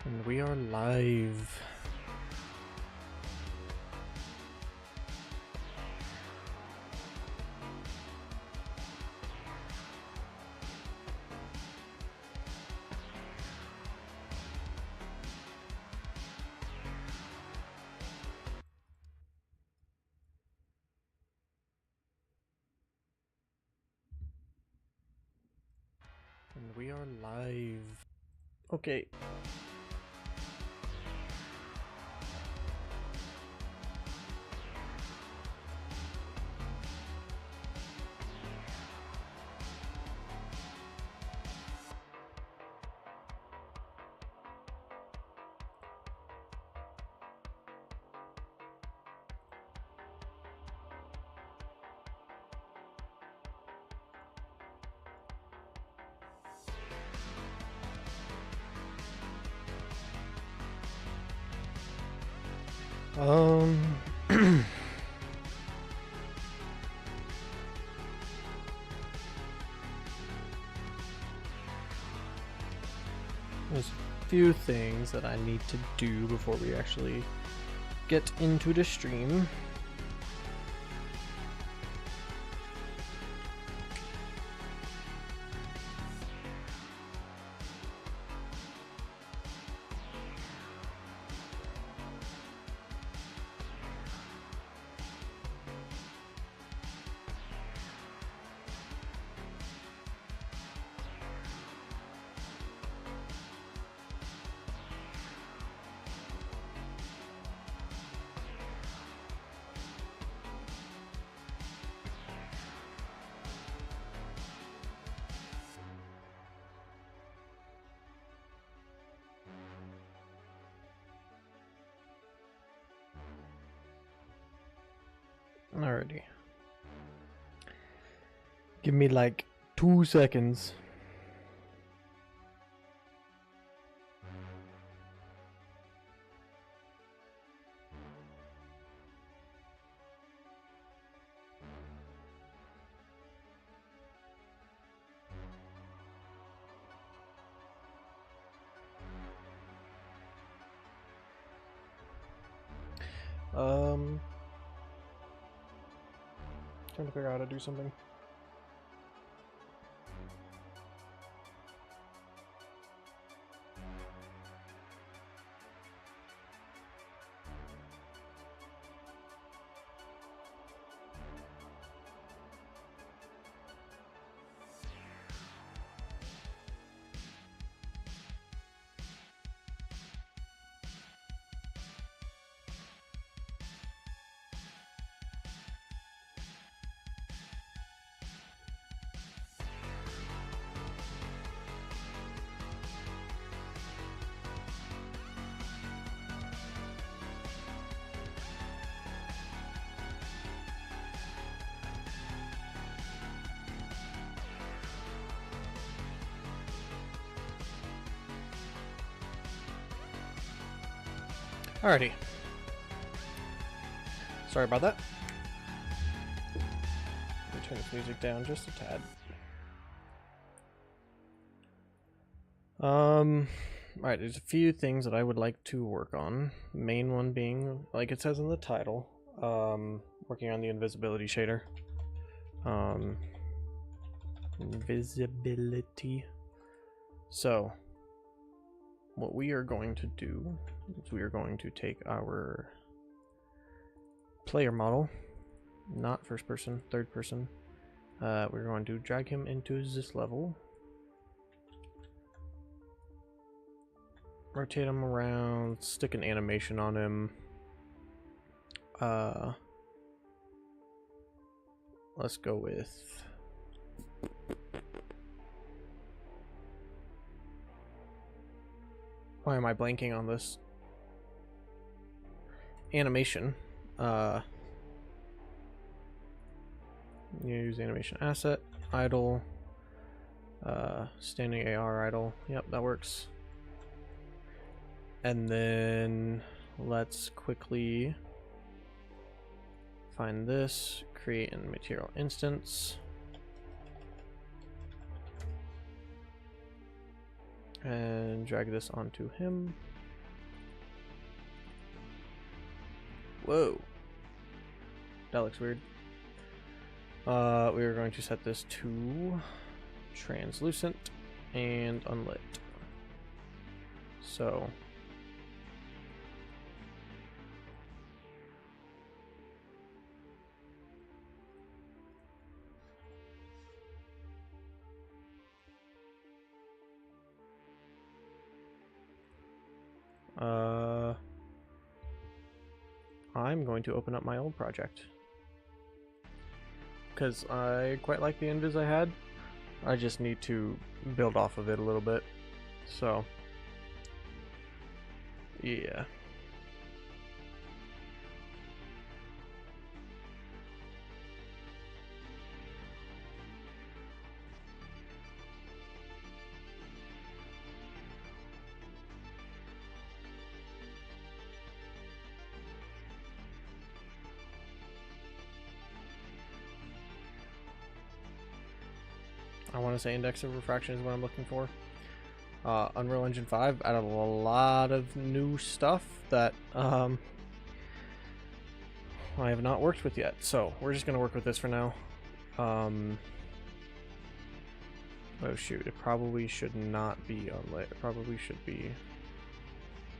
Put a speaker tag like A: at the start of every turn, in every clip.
A: And we are live. And we are live. Okay. There's a few things that I need to do before we actually get into the stream. Alrighty. Give me like 2 seconds. Trying to figure out how to do something. Alrighty. Sorry about that. Let me turn this music down just a tad. Alright, there's a few things that I would like to work on. Main one being, like it says in the title, working on the invisibility shader. Invisibility. So, what we are going to do is we are going to take our player model, not first person, third person. We're going to drag him into this level, rotate him around, stick an animation on him. Let's go with why am I blanking on this animation? Use animation asset, idle, standing AR idle. Yep, that works. And then let's quickly find this, create a material instance, and drag this onto him. Whoa. That looks weird. We are going to set this to translucent and unlit. So I'm going to open up my old project because I quite like the invis I had. I just need to build off of it a little bit. So yeah. I want to say index of refraction is what I'm looking for. Unreal Engine 5 added a lot of new stuff that I have not worked with yet, so we're just going to work with this for now. Oh shoot, it probably should not be unlit. It probably should be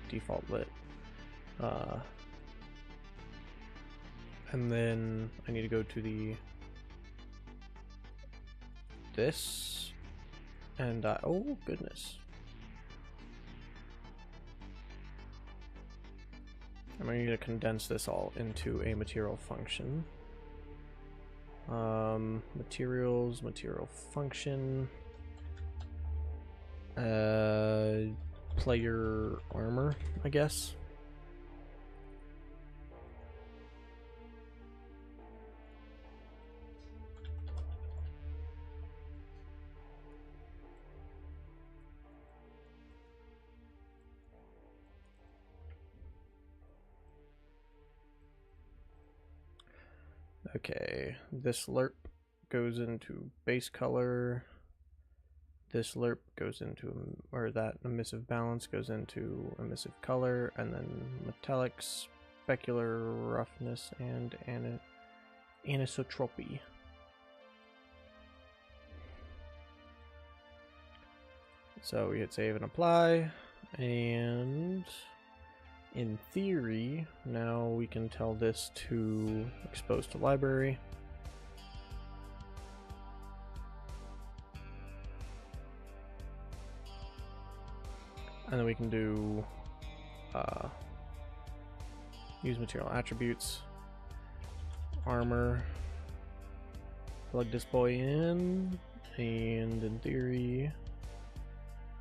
A: default lit. And then I need to go to this, and oh goodness. I'm going to need to condense this all into a material function. Materials, material function, player armor, I guess. Okay, this lerp goes into base color. This lerp goes into, or that emissive balance goes into emissive color, and then metallic, specular roughness, and anisotropy. So we hit save and apply, and in theory, now we can tell this to expose to library. And then we can do use material attributes, armor, plug this boy in, and in theory,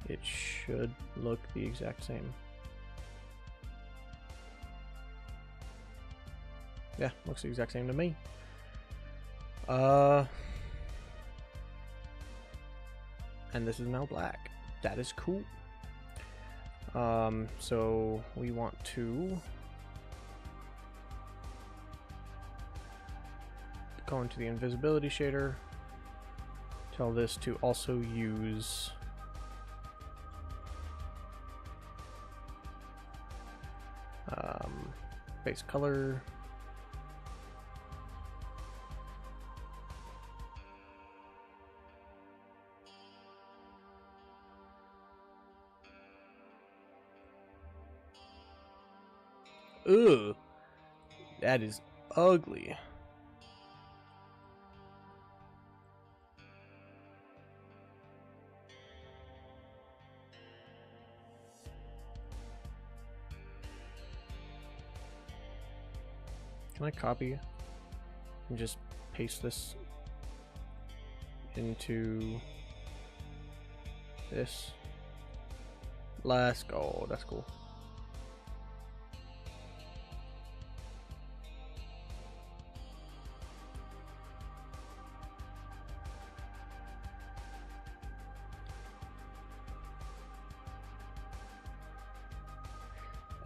A: it should look the exact same. Yeah, looks the exact same to me. And this is now black. That is cool. So we want to go into the invisibility shader, tell this to also use base color, ugh, that is ugly. Can I copy and just paste this into this? Let's go. That's cool.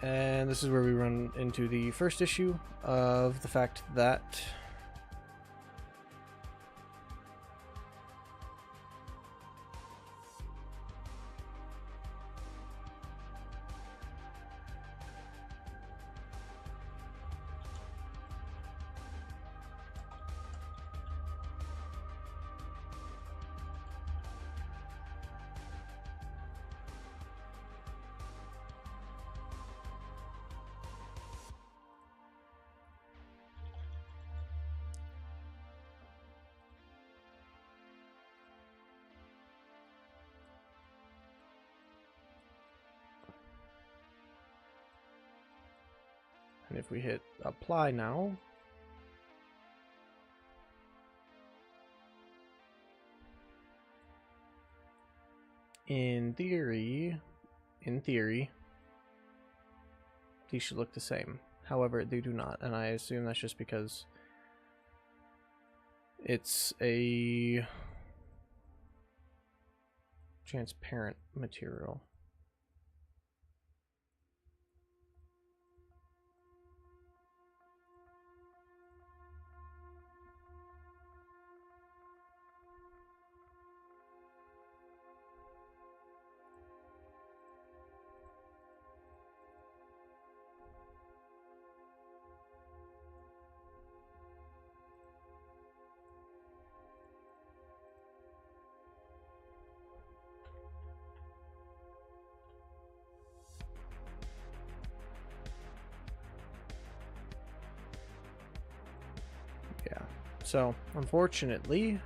A: And this is where we run into the first issue of the fact that And if we hit apply now, in theory, these should look the same. However, they do not, and I assume that's just because it's a transparent material. Yeah, so unfortunately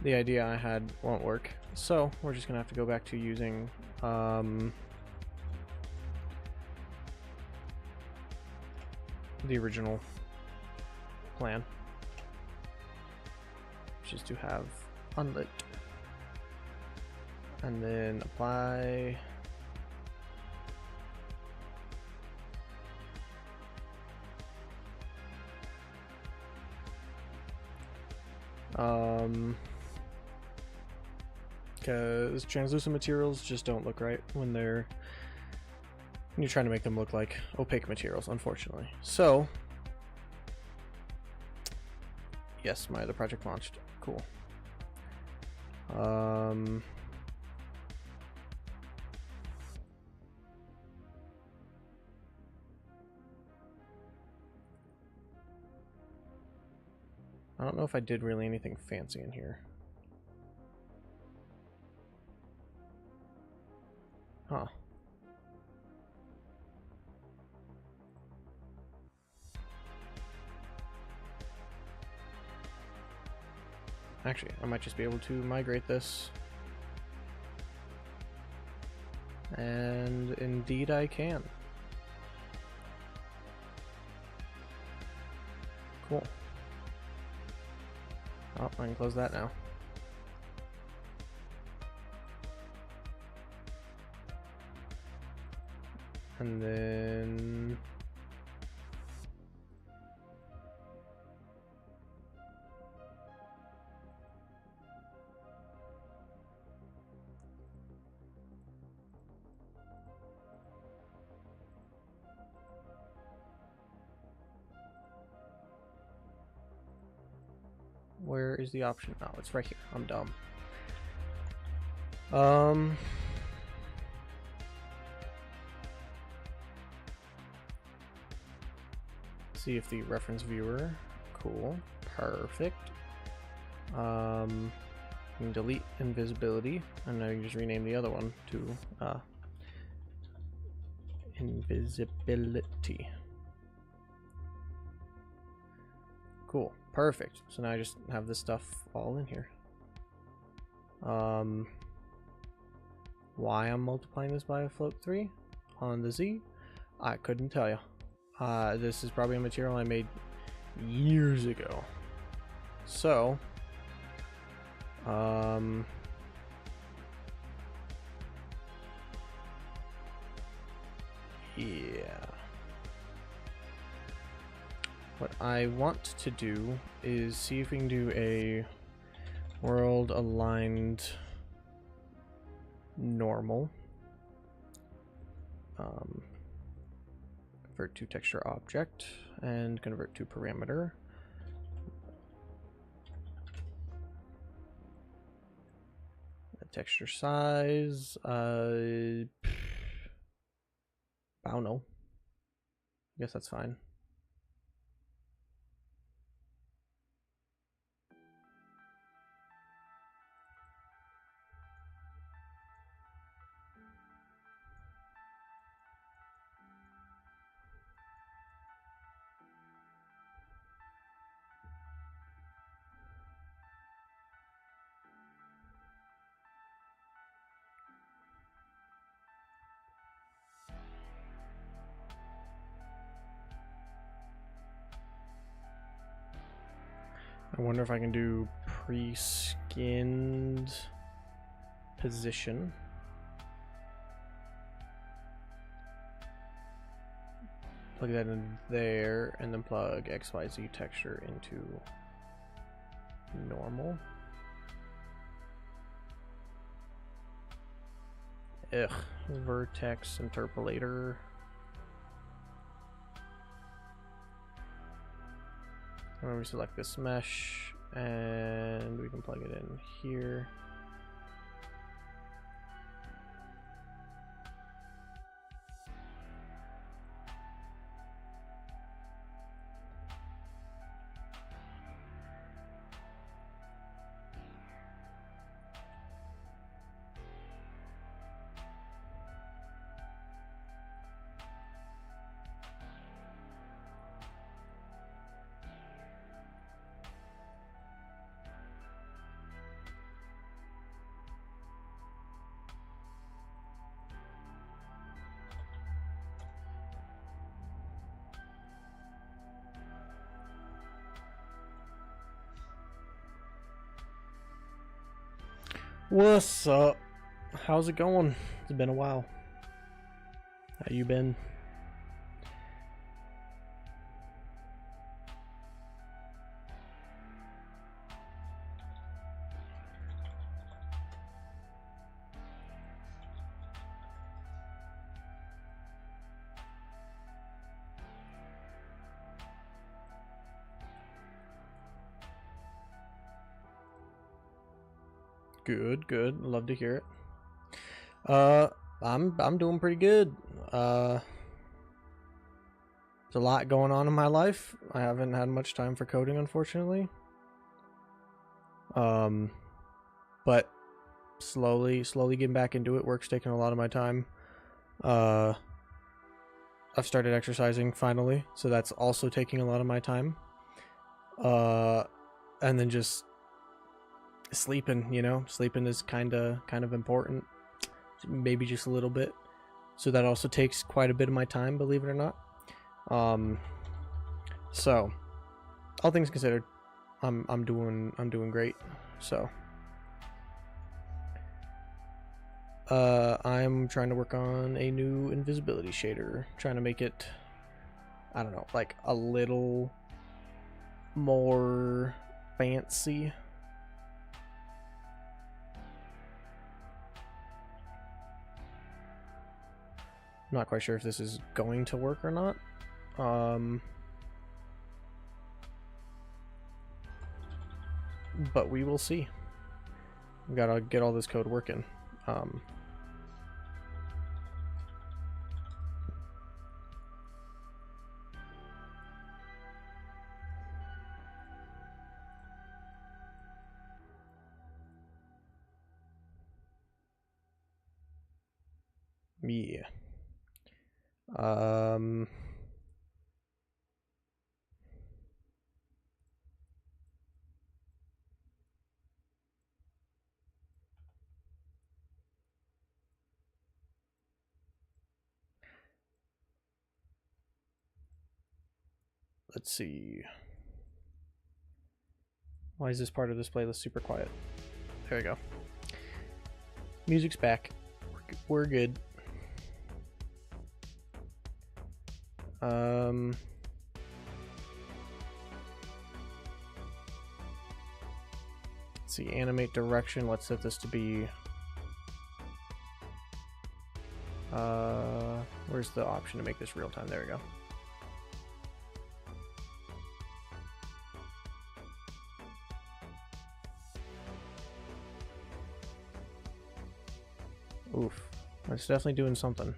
A: the idea I had won't work, so we're just gonna have to go back to using the original plan, which is to have unlit and then apply. Because translucent materials just don't look right when you're trying to make them look like opaque materials, unfortunately. So, yes, my other project launched. Cool. I don't know if I did really anything fancy in here. Huh. Actually, I might just be able to migrate this. And indeed I can. Cool. Oh, I can close that now. And then where is the option? Oh, it's right here. I'm dumb. See if the reference viewer. Cool. Perfect. You can delete invisibility, and now you just rename the other one to invisibility. Cool. Perfect. So now I just have this stuff all in here. Why I'm multiplying this by a float 3 on the Z, I couldn't tell you. This is probably a material I made years ago. So, yeah. What I want to do is see if we can do a world aligned normal. Convert to texture object and convert to parameter. The texture size, I don't know. I guess that's fine. I wonder if I can do pre-skinned position. Plug that in there, and then plug XYZ texture into normal. Ugh, vertex interpolator. And then we select this mesh, and we can plug it in here. What's up? How's it going? It's been a while. How you been? Good, good. Love to hear it. I'm doing pretty good. There's a lot going on in my life. I haven't had much time for coding, unfortunately. But slowly getting back into it. Work's taking a lot of my time. I've started exercising finally, so that's also taking a lot of my time. And then just sleeping, you know, sleeping is kind of important, maybe just a little bit, so that also takes quite a bit of my time, believe it or not. So all things considered, I'm doing great. So I'm trying to work on a new invisibility shader, trying to make it, I don't know, like a little more fancy. I'm not quite sure if this is going to work or not. But we will see. We gotta get all this code working. Yeah. Let's see. Why is this part of this playlist super quiet? There we go. Music's back. We're good. Let's see, animate direction. Let's set this to be where's the option to make this real time? There we go. Oof, that's definitely doing something.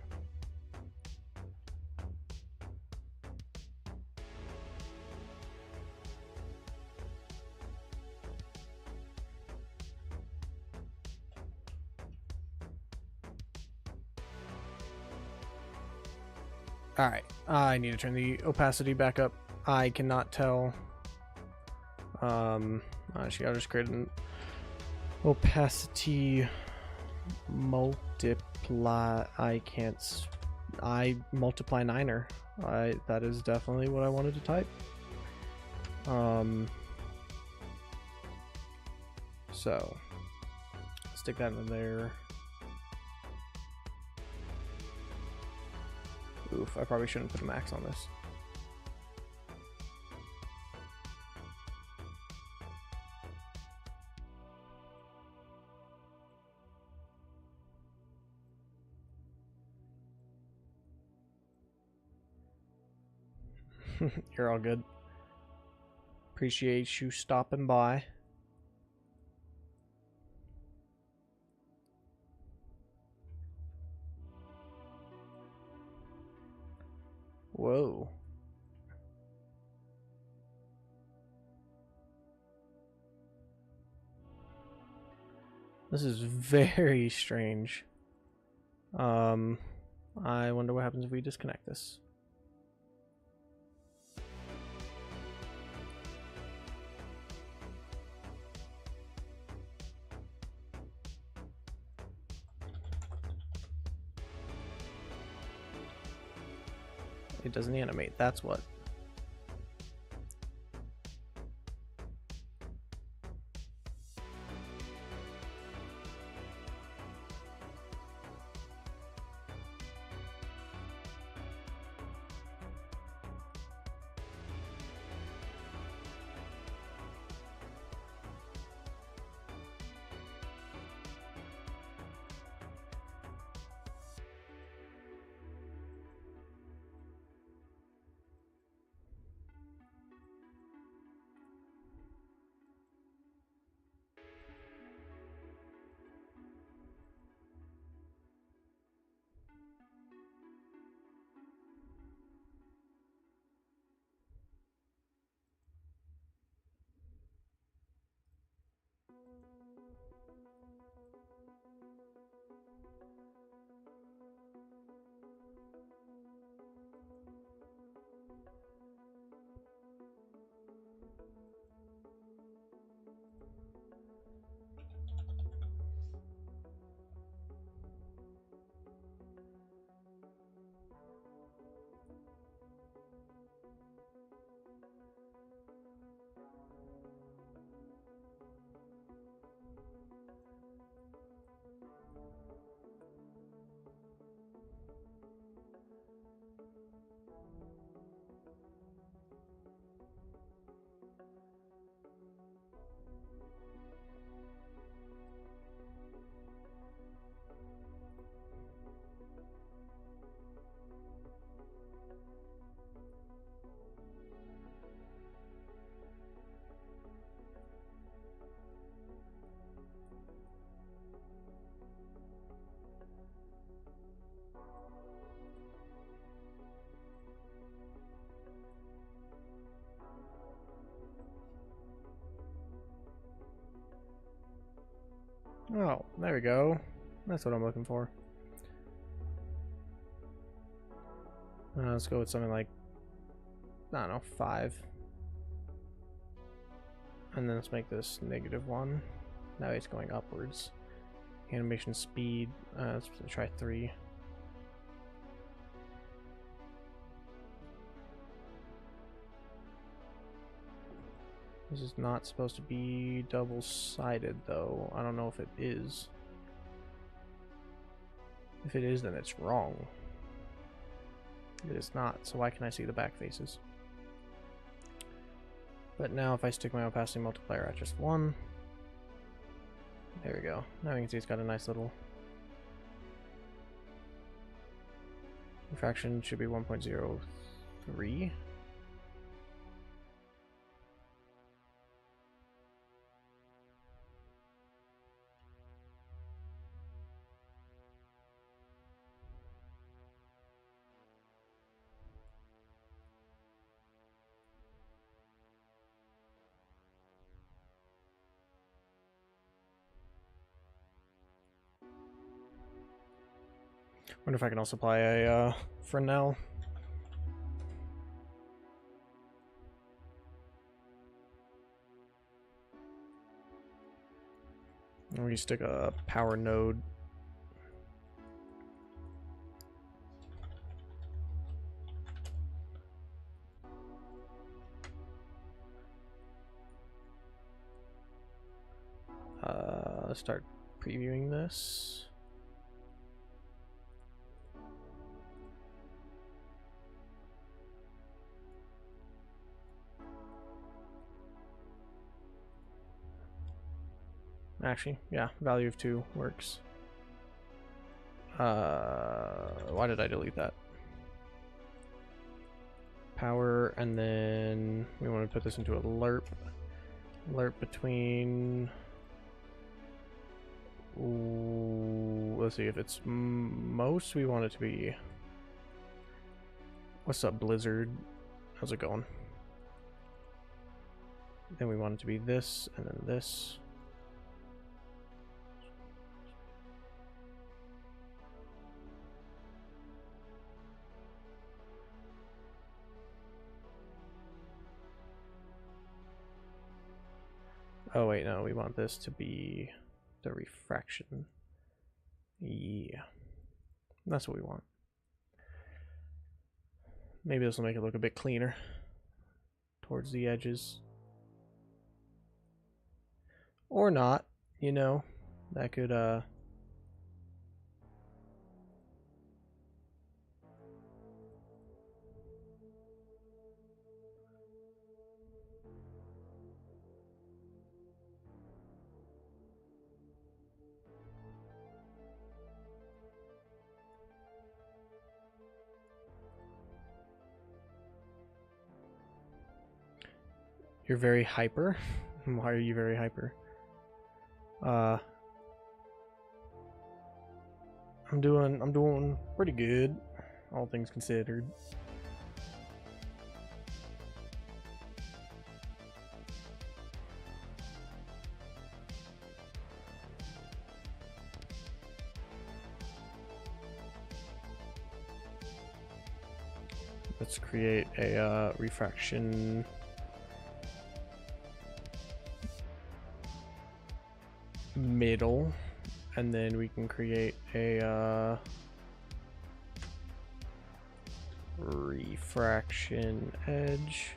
A: Alright, I need to turn the opacity back up. I cannot tell. Actually, I'll just create an opacity multiply. I multiply niner. That is definitely what I wanted to type. So, stick that in there. Oof, I probably shouldn't put a max on this. You're all good. Appreciate you stopping by. Whoa. This is very strange. I wonder what happens if we disconnect this. It doesn't animate, that's what. Oh, there we go. That's what I'm looking for. Let's go with something like, I don't know, 5. And then let's make this -1. Now it's going upwards. Animation speed, let's try 3. This is not supposed to be double-sided, though. I don't know if it is. If it is, then it's wrong. It is not, so why can I see the back faces? But now if I stick my opacity multiplier at just 1, there we go. Now you can see it's got a nice little refraction, should be 1.03. Wonder if I can also apply a Fresnel. And we stick a power node. Let's start previewing this. Actually, yeah, value of 2 works. Why did I delete that? Power, and then we want to put this into a lerp. Lerp between... Ooh, let's see, if it's most, we want it to be... What's up, Blizzard? How's it going? Then we want it to be this, and then this. Oh wait, no, we want this to be the refraction. Yeah, that's what we want. Maybe this will make it look a bit cleaner towards the edges. Or not, you know, that could, You're very hyper? Why are you very hyper? I'm doing pretty good, all things considered. Let's create a refraction middle, and then we can create a refraction edge.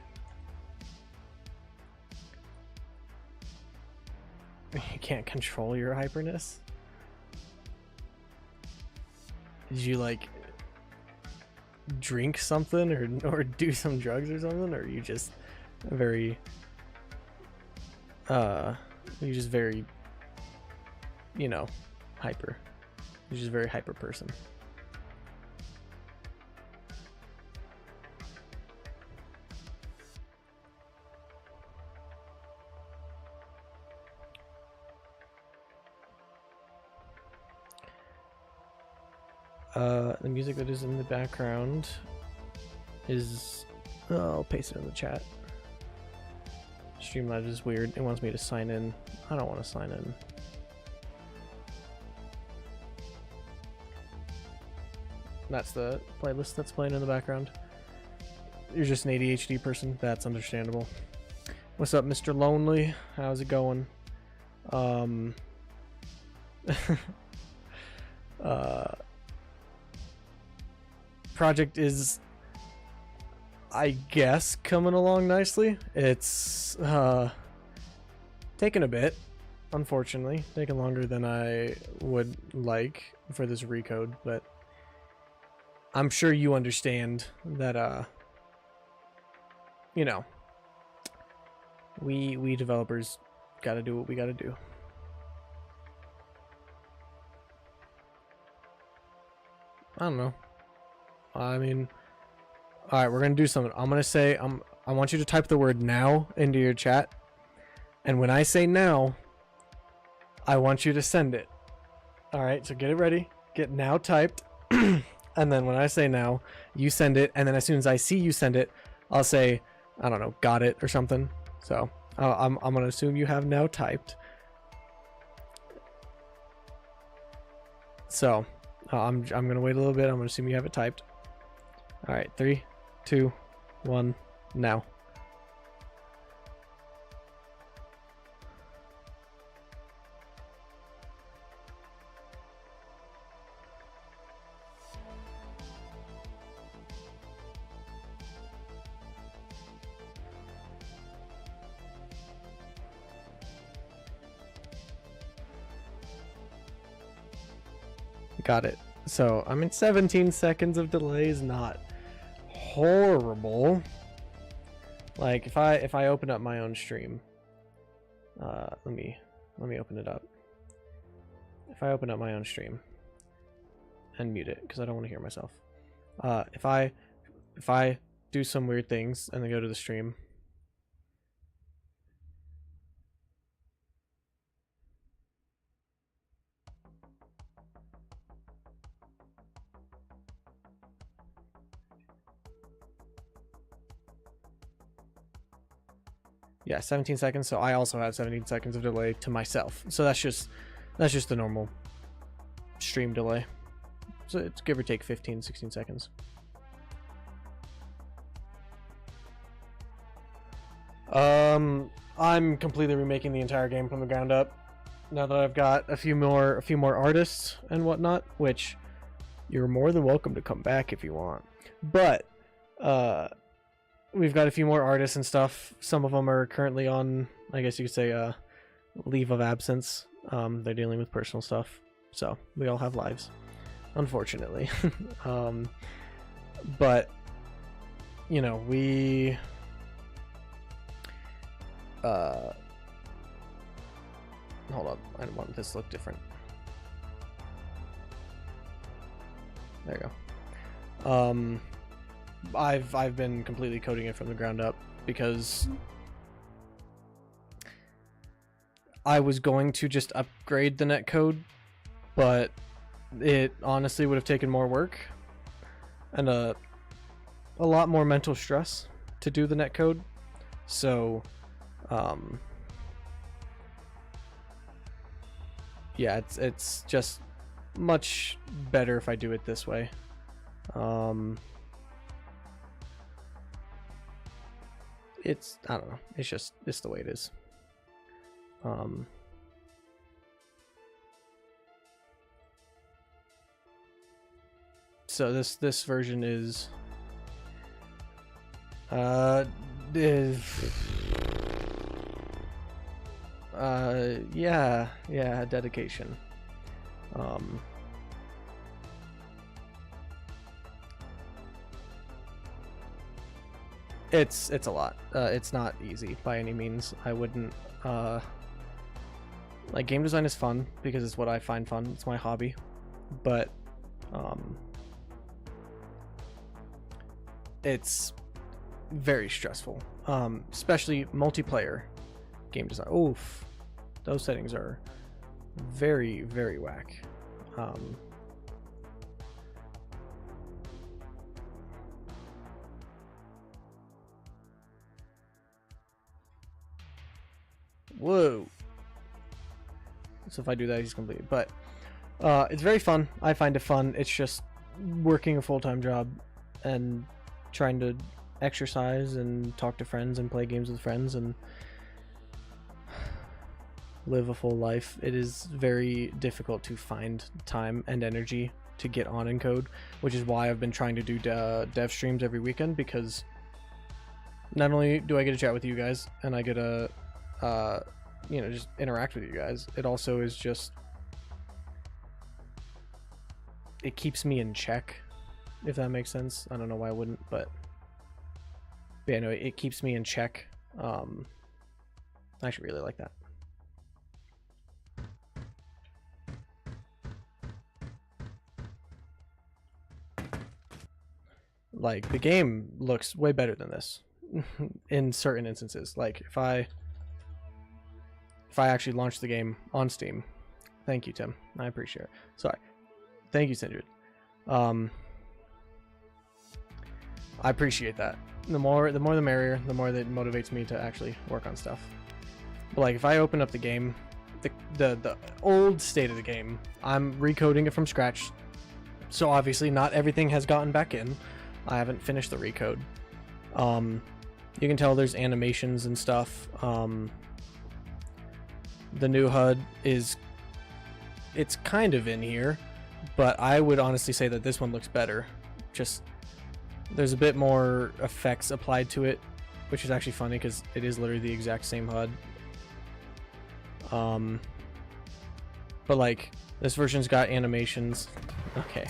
A: You can't control your hyperness? Did you like drink something or do some drugs or something, or are you just very you're just very, you know, hyper? You're just a very hyper person. The music that is in the background is... Oh, I'll paste it in the chat. Streamlabs is weird. It wants me to sign in. I don't want to sign in. That's the playlist that's playing in the background. You're just an ADHD person. That's understandable. What's up, Mr. Lonely? How's it going? Project is, I guess, coming along nicely. It's taken a bit, unfortunately, taken longer than I would like for this recode, but I'm sure you understand that you know, we developers gotta do what we gotta do. I don't know. I mean, all right, we're gonna do something. I'm gonna say I want you to type the word now into your chat, and when I say now, I want you to send it. All right, so get it ready. Get now typed, and then when I say now, you send it, and then as soon as I see you send it, I'll say, I don't know, got it or something. So I'm gonna assume you have now typed. So I'm gonna wait a little bit. I'm gonna assume you have it typed. All right, 3, 2, 1, now. Got it. So I'm in 17 seconds of delay is not horrible. Like if I open up my own stream, let me open it up. If I open up my own stream and mute it because I don't want to hear myself. If I do some weird things and then go to the stream. Yeah, 17 seconds. So I also have 17 seconds of delay to myself. So that's just the normal stream delay. So it's give or take 15, 16 seconds. I'm completely remaking the entire game from the ground up. Now that I've got a few more artists and whatnot, which you're more than welcome to come back if you want. But we've got a few more artists and stuff. Some of them are currently on, I guess you could say, leave of absence. They're dealing with personal stuff. So we all have lives, unfortunately. But, you know, we... hold up. I want this to look different. There you go. I've been completely coding it from the ground up because I was going to just upgrade the netcode, but it honestly would have taken more work and a lot more mental stress to do the netcode. So yeah, it's just much better if I do it this way. It's, I don't know, it's the way it is. So this version is yeah, dedication. It's a lot. It's not easy by any means. I wouldn't like, game design is fun because it's what I find fun. It's my hobby, but it's very stressful, especially multiplayer game design. Oof, those settings are very, very whack. Whoa. So if I do that, he's complete. But it's very fun. I find it fun. It's just working a full-time job and trying to exercise and talk to friends and play games with friends and live a full life. It is very difficult to find time and energy to get on and code, which is why I've been trying to do dev streams every weekend, because not only do I get to chat with you guys and I get to you know, just interact with you guys, it also is just, it keeps me in check, if that makes sense. I don't know why I wouldn't, but yeah, no, it keeps me in check. I actually really like that. Like, the game looks way better than this in certain instances. Like, if I actually launch the game on Steam, thank you, Tim, I appreciate it. Sorry, thank you, Sindred. I appreciate that. The more the merrier. The more that motivates me to actually work on stuff. But like, if I open up the game, the old state of the game, I'm recoding it from scratch. So obviously not everything has gotten back in. I haven't finished the recode. You can tell there's animations and stuff. The new HUD it's kind of in here, but I would honestly say that this one looks better. Just, there's a bit more effects applied to it, which is actually funny because it is literally the exact same HUD. But like, this version's got animations. Okay.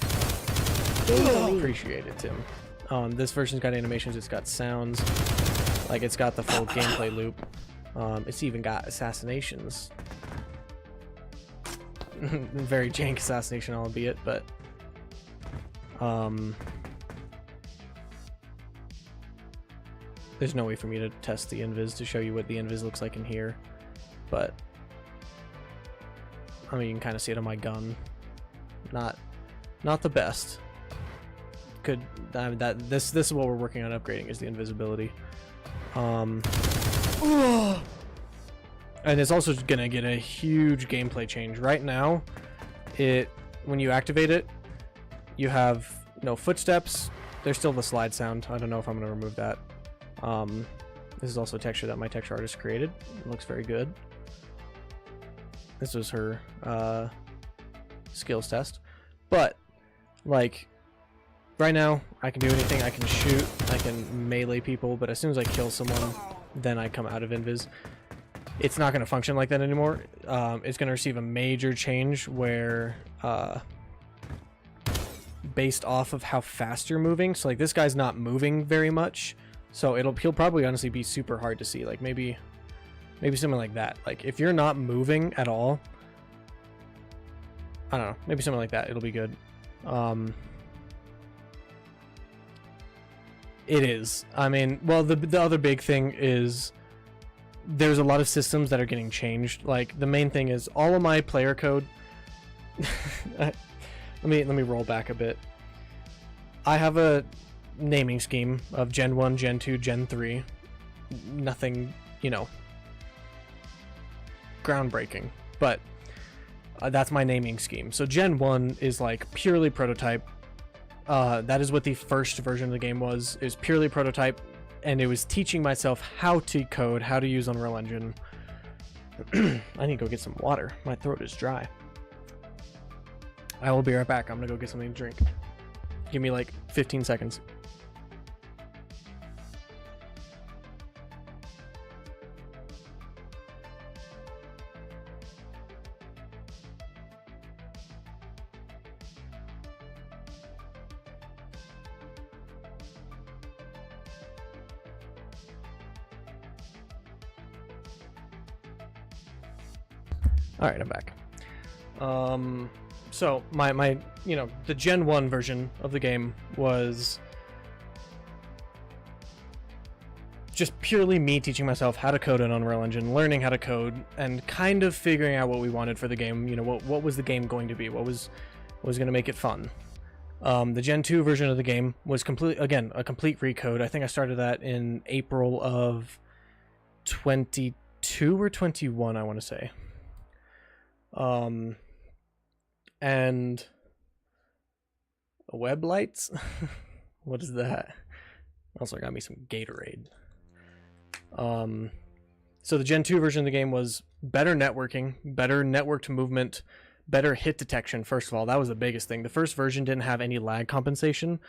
A: Appreciate it, Tim. This version's got animations, it's got sounds, like it's got the full gameplay loop. It's even got assassinations. Very jank assassination, albeit, but there's no way for me to test the invis to show you what the invis looks like in here, but I mean, you can kind of see it on my gun. Not the best. This is what we're working on upgrading, is the invisibility. And it's also gonna get a huge gameplay change. Right now, when you activate it, you have no footsteps. There's still the slide sound. I don't know if I'm gonna remove that. This is also a texture that my texture artist created. It looks very good. This was her skills test. But like, right now, I can do anything. I can shoot, I can melee people, but as soon as I kill someone, then I come out of invis. It's not going to function like that anymore. It's going to receive a major change where, based off of how fast you're moving, so like this guy's not moving very much, so he'll probably honestly be super hard to see. Like maybe something like that. Like if you're not moving at all, I don't know, maybe something like that. It'll be good. It is. I mean, well, the other big thing is there's a lot of systems that are getting changed. Like the main thing is all of my player code. let me roll back a bit. I have a naming scheme of Gen 1, Gen 2, Gen 3. Nothing, you know, groundbreaking, but that's my naming scheme. So Gen 1 is like purely prototype. That is what the first version of the game was. It was purely prototype, and it was teaching myself how to code, how to use Unreal Engine. I need to go get some water. My throat is dry. I will be right back. I'm gonna go get something to drink. Give me like 15 seconds. All right, I'm back. So my you know, the Gen 1 version of the game was just purely me teaching myself how to code in Unreal Engine, learning how to code, and kind of figuring out what we wanted for the game. You know, what was the game going to be? What was going to make it fun? The Gen 2 version of the game was a complete recode. I think I started that in April of 22 or 21, I want to say. And web lights. What is that? Also got me some Gatorade. So the Gen 2 version of the game was better networking, better networked movement, better hit detection. First of all, that was the biggest thing. The first version didn't have any lag compensation,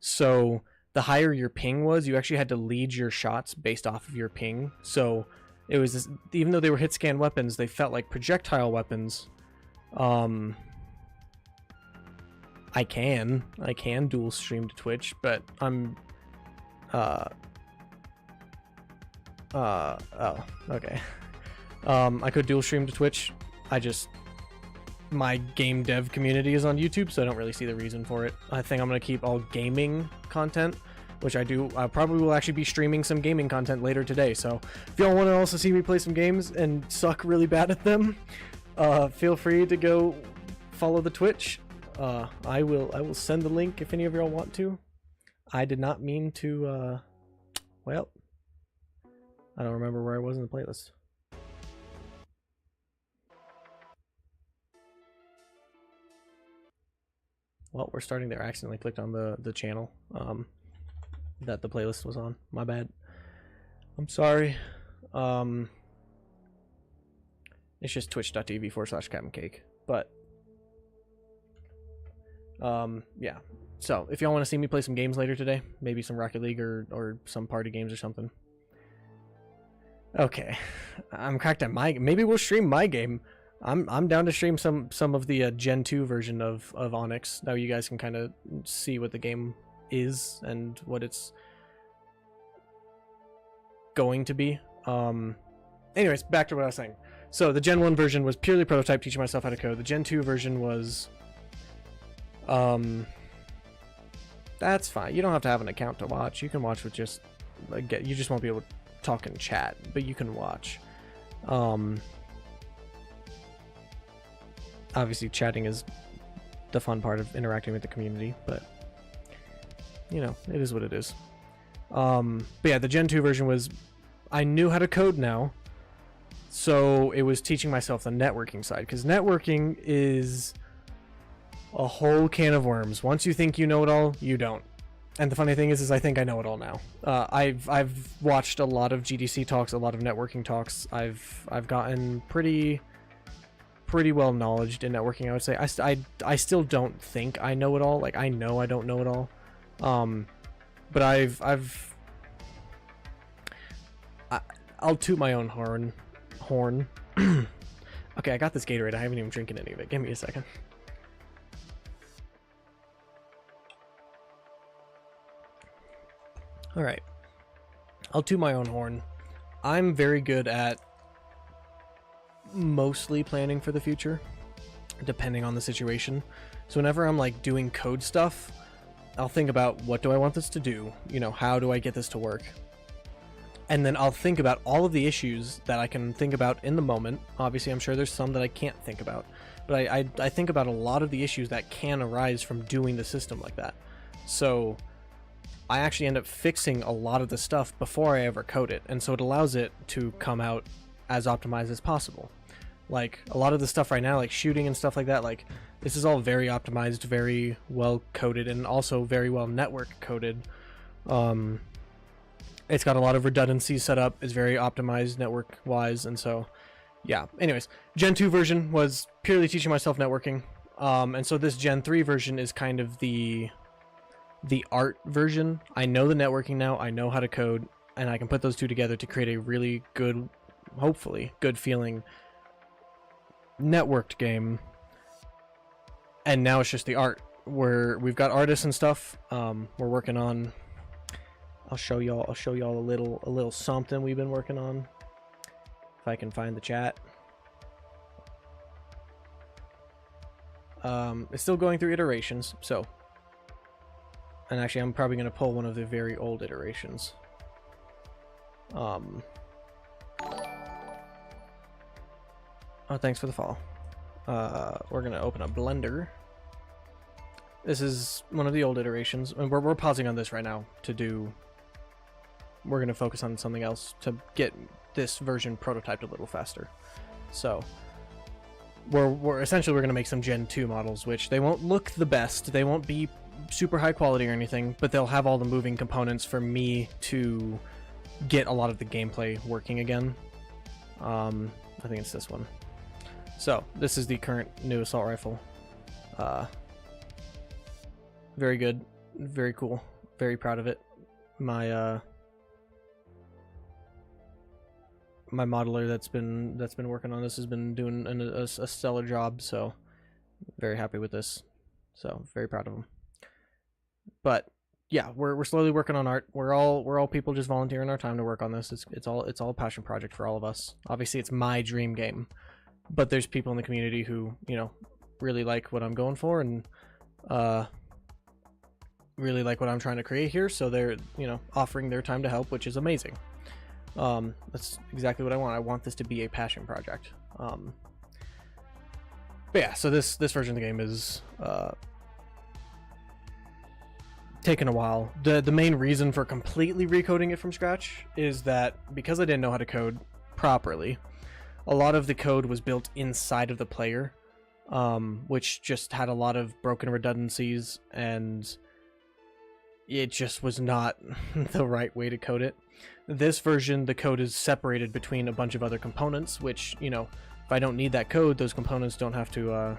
A: so the higher your ping was, you actually had to lead your shots based off of your ping. So it was this, even though they were hit scan weapons, they felt like projectile weapons. I can dual stream to Twitch, but I'm oh, okay. I could dual stream to Twitch. My game dev community is on YouTube, so I don't really see the reason for it. I think I'm gonna keep all gaming content, which I do. I probably will actually be streaming some gaming content later today, so if y'all want to also see me play some games and suck really bad at them, feel free to go follow the Twitch. I will send the link if any of y'all want to. I did not mean to, well, I don't remember where I was in the playlist. Well, we're starting there. I accidentally clicked on the channel that the playlist was on. My bad. I'm sorry. It's just twitch.tv/CaptainCake. But yeah. So if y'all want to see me play some games later today, maybe some Rocket League or some party games or something. Okay. I'm cracked at maybe we'll stream my game. I'm down to stream some of the Gen 2 version of Onyx. Now you guys can kind of see what the game is and what it's going to be. Anyways, back to what I was saying. So the Gen 1 version was purely prototype, teaching myself how to code. The Gen 2 version was that's fine. You don't have to have an account to watch. You can watch with just you just won't be able to talk and chat, but you can watch. Obviously chatting is the fun part of interacting with the community, but you know, it is what it is. But yeah, the Gen 2 version was, I knew how to code now, so it was teaching myself the networking side, because networking is a whole can of worms. Once you think you know it all, you don't. And the funny thing is I think I know it all now. I've watched a lot of GDC talks, a lot of networking talks. I've gotten pretty well knowledged in networking, I would say. I still don't think I know it all. Like, I know I don't know it all. But I'll toot my own horn. Okay, I got this Gatorade. I haven't even drinking any of it. Give me a second. All right. I'll toot my own horn. I'm very good at mostly planning for the future, depending on the situation. So whenever I'm like doing code stuff, I'll think about, what do I want this to do? You know, how do I get this to work? And then I'll think about all of the issues that I can think about in the moment. Obviously, I'm sure there's some that I can't think about, but I think about a lot of the issues that can arise from doing the system like that. So I actually end up fixing a lot of the stuff before I ever code it, and so it allows it to come out as optimized as possible. Like, a lot of the stuff right now, like shooting and stuff like that, like, this is all very optimized, very well coded, and also very well network coded. It's got a lot of redundancies set up, it's very optimized network wise, and so yeah. Anyways, Gen 2 version was purely teaching myself networking, and so this Gen 3 version is kind of the art version. I know the networking now, I know how to code, and I can put those two together to create a really good, hopefully good feeling networked game. And now it's just the art, where we've got artists and stuff. We're working on, I'll show y'all a little something we've been working on, if I can find the chat. It's still going through iterations, so, and actually I'm probably going to pull one of the very old iterations. Oh, thanks for the follow. We're going to open up Blender. This is one of the old iterations, and we're pausing on this right now to do, we're going to focus on something else to get this version prototyped a little faster. So we're essentially, we're going to make some Gen 2 models, which they won't look the best, they won't be super high quality or anything, but they'll have all the moving components for me to get a lot of the gameplay working again. I think it's this one. So this is the current new assault rifle. Very good, very cool, very proud of it. My my modeler that's been working on this has been doing a stellar job, so very happy with this. So very proud of him. But yeah, we're slowly working on art. We're all people just volunteering our time to work on this. It's all a passion project for all of us. Obviously, it's my dream game, but there's people in the community who, you know, really like what I'm going for, and really like what I'm trying to create here, so they're, you know, offering their time to help, which is amazing. That's exactly what I want. I want this to be a passion project. But yeah, so this version of the game is taken a while. The main reason for completely recoding it from scratch is that because I didn't know how to code properly, a lot of the code was built inside of the player, which just had a lot of broken redundancies, and it just was not the right way to code it. This version, the code is separated between a bunch of other components, which, you know, if I don't need that code, those components don't have to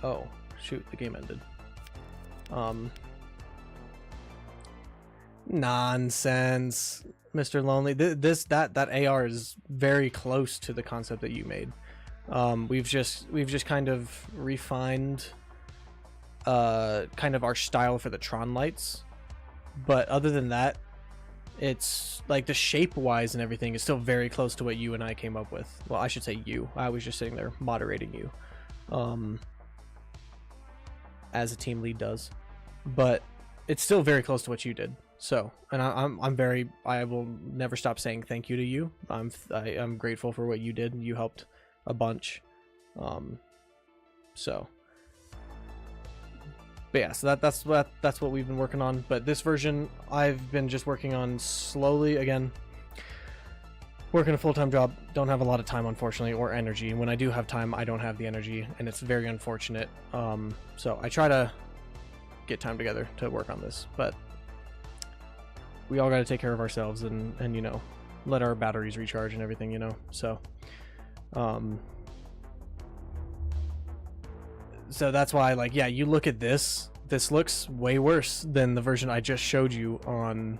A: Oh, shoot, the game ended. Nonsense, Mr. Lonely. That AR is very close to the concept that you made. We've just kind of refined kind of our style for the Tron lights, but other than that, it's like the shape wise and everything is still very close to what you and I came up with. Well, I should say you. I was just sitting there moderating you, as a team lead does, but it's still very close to what you did. So, and I will never stop saying thank you to you. I'm grateful for what you did. You helped a bunch. So, but yeah, so that's what we've been working on. But this version I've been just working on slowly. Again, working a full-time job, don't have a lot of time, unfortunately, or energy. When I do have time, I don't have the energy, and it's very unfortunate. So I try to get time together to work on this, but we all got to take care of ourselves and you know, let our batteries recharge and everything, you know. So so that's why, like, yeah, you look at this looks way worse than the version I just showed you on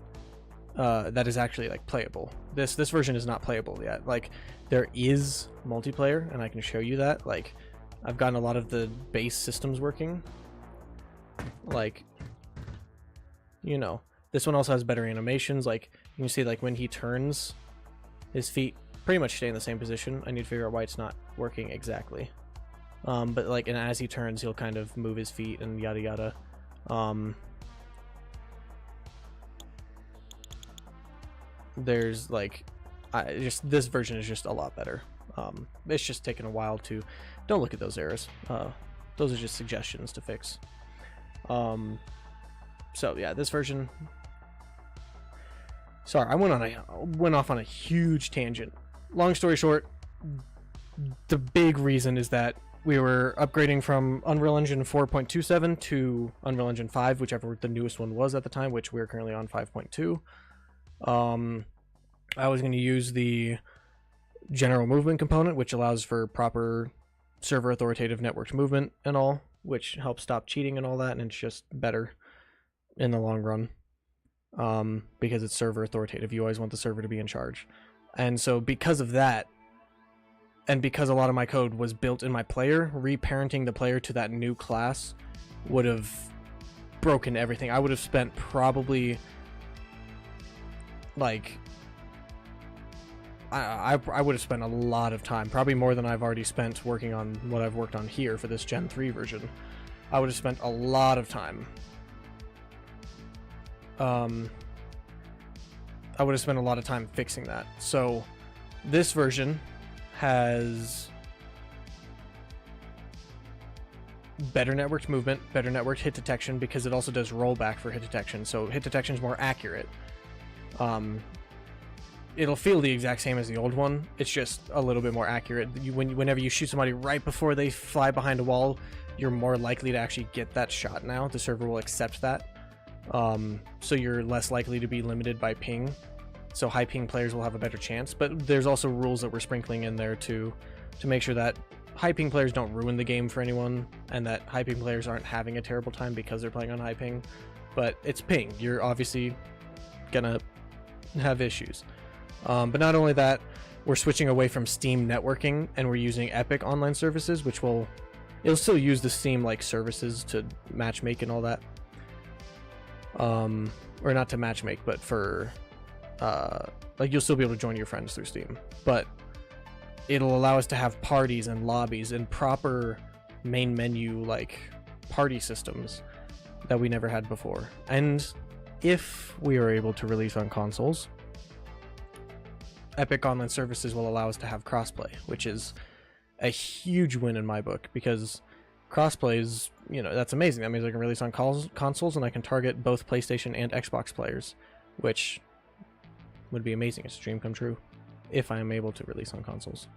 A: that is actually like playable. This version is not playable yet. Like, there is multiplayer, and I can show you that. Like, I've gotten a lot of the base systems working. Like, you know, this one also has better animations. Like, you can see, like, when he turns, his feet pretty much stay in the same position. I need to figure out why it's not working exactly. But like, and as he turns, he'll kind of move his feet and yada yada. There's like, this version is just a lot better. It's just taken a while to. Don't look at those errors. Those are just suggestions to fix. So yeah, this version. Sorry, I went off on a huge tangent. Long story short, the big reason is that we were upgrading from Unreal Engine 4.27 to Unreal Engine 5, whichever the newest one was at the time, which we're currently on 5.2. I was going to use the general movement component, which allows for proper server authoritative networked movement and all, which helps stop cheating and all that, and it's just better in the long run. Because it's server authoritative, you always want the server to be in charge. And so because of that, and because a lot of my code was built in my player, reparenting the player to that new class would have broken everything. I would have spent probably like I would have spent a lot of time, probably more than I've already spent working on what I've worked on here for this Gen 3 version. I would have spent a lot of time. I would have spent a lot of time fixing that. So this version has better networked movement, better networked hit detection, because it also does rollback for hit detection. So hit detection is more accurate. It'll feel the exact same as the old one. It's just a little bit more accurate. Whenever you shoot somebody right before they fly behind a wall, you're more likely to actually get that shot now. The server will accept that. So you're less likely to be limited by ping. So high ping players will have a better chance. But there's also rules that we're sprinkling in there to make sure that high ping players don't ruin the game for anyone, and that high ping players aren't having a terrible time because they're playing on high ping. But it's ping. You're obviously gonna have issues. But not only that, we're switching away from Steam networking, and we're using Epic online services, which it'll still use the Steam like services to matchmake and all that. Or not to matchmake, but for like, you'll still be able to join your friends through Steam, but it'll allow us to have parties and lobbies and proper main menu like party systems that we never had before. And if we are able to release on consoles, Epic Online Services will allow us to have crossplay, which is a huge win in my book, because crossplay is, you know, that's amazing. That means I can release on consoles and I can target both PlayStation and Xbox players, which would be amazing. It's a dream come true if I am able to release on consoles.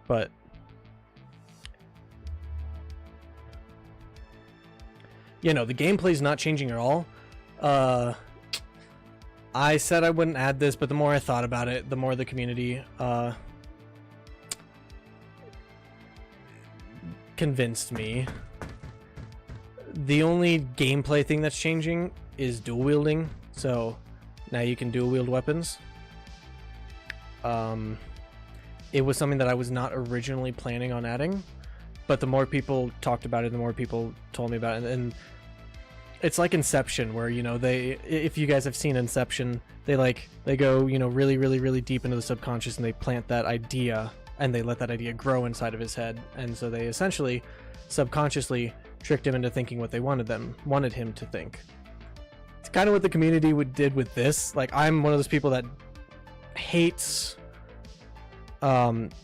A: But you know, the gameplay's not changing at all. I said I wouldn't add this, but the more I thought about it, the more the community convinced me. The only gameplay thing that's changing is dual wielding, so now you can dual wield weapons. It was something that I was not originally planning on adding, but the more people talked about it, the more people told me about it, and it's like Inception, where, you know, if you guys have seen Inception, they go, you know, really deep into the subconscious, and they plant that idea, and they let that idea grow inside of his head, and so they essentially subconsciously tricked him into thinking what they wanted him to think. It's kind of what the community did with this. Like, I'm one of those people that hates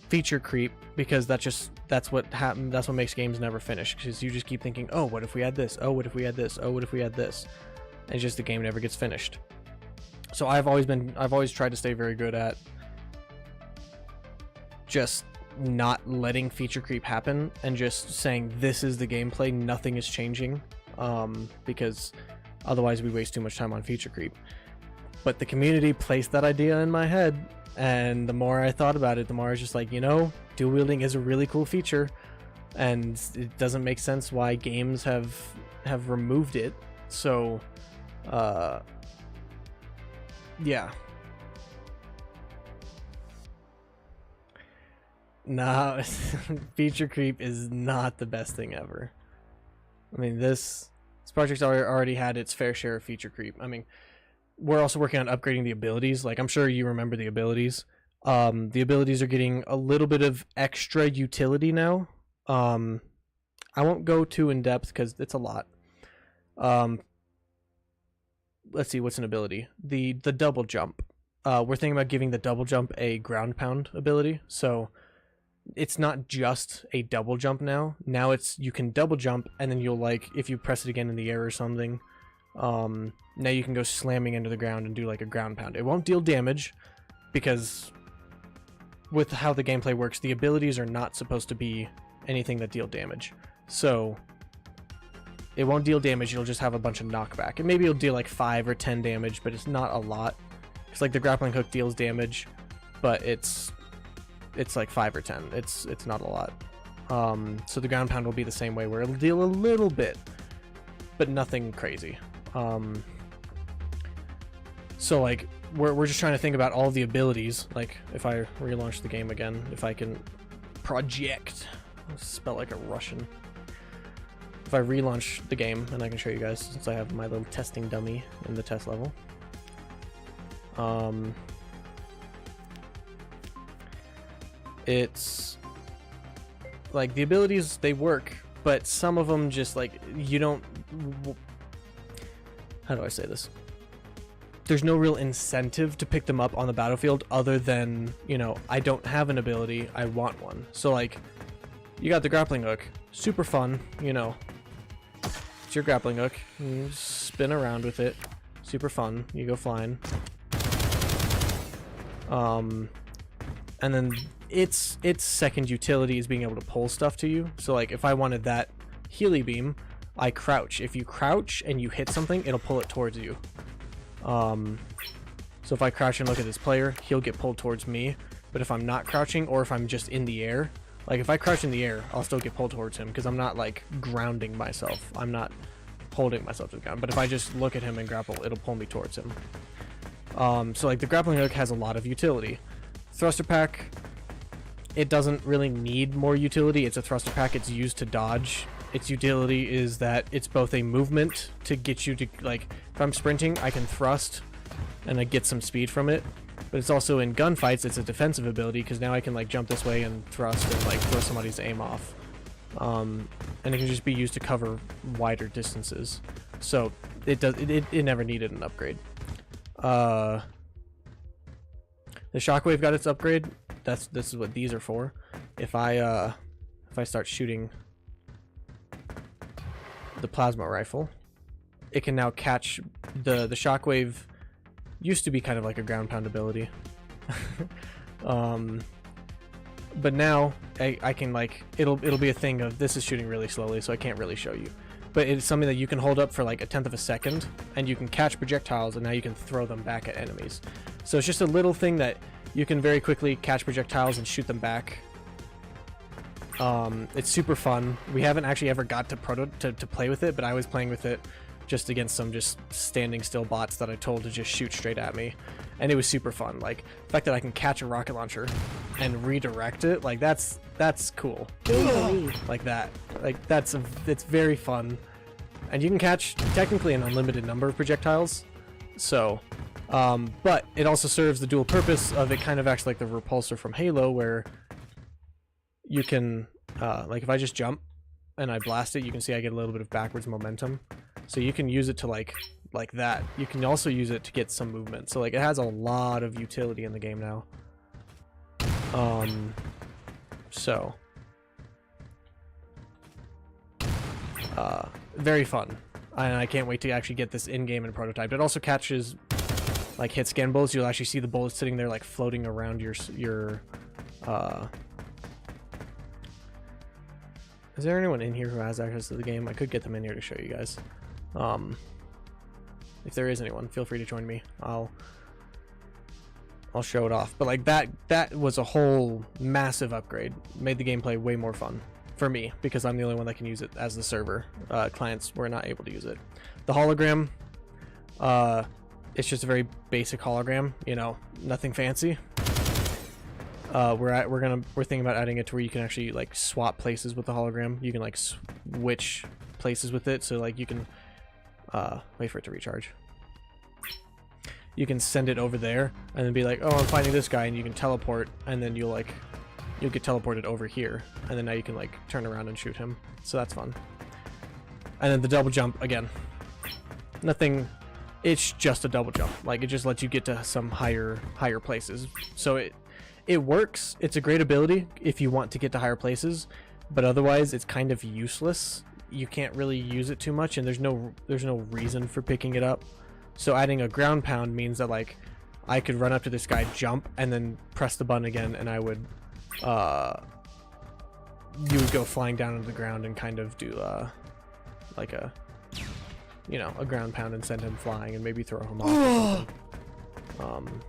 A: feature creep, because that's what happened. That's what makes games never finish, because you just keep thinking, oh, what if we had this? Oh, what if we had this? Oh, what if we had this? And it's just the game never gets finished. So I've always tried to stay very good at just not letting feature creep happen, and just saying this is the gameplay, nothing is changing, because otherwise we waste too much time on feature creep. But the community placed that idea in my head, and the more I thought about it, the more I was just like, you know, dual wielding is a really cool feature, and it doesn't make sense why games have removed it. So yeah. No, feature creep is not the best thing ever. I mean, this project's already had its fair share of feature creep. I mean, we're also working on upgrading the abilities. Like, I'm sure you remember the abilities. The abilities are getting a little bit of extra utility now. I won't go too in depth because it's a lot. Let's see, what's an ability? The double jump. We're thinking about giving the double jump a ground pound ability. So it's not just a double jump now. Now you can double jump, and then you'll, like, if you press it again in the air or something, now you can go slamming into the ground and do like a ground pound. It won't deal damage, because with how the gameplay works, the abilities are not supposed to be anything that deal damage. So it won't deal damage, it'll just have a bunch of knockback. And maybe it'll deal like 5 or 10 damage, but it's not a lot. It's like the grappling hook deals damage, but it's like 5 or 10. It's not a lot. So the ground pound will be the same way, where it'll deal a little bit, but nothing crazy. So like we're just trying to think about all the abilities. Like, if I relaunch the game again, if I can project, spell like a Russian. If I relaunch the game, and I can show you guys, since I have my little testing dummy in the test level. It's like the abilities, they work, but some of them just, like, you don't, how do I say this? There's no real incentive to pick them up on the battlefield, other than, you know, I don't have an ability, I want one. So like, you got the grappling hook, super fun, you know, it's your grappling hook, you spin around with it, super fun, you go flying. And then its second utility is being able to pull stuff to you. So like, if I wanted that Healy beam, I crouch. If you crouch and you hit something, it'll pull it towards you. So if I crouch and look at this player, he'll get pulled towards me. But if I'm not crouching, or if I'm just in the air, like if I crouch in the air, I'll still get pulled towards him, because I'm not like grounding myself. I'm not holding myself to the ground. But if I just look at him and grapple, it'll pull me towards him. So like the grappling hook has a lot of utility. Thruster pack, it doesn't really need more utility. It's a thruster pack. It's used to dodge. Its utility is that it's both a movement to get you to, like, if I'm sprinting, I can thrust and I get some speed from it. But it's also, in gunfights, it's a defensive ability, because now I can like jump this way and thrust and like throw somebody's aim off. And it can just be used to cover wider distances. So it never needed an upgrade. The shockwave got its upgrade. This is what these are for. If I start shooting the plasma rifle, it can now catch the shockwave. Used to be kind of like a ground pound ability. But now I can, like, it'll be a thing of, this is shooting really slowly, so I can't really show you. But it's something that you can hold up for like 1/10 of a second, and you can catch projectiles, and now you can throw them back at enemies. So it's just a little thing that you can very quickly catch projectiles and shoot them back. It's super fun. We haven't actually ever got to play with it, but I was playing with it just against some just standing still bots that I told to just shoot straight at me, and it was super fun. Like the fact that I can catch a rocket launcher and redirect it, like that's cool. Like that, like it's very fun, and you can catch technically an unlimited number of projectiles. So, but it also serves the dual purpose of it kind of acts like the repulsor from Halo, where you can like if I just jump and I blast it, you can see I get a little bit of backwards momentum. So you can use it to like that. You can also use it to get some movement. So like it has a lot of utility in the game now. So very fun. And I can't wait to actually get this in-game and prototype. It also catches like hit scan bullets. You'll actually see the bullets sitting there like floating around your Is there anyone in here who has access to the game? I could get them in here to show you guys. If there is anyone, feel free to join me. I'll show it off. But like that was a whole massive upgrade. Made the gameplay way more fun for me because I'm the only one that can use it as the server. Clients were not able to use it. The hologram, it's just a very basic hologram. You know, nothing fancy. We're thinking about adding it to where you can actually like swap places with the hologram. You can like switch places with it, so like you can wait for it to recharge. You can send it over there and then be like, oh, I'm finding this guy, and you can teleport, and then you'll get teleported over here, and then now you can like turn around and shoot him. So that's fun. And then the double jump again. Nothing. It's just a double jump. Like it just lets you get to some higher places. So it works. It's a great ability if you want to get to higher places, but otherwise it's kind of useless. You can't really use it too much, and there's no reason for picking it up. So adding a ground pound means that like I could run up to this guy, jump, and then press the button again, and I would you would go flying down into the ground and kind of do like a, you know, a ground pound and send him flying and maybe throw him off or something.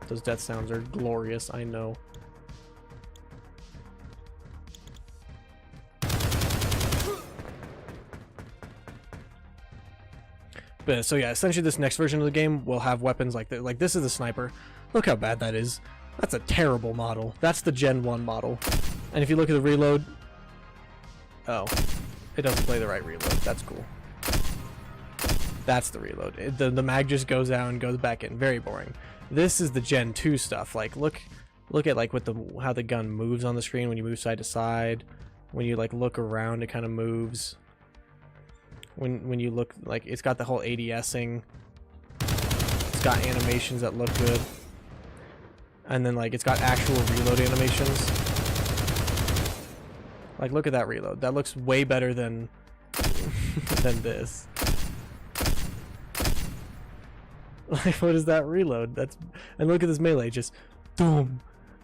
A: Those death sounds are glorious, I know. But so yeah, essentially this next version of the game will have weapons like that. Like this is the sniper. Look how bad that is. That's a terrible model. That's the Gen 1 model. And if you look at the reload, oh, it doesn't play the right reload. That's cool. That's the reload. The mag just goes out and goes back in. Very boring. This is the Gen 2 stuff. Like look at like what how the gun moves on the screen when you move side to side. When you like look around, it kind of moves. When you look, like it's got the whole ADSing. It's got animations that look good. And then like it's got actual reload animations. Like look at that reload. That looks way better than than this. Like what is that reload? And look at this melee, just boom.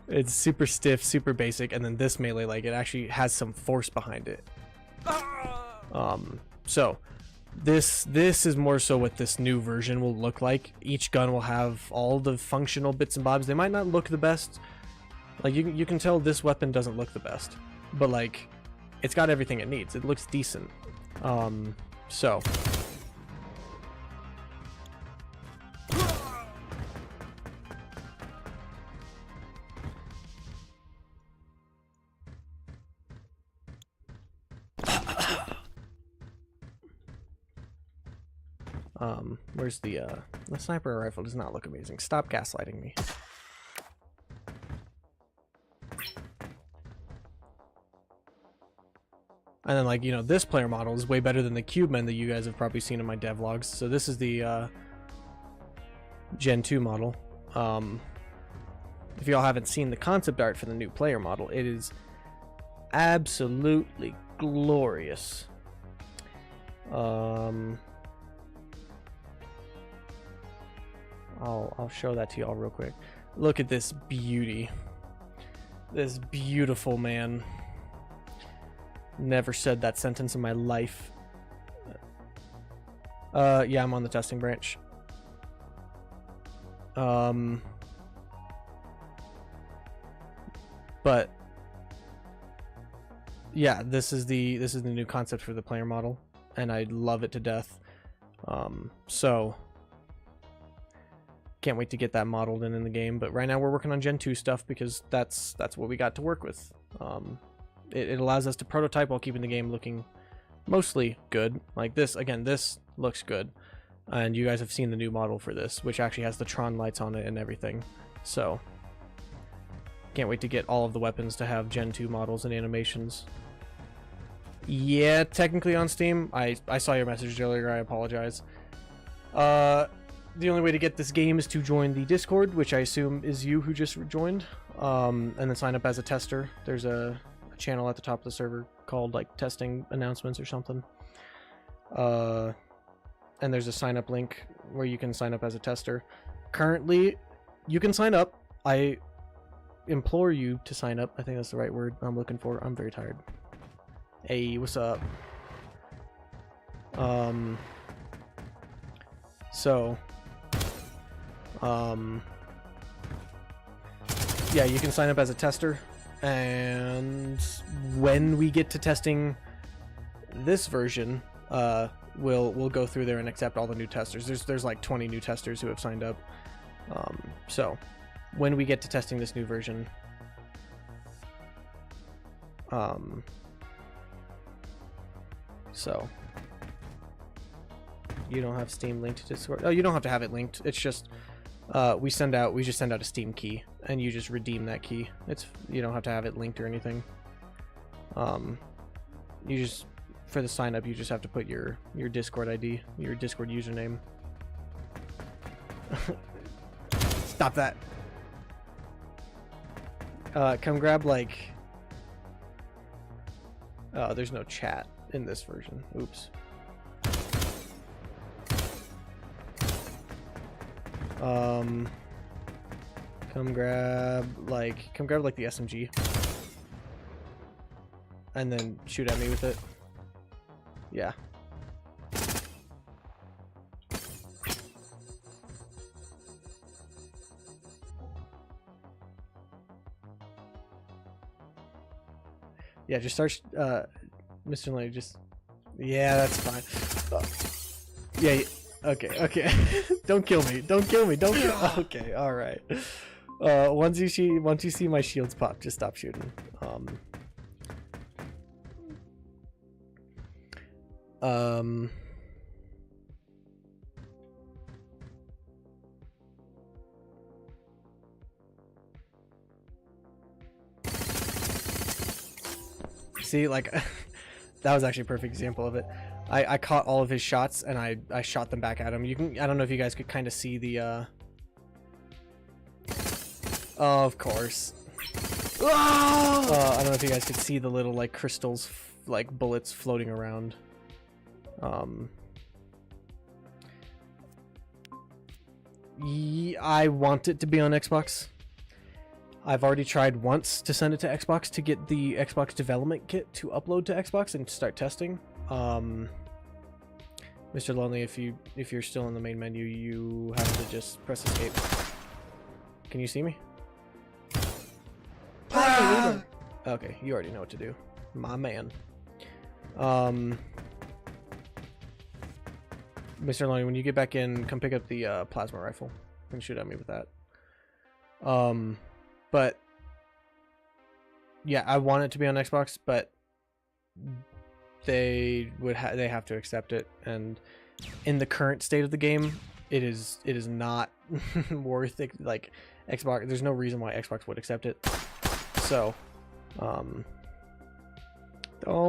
A: It's super stiff, super basic, and then this melee, like it actually has some force behind it. So this is more so what this new version will look like. Each gun will have all the functional bits and bobs. They might not look the best. Like you can tell this weapon doesn't look the best, but like it's got everything it needs. It looks decent. So where's the sniper rifle does not look amazing. Stop gaslighting me. And then like, you know, this player model is way better than the Cubemen that you guys have probably seen in my devlogs. So this is the Gen 2 model. If y'all haven't seen the concept art for the new player model, it is absolutely glorious. I'll show that to y'all real quick. Look at this beauty. This beautiful man. Never said that sentence in my life. Yeah, I'm on the testing branch. But yeah, this is the new concept for the player model, and I love it to death. So can't wait to get that modeled in the game. But right now we're working on Gen 2 stuff because that's what we got to work with. It allows us to prototype while keeping the game looking mostly good. Like this, again, this looks good. And you guys have seen the new model for this, which actually has the Tron lights on it and everything. So can't wait to get all of the weapons to have Gen 2 models and animations. Yeah, technically on Steam. I saw your message earlier, I apologize. The only way to get this game is to join the Discord, which I assume is you who just joined, and then sign up as a tester. There's a channel at the top of the server called like testing announcements or something. And there's a sign up link where you can sign up as a tester. Currently, you can sign up. I implore you to sign up. I think that's the right word I'm looking for. I'm very tired. Hey, what's up? Yeah, you can sign up as a tester, and when we get to testing this version, we'll go through there and accept all the new testers. There's like 20 new testers who have signed up. So when we get to testing this new version, so you don't have Steam linked to Discord. Oh, you don't have to have it linked. It's just we just send out a Steam key, and you just redeem that key. You don't have to have it linked or anything. You just, for the sign up, you just have to put your Discord ID, your Discord username. Stop that. Come grab like. Oh, there's no chat in this version. Oops. Come grab like the SMG, and then shoot at me with it. Yeah. Yeah, just start, Mr. Lane, just, yeah, that's fine. Yeah, okay. Don't kill me, don't kill me. Okay, alright. Once you see my shields pop, just stop shooting. See, like, that was actually a perfect example of it. I caught all of his shots, and I shot them back at him. I don't know if you guys could kind of see the, oh, of course. I don't know if you guys could see the little, like, crystals, like, bullets floating around. I want it to be on Xbox. I've already tried once to send it to Xbox to get the Xbox development kit to upload to Xbox and start testing. Mr. Lonely, if you're still in the main menu, you have to just press escape. Can you see me? Okay, you already know what to do. My man. Mr. Lonely, when you get back in, come pick up the plasma rifle and shoot at me with that. But yeah, I want it to be on Xbox, but they have to accept it, and in the current state of the game, it is not worth it. Like, Xbox, there's no reason why Xbox would accept it. So, don't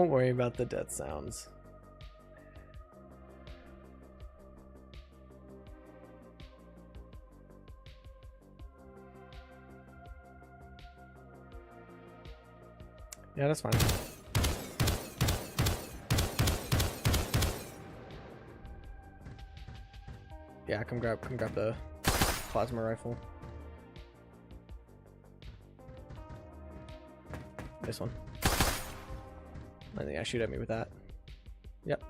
A: worry about the death sounds. Yeah, that's fine. Yeah, come grab the plasma rifle. This one. And yeah, shoot at me with that. Yep.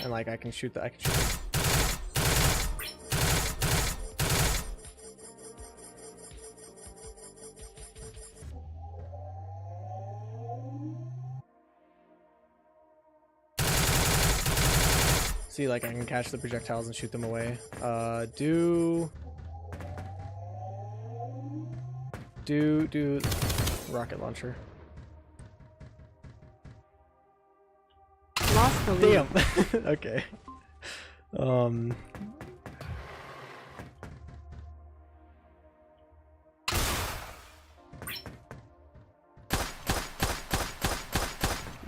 A: And like I can shoot the See, like, I can catch the projectiles and shoot them away. Do rocket launcher.
B: Lost the lead.
A: Damn. Okay.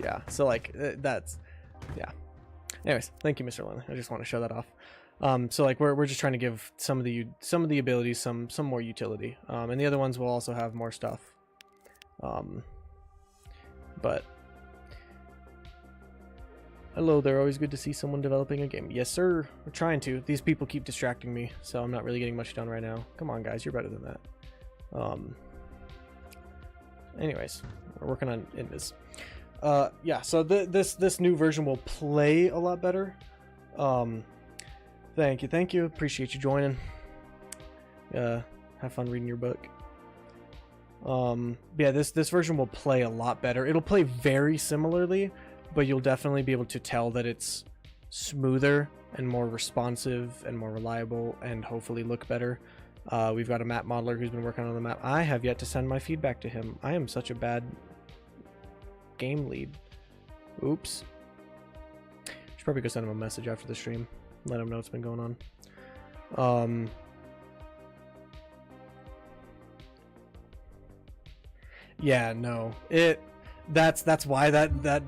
A: Yeah, so like that's, yeah. Anyways, thank you, Mr. Lynn. I just want to show that off. So like we're just trying to give some of the abilities some more utility. And the other ones will also have more stuff. But hello there, always good to see someone developing a game. Yes, sir. We're trying to. These people keep distracting me, so I'm not really getting much done right now. Come on, guys, you're better than that. Anyways, we're working on Invis. Yeah, so this new version will play a lot better. Thank you. Appreciate you joining. Have fun reading your book. Yeah, this version will play a lot better. It'll play very similarly, but you'll definitely be able to tell that it's smoother and more responsive and more reliable and hopefully look better. We've got a map modeler who's been working on the map. I have yet to send my feedback to him. I am such a bad game lead. Oops. Should probably go send him a message after the stream. Let him know what's been going on. Yeah, no. That's why that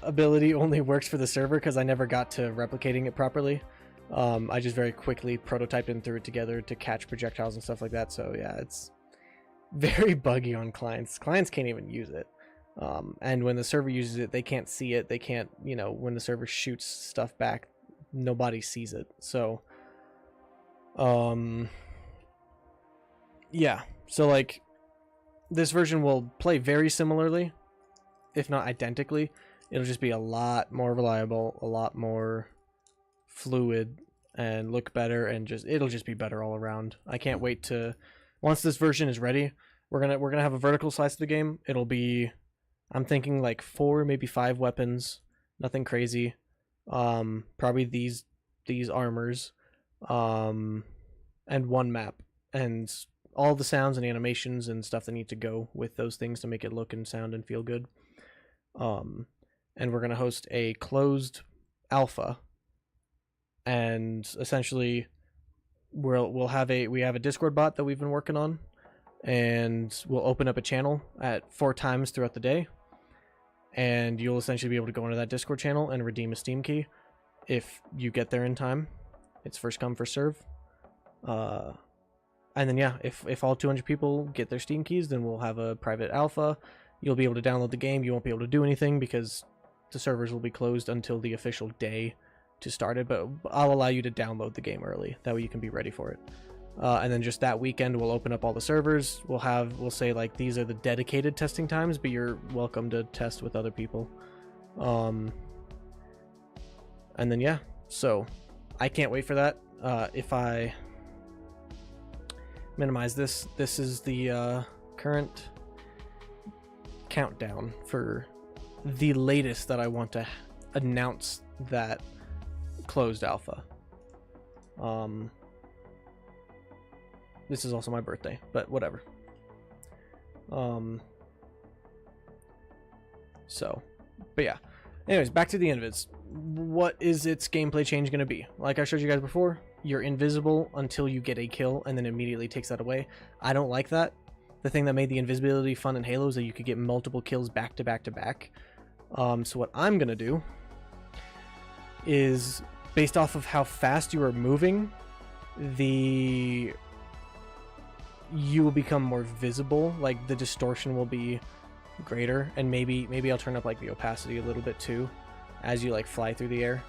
A: ability only works for the server, because I never got to replicating it properly. I just very quickly prototyped and threw it together to catch projectiles and stuff like that. So yeah, it's very buggy on clients. Clients can't even use it. And when the server uses it, they can't see it. They can't, you know, when the server shoots stuff back, nobody sees it. So, yeah. So like, this version will play very similarly, if not identically. It'll just be a lot more reliable, a lot more fluid, and look better, and it'll just be better all around. I can't wait to, once this version is ready, we're gonna have a vertical slice of the game. It'll be, I'm thinking like 4, maybe 5 weapons, nothing crazy. Probably these armors, and 1 map, and all the sounds and animations and stuff that need to go with those things to make it look and sound and feel good. And we're gonna host a closed alpha, and essentially we have a Discord bot that we've been working on, and we'll open up a channel at 4 times throughout the day, and you'll essentially be able to go into that Discord channel and redeem a Steam key if you get there in time. It's first come, first serve. And then yeah, if all 200 people get their Steam keys, then we'll have a private alpha. You'll be able to download the game. You won't be able to do anything because the servers will be closed until the official day to start it, but I'll allow you to download the game early. That way you can be ready for it. And then just that weekend, we'll open up all the servers. We'll say like, these are the dedicated testing times, but you're welcome to test with other people. And then yeah, so I can't wait for that. If I minimize this is the current countdown for the latest that I want to announce that closed alpha. This is also my birthday, but whatever. But yeah. Anyways, back to the Invis. What is its gameplay change going to be? Like I showed you guys before, you're invisible until you get a kill, and then immediately takes that away. I don't like that. The thing that made the invisibility fun in Halo is that you could get multiple kills back to back to back. So what I'm going to do is, based off of how fast you are moving, you will become more visible. Like the distortion will be greater, and maybe I'll turn up like the opacity a little bit too as you like fly through the air.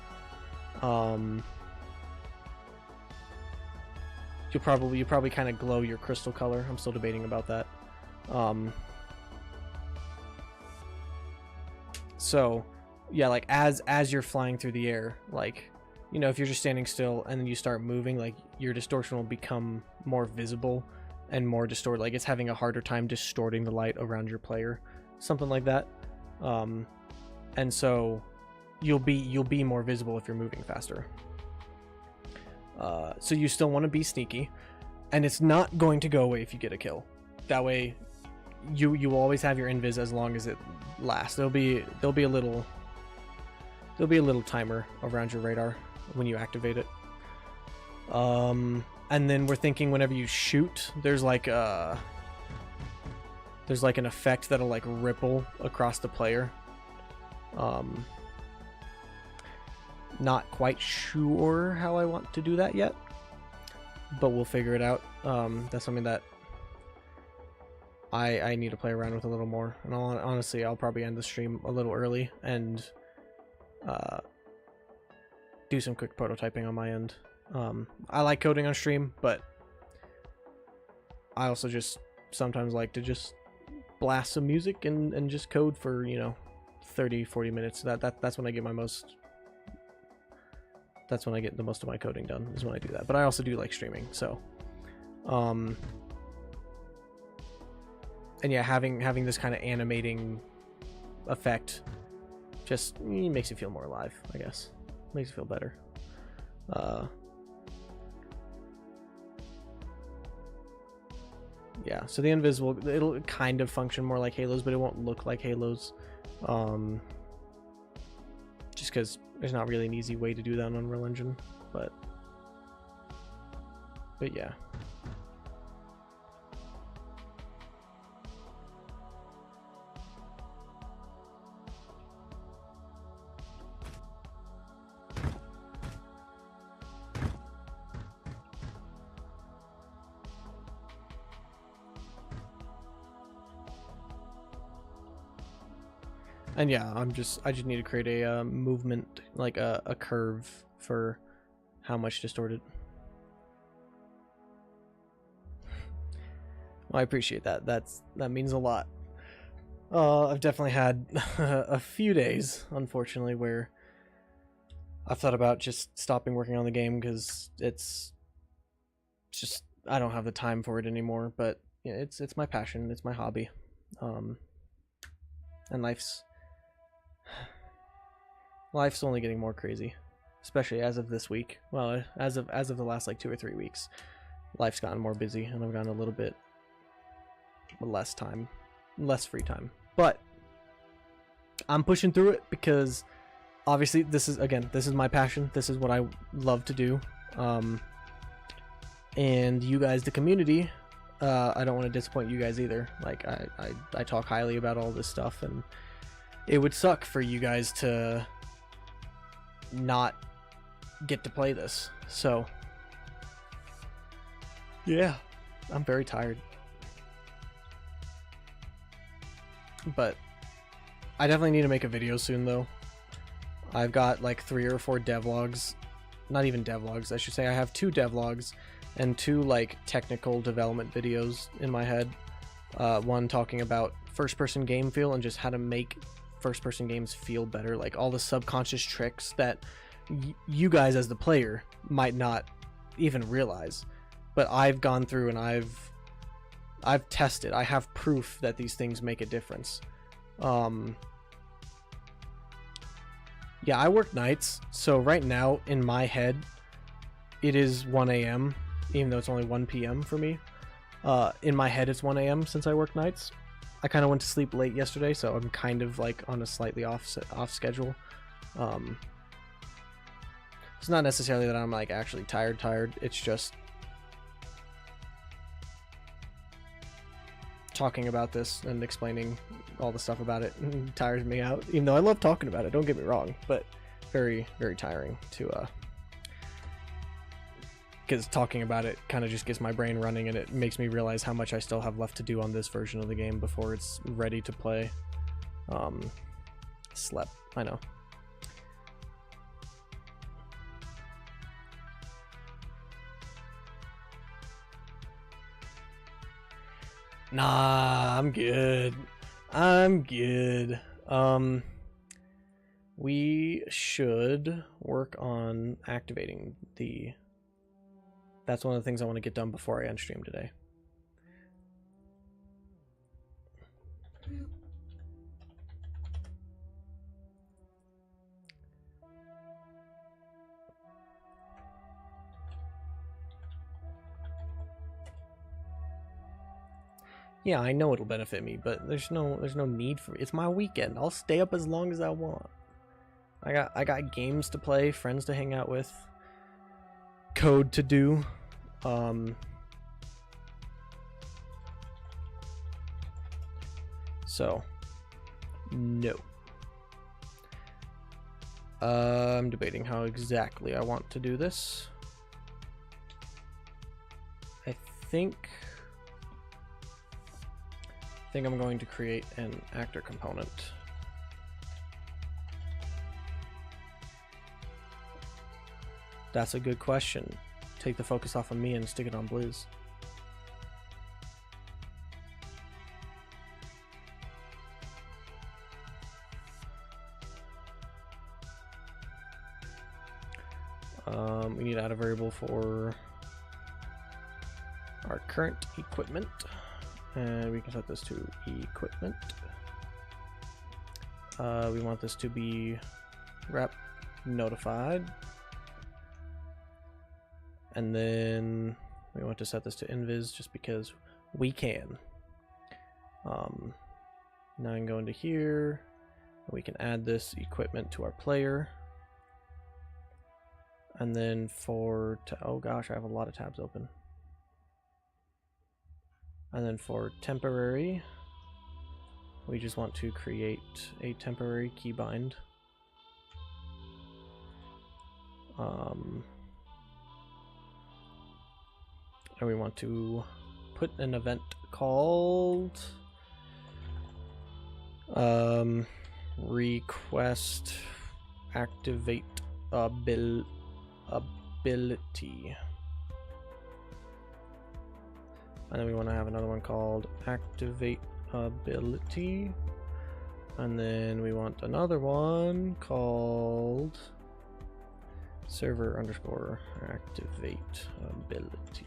A: You probably kind of glow your crystal color. I'm still debating about that. So yeah, like as you're flying through the air, like, you know, if you're just standing still and then you start moving, like your distortion will become more visible and more distorted. Like it's having a harder time distorting the light around your player, something like that. And so you'll be more visible if you're moving faster. So you still want to be sneaky, and it's not going to go away if you get a kill. That way, you always have your invis as long as it lasts. There'll be a little timer around your radar when you activate it. And then we're thinking whenever you shoot, there's like an effect that'll like ripple across the player. Not quite sure how I want to do that yet, but we'll figure it out. That's something that I need to play around with a little more. And honestly, I'll probably end the stream a little early and do some quick prototyping on my end. I like coding on stream, but I also just sometimes like to just blast some music and just code for, you know, 30-40 minutes. That's when I get my most... That's when I get the most of my coding done, is when I do that. But I also do like streaming, so... And yeah, having this kind of animating effect just makes you feel more alive, I guess. Makes you feel better. Yeah, so the invisible, it'll kind of function more like Halos, but it won't look like Halos. Just because there's not really an easy way to do that on Unreal Engine, but yeah. And yeah, I just need to create a movement, like a curve for how much distorted. Well, I appreciate that. That means a lot. I've definitely had a few days, unfortunately, where I've thought about just stopping working on the game because it's just I don't have the time for it anymore. But yeah, it's my passion, it's my hobby, and life's only getting more crazy, especially as of this week. Well, as of the last like 2 or 3 weeks, life's gotten more busy, and I've gotten a little bit less free time. But I'm pushing through it because obviously this is my passion. This is what I love to do. And you guys, the community, I don't want to disappoint you guys either. Like I talk highly about all this stuff, and it would suck for you guys to not get to play this. So yeah, I'm very tired, but I definitely need to make a video soon though. I've got like 3 or 4 devlogs, not even devlogs, I should say. I have 2 devlogs and 2 like technical development videos in my head. One talking about first-person game feel and just how to make first-person games feel better, like all the subconscious tricks that you guys as the player might not even realize, but I've gone through and I've tested. I have proof that these things make a difference. Yeah, I work nights, so right now in my head it is 1 a.m. even though it's only 1 p.m. for me. In my head it's 1 a.m. since I work nights. I kind of went to sleep late yesterday, so I'm kind of like on a slightly off schedule. It's not necessarily that I'm like actually tired. It's just talking about this and explaining all the stuff about it tires me out, even though I love talking about it, don't get me wrong, but very, very tiring to because talking about it kind of just gets my brain running, and it makes me realize how much I still have left to do on this version of the game before it's ready to play. Slept, I know. Nah, I'm good. We should work on activating the... That's one of the things I want to get done before I end stream today. Yeah, I know it'll benefit me, but there's no need for it. It's my weekend. I'll stay up as long as I want. I got games to play, friends to hang out with, code to do. So no. I'm debating how exactly I want to do this. I think I'm going to create an actor component. That's a good question. Take the focus off of me and stick it on Blizz. We need to add a variable for our current equipment, and we can set this to equipment. We want this to be rep notified, and then we want to set this to invis just because we can. Now I can go into here, we can add this equipment to our player. And then for, oh gosh, I have a lot of tabs open. And then for temporary, we just want to create a temporary keybind. And we want to put an event called request activate ability. And then we want to have another one called activate ability, and then we want another one called server underscore activate ability.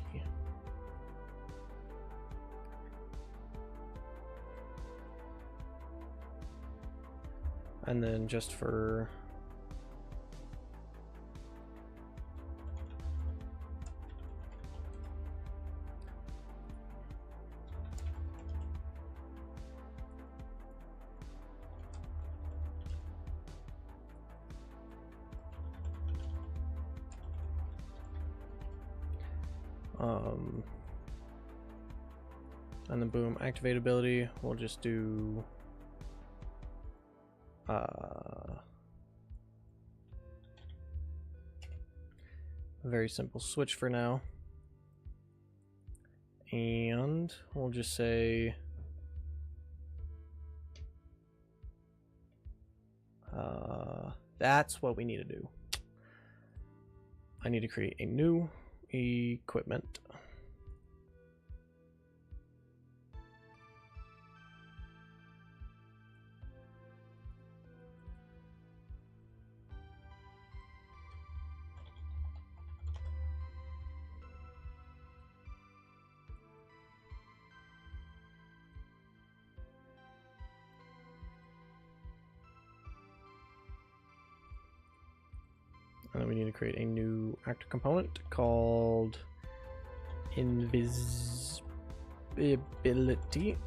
A: And then just for and then boom, activate ability, we'll just do a very simple switch for now, and we'll just say that's what we need to do. I need to create a new equipment. And then we need to create a new actor component called Invisibility.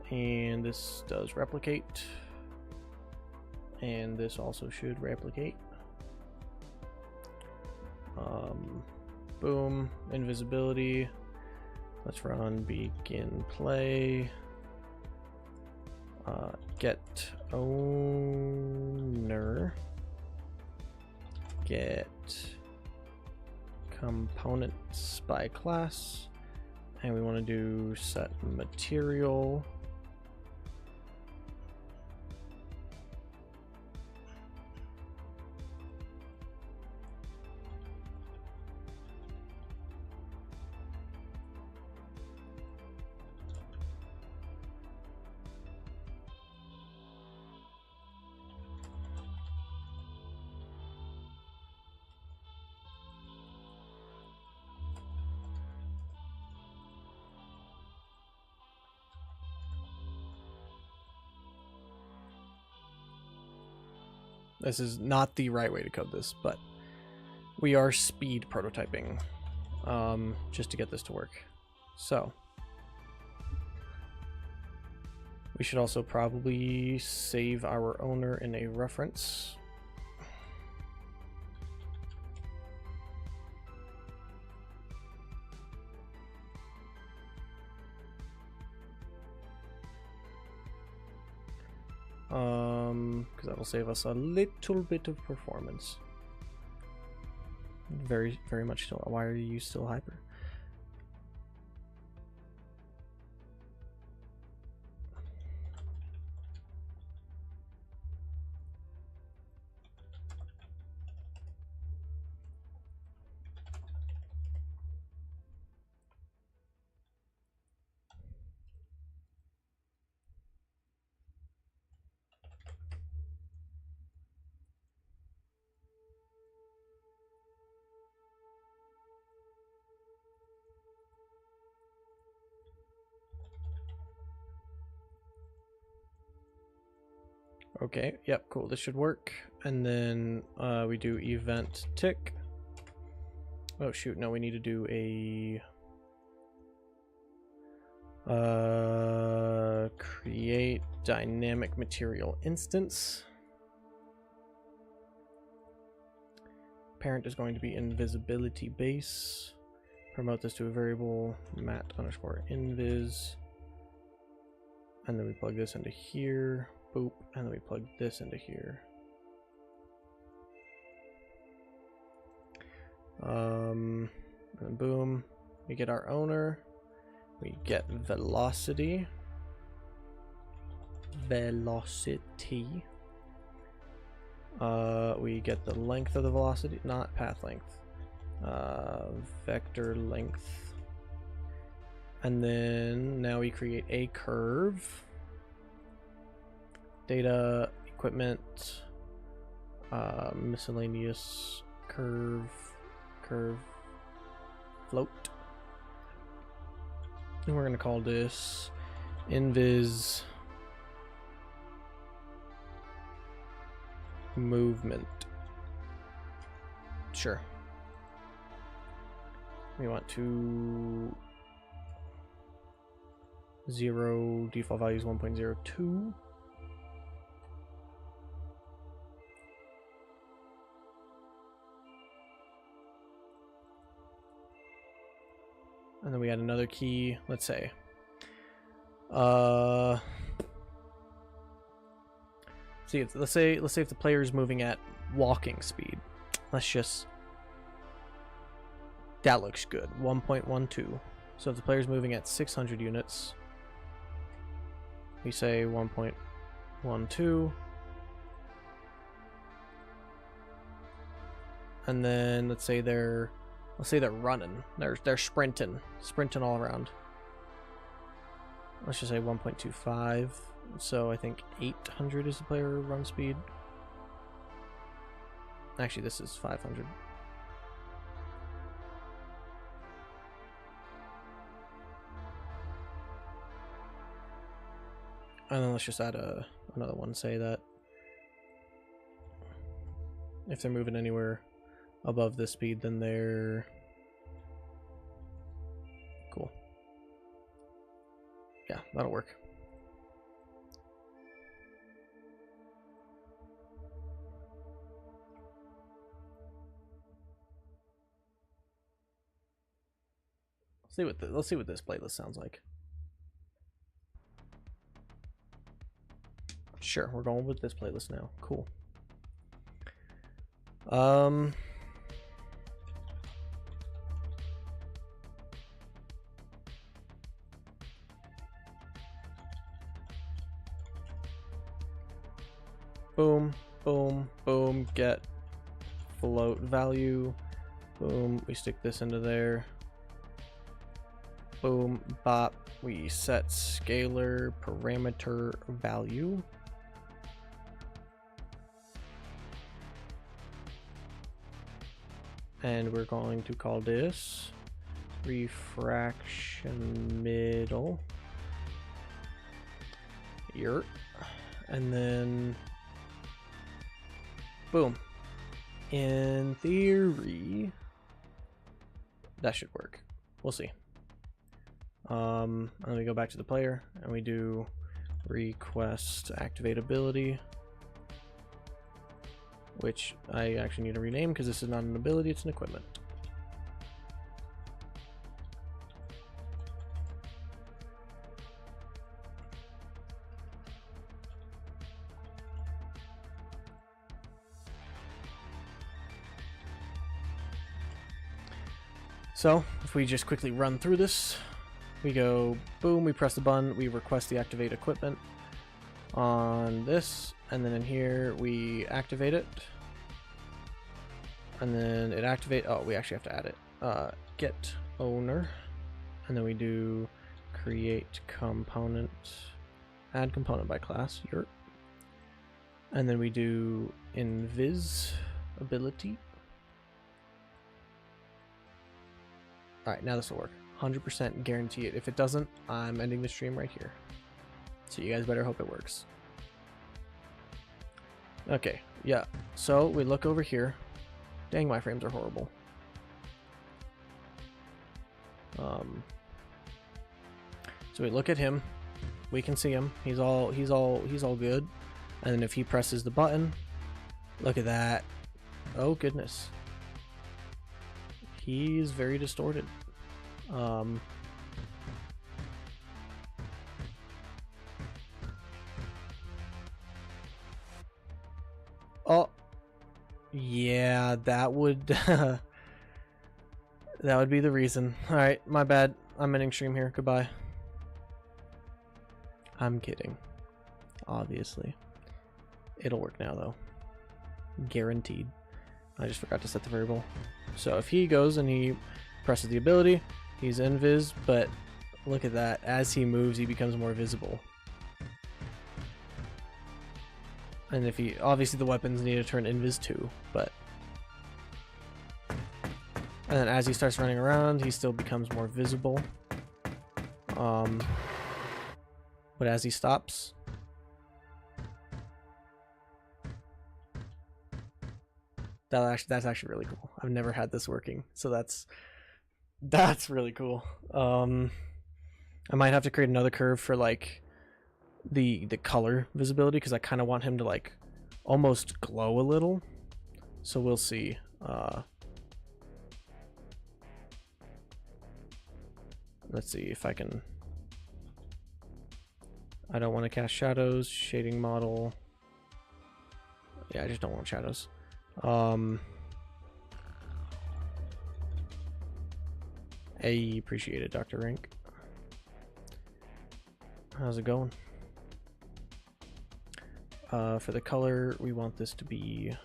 A: And this does replicate. And this also should replicate. Boom, invisibility. Let's run begin play. Get owner. Get components by class, and we want to do set material. This is not the right way to code this, but we are speed prototyping just to get this to work. So We should also probably save our owner in a reference. Because that will save us a little bit of performance. Very, very much still. Why are you still hyper? Okay, yep, cool, this should work. And then we do event tick. Oh shoot, no, we need to do a create dynamic material instance. Parent is going to be invisibility base. Promote this to a variable mat_invis. And then we plug this into here. Boop, and then we plug this into here. And boom, we get our owner. We get velocity. We get the length of the velocity, not path length. Vector length. And then now we create a curve. Data, equipment, miscellaneous, curve, float. And we're going to call this invis movement. Sure. We want to 0, default value is 1.02. And then we add another key, let's say. Let's say if the player is moving at walking speed. That looks good. 1.12. So if the player is moving at 600 units, we say 1.12. And then let's say they're running. They're sprinting all around. Let's just say 1.25. So I think 800 is the player run speed. Actually, this is 500. And then let's just add another one. Say that if they're moving anywhere above this speed, then they're cool. Yeah, that'll work. Let's see what this playlist sounds like. Sure, we're going with this playlist now. Cool. Boom, boom, boom, get float value. Boom, we stick this into there. Boom, bop, we set scalar parameter value. And we're going to call this refraction middle. Here. And then boom. In theory, that should work. We'll see. And then we go back to the player and we do request activate ability, which I actually need to rename because this is not an ability, it's an equipment. So if we just quickly run through this, we go boom, we press the button, we request the activate equipment on this, and then in here we activate it, and then it activate. Oh, we actually have to add it. Get owner, and then we do create component, add component by class, yurt, and then we do invisibility. Alright, now this will work. 100% guarantee it. If it doesn't, I'm ending the stream right here. So you guys better hope it works. Okay, yeah. So we look over here. Dang, my frames are horrible. So we look at him. We can see him. He's all good. And then if he presses the button, look at that. Oh goodness. He's very distorted. Oh, yeah, that would that would be the reason. All right, my bad. I'm ending stream here. Goodbye. I'm kidding. Obviously, it'll work now though. Guaranteed. I just forgot to set the variable. So if he goes and he presses the ability, he's invis, but look at that. As he moves, he becomes more visible. And if he, obviously the weapons need to turn invis too, but. And then as he starts running around, he still becomes more visible. But as he stops, that's actually really cool. I've never had this working, so that's really cool. I might have to create another curve for like the color visibility because I kind of want him to like almost glow a little. So we'll see. Let's see if I can. I don't want to cast shadows. Shading model. Yeah, I just don't want shadows. I appreciate it, Dr. Rank. How's it going? For the color, we want this to be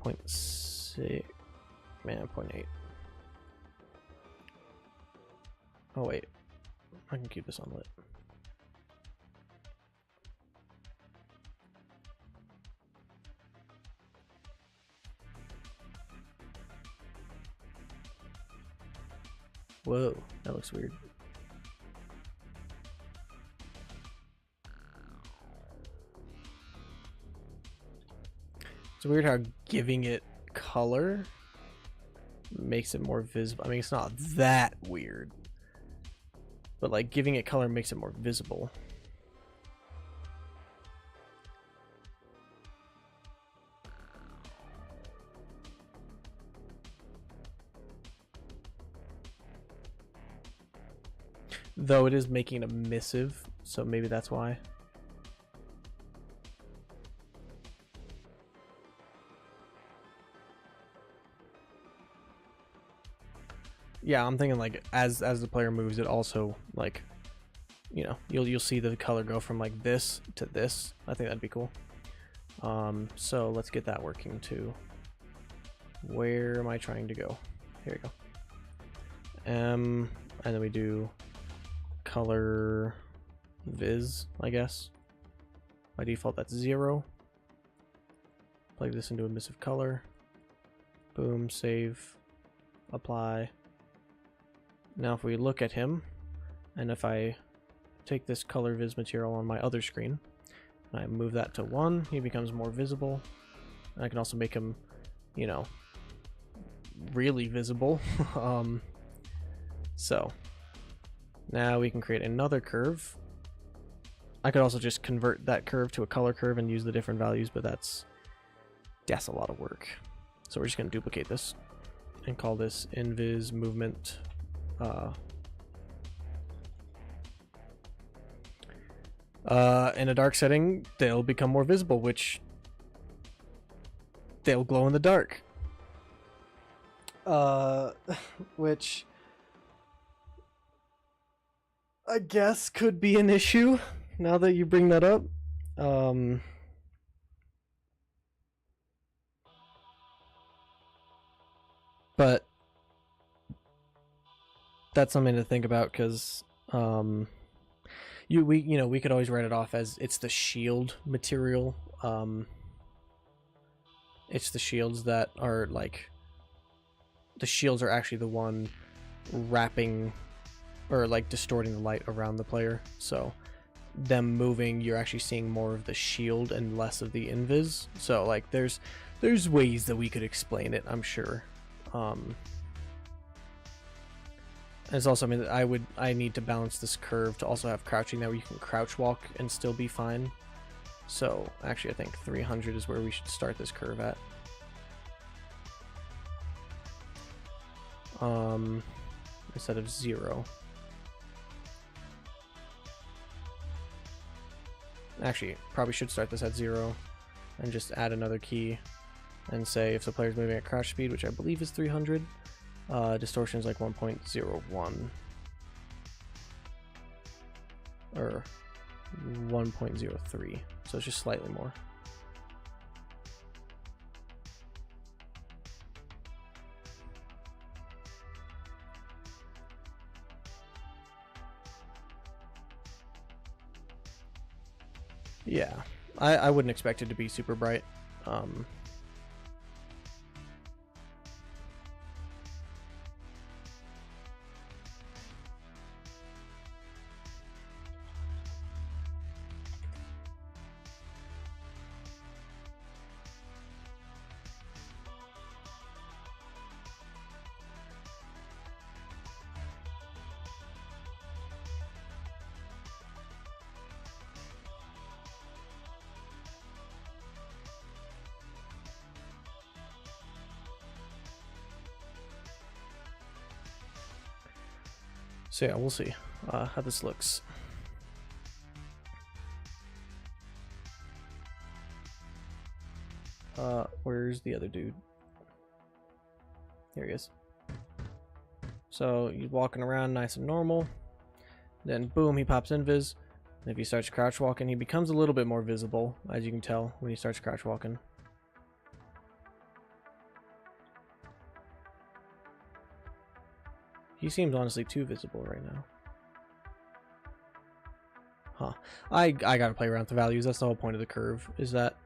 A: 0.6, man, 0.8. Oh wait, I can keep this on lit. Whoa, that looks weird. It's weird how giving it color makes it more visible. I mean, it's not that weird, but like giving it color makes it more visible. Though it is making it emissive, so maybe that's why. Yeah, I'm thinking like as the player moves, it also like, you know, you'll see the color go from like this to this. I think that'd be cool. So let's get that working too. Where am I trying to go? Here we go. And then we do color viz, I guess. By default, that's 0. Plug this into emissive color. Boom, save, apply. Now if we look at him, and if I take this color viz material on my other screen, and I move that to 1, he becomes more visible. And I can also make him, you know, really visible. So now we can create another curve I could also just convert that curve to a color curve and use the different values, but that's a lot of work. So we're just going to duplicate this and call this invis movement. In a dark setting, they'll become more visible, which they'll glow in the dark. Which I guess could be an issue now that you bring that up. But that's something to think about, because we could always write it off as it's the shield material. It's the shields that are like, the shields are actually the one wrapping or like distorting the light around the player. So them moving, you're actually seeing more of the shield and less of the invis. So like there's ways that we could explain it, I'm sure. It's also, I mean, I need to balance this curve to also have crouching, that where you can crouch walk and still be fine. So actually I think 300 is where we should start this curve at. Instead of 0. Actually, probably should start this at 0 and just add another key and say if the player's moving at crouch speed, which I believe is 300, distortion is like 1.01 or 1.03, so it's just slightly more. Yeah, I wouldn't expect it to be super bright. So yeah, we'll see how this looks. Where's the other dude? Here he is. So he's walking around nice and normal. Then boom, he pops invis. And if he starts crouch walking, he becomes a little bit more visible, as you can tell when he starts crouch walking. He seems honestly too visible right now. Huh. I gotta play around with the values. That's the whole point of the curve, is that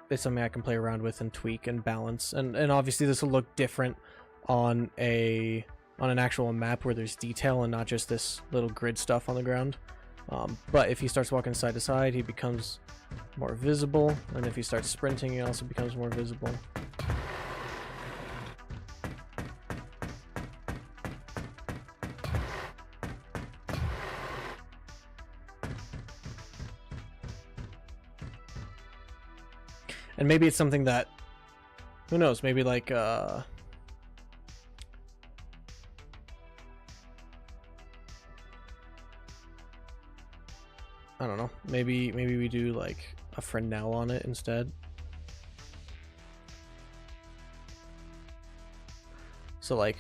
A: it's something I can play around with and tweak and balance. And obviously this will look different on an actual map where there's detail and not just this little grid stuff on the ground. But if he starts walking side to side, he becomes more visible. And if he starts sprinting, he also becomes more visible. And maybe it's something that, who knows, maybe like, I don't know, maybe we do like a Fresnel on it instead. So like,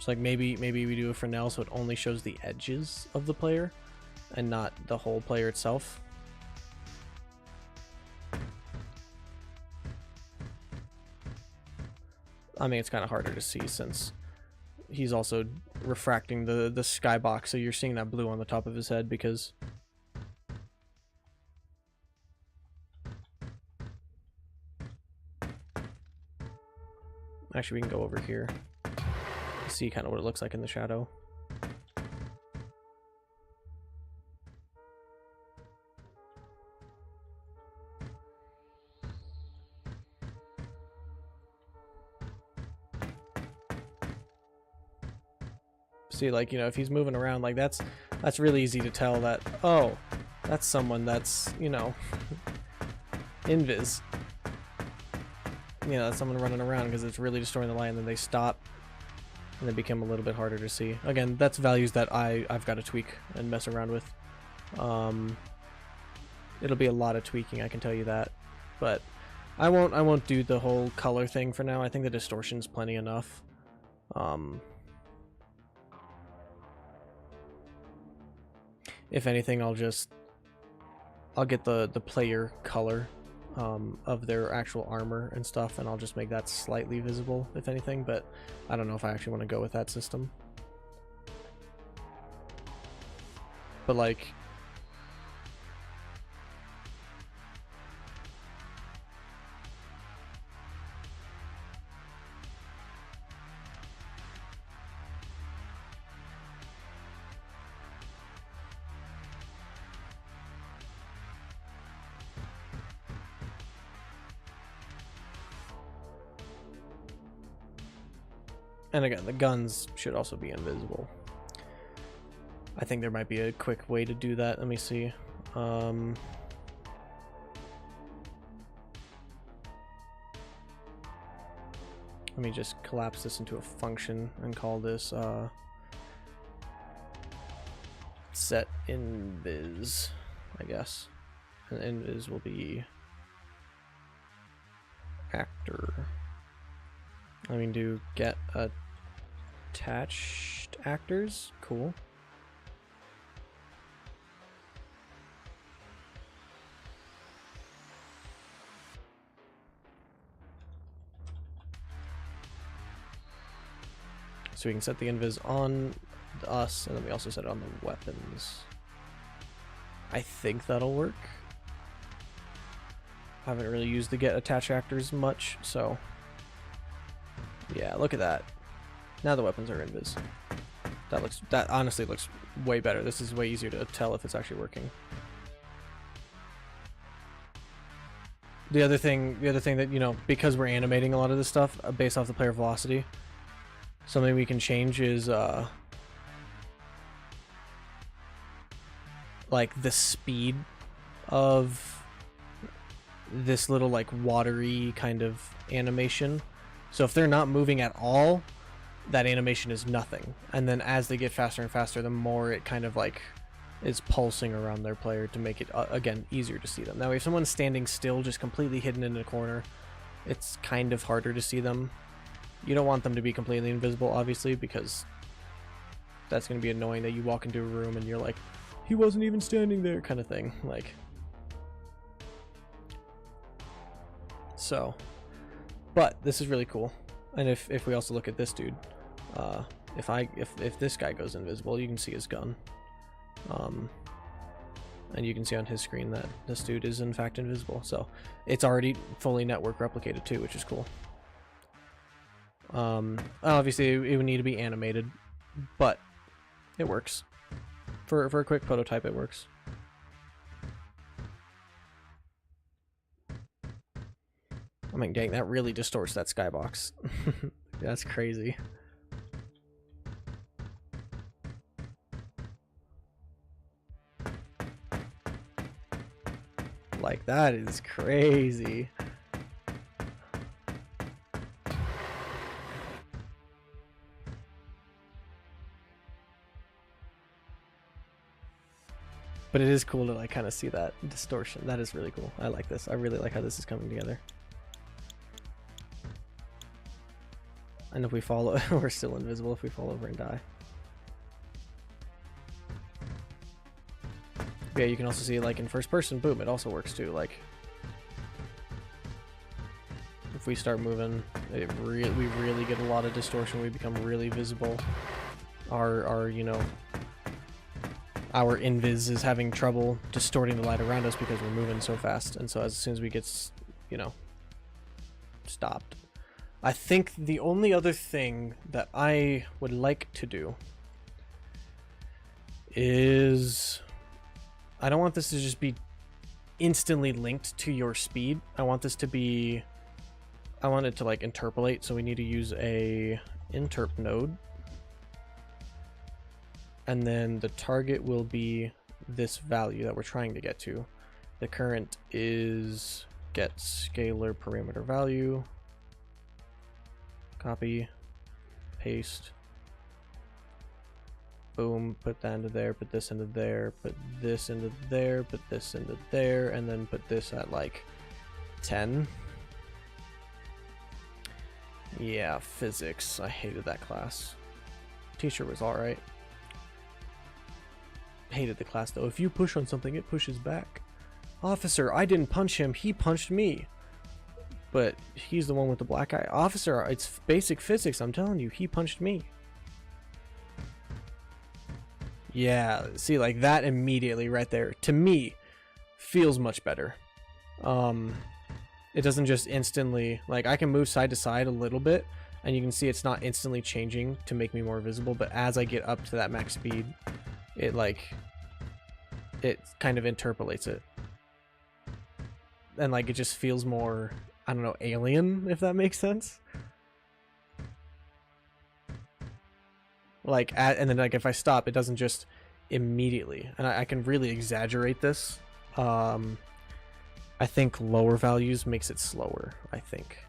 A: like maybe we do a Fresnel so it only shows the edges of the player and not the whole player itself. I mean, it's kind of harder to see since he's also refracting the skybox, so you're seeing that blue on the top of his head because actually we can go over here, see kind of what it looks like in the shadow. See, like, you know, if he's moving around, like, that's really easy to tell that, oh, that's someone that's, you know, invis. You know, that's someone running around because it's really distorting the light, and then they stop and they become a little bit harder to see. Again, that's values that I've got to tweak and mess around with. It'll be a lot of tweaking, I can tell you that, but I won't do the whole color thing for now. I think the distortion's plenty enough. If anything, I'll get the player color of their actual armor and stuff, and I'll just make that slightly visible, if anything, but I don't know if I actually want to go with that system. But like, and again, the guns should also be invisible. I think there might be a quick way to do that. Let me see. Let me just collapse this into a function and call this set invis, I guess. And invis will be actor. I mean, do get attached actors. Cool. So we can set the invis on us, and then we also set it on the weapons. I think that'll work. I haven't really used the get attach actors much, so yeah, look at that. Now the weapons are invis. That honestly looks way better. This is way easier to tell if it's actually working. The other thing that, you know, because we're animating a lot of this stuff based off the player velocity, something we can change is like the speed of this little like watery kind of animation. So if they're not moving at all, that animation is nothing. And then as they get faster and faster, the more it kind of like is pulsing around their player to make it, again, easier to see them. Now, if someone's standing still, just completely hidden in a corner, it's kind of harder to see them. You don't want them to be completely invisible, obviously, because that's going to be annoying that you walk into a room and you're like, he wasn't even standing there, kind of thing. Like, so, but this is really cool. And if we also look at this dude, if this guy goes invisible, you can see his gun. And you can see on his screen that this dude is in fact invisible. So it's already fully network replicated too, which is cool. Obviously it would need to be animated, but it works. For a quick prototype, it works. I mean, dang, that really distorts that skybox. That's crazy. Like, that is crazy. But it is cool to like kind of see that distortion. That is really cool. I like this. I really like how this is coming together. And if we fall, we're still invisible if we fall over and die. But yeah, you can also see like in first person, boom, it also works too. Like if we start moving, we really get a lot of distortion. We become really visible. Our you know, our invis is having trouble distorting the light around us because we're moving so fast. And so as soon as we get, you know, stopped. I think the only other thing that I would like to do is, I don't want this to just be instantly linked to your speed. I want this to be, I want it to like interpolate, so we need to use a interp node. and then the target will be this value that we're trying to get to. The current is get scalar parameter value, copy, paste, boom, put that into there, put this into there, put this into there, put this into there, and then put this at like 10. Yeah, physics. I hated that class. Teacher was alright. Hated the class though. If you push on something, it pushes back. Officer, I didn't punch him, he punched me. But he's the one with the black eye. Officer, it's basic physics, I'm telling you, he punched me. Yeah, see, like that immediately right there, to me, feels much better. It doesn't just instantly, like I can move side to side a little bit, and you can see it's not instantly changing to make me more visible, but as I get up to that max speed, it kind of interpolates it. And like it just feels more, I don't know, alien, if that makes sense. Like, and then like if I stop, it doesn't just immediately, and I can really exaggerate this. I think lower values makes it slower, I think.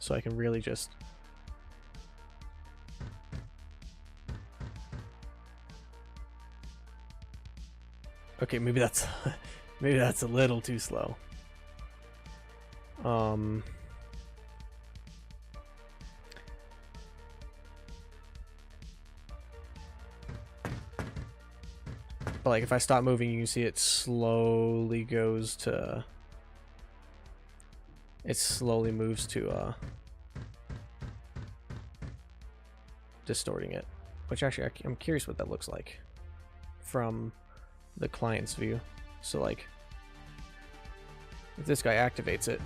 A: So I can really just... Okay, maybe that's maybe that's a little too slow. But like if I stop moving, you can see it slowly goes to... It slowly moves to distorting it, which actually I'm curious what that looks like from the client's view. So like if this guy activates it,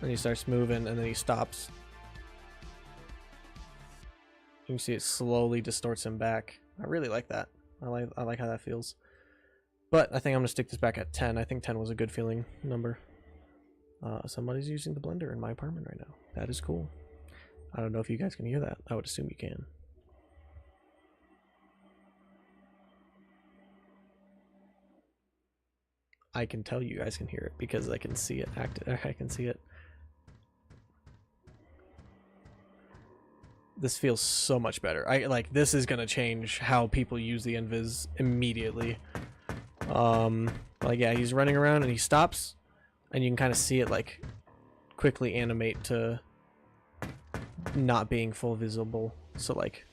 A: and he starts moving and then he stops, you can see it slowly distorts him back. I really like that. I like how that feels. But I think I'm gonna stick this back at 10. I think 10 was a good feeling number. Somebody's using the blender in my apartment right now. That is cool. I don't know if you guys can hear that. I would assume you can. I can tell you guys can hear it because I can see it I can see it. This feels so much better. Like this is gonna change how people use the invis immediately. Like yeah, he's running around and he stops, and you can kind of see it like quickly animate to not being full visible. So like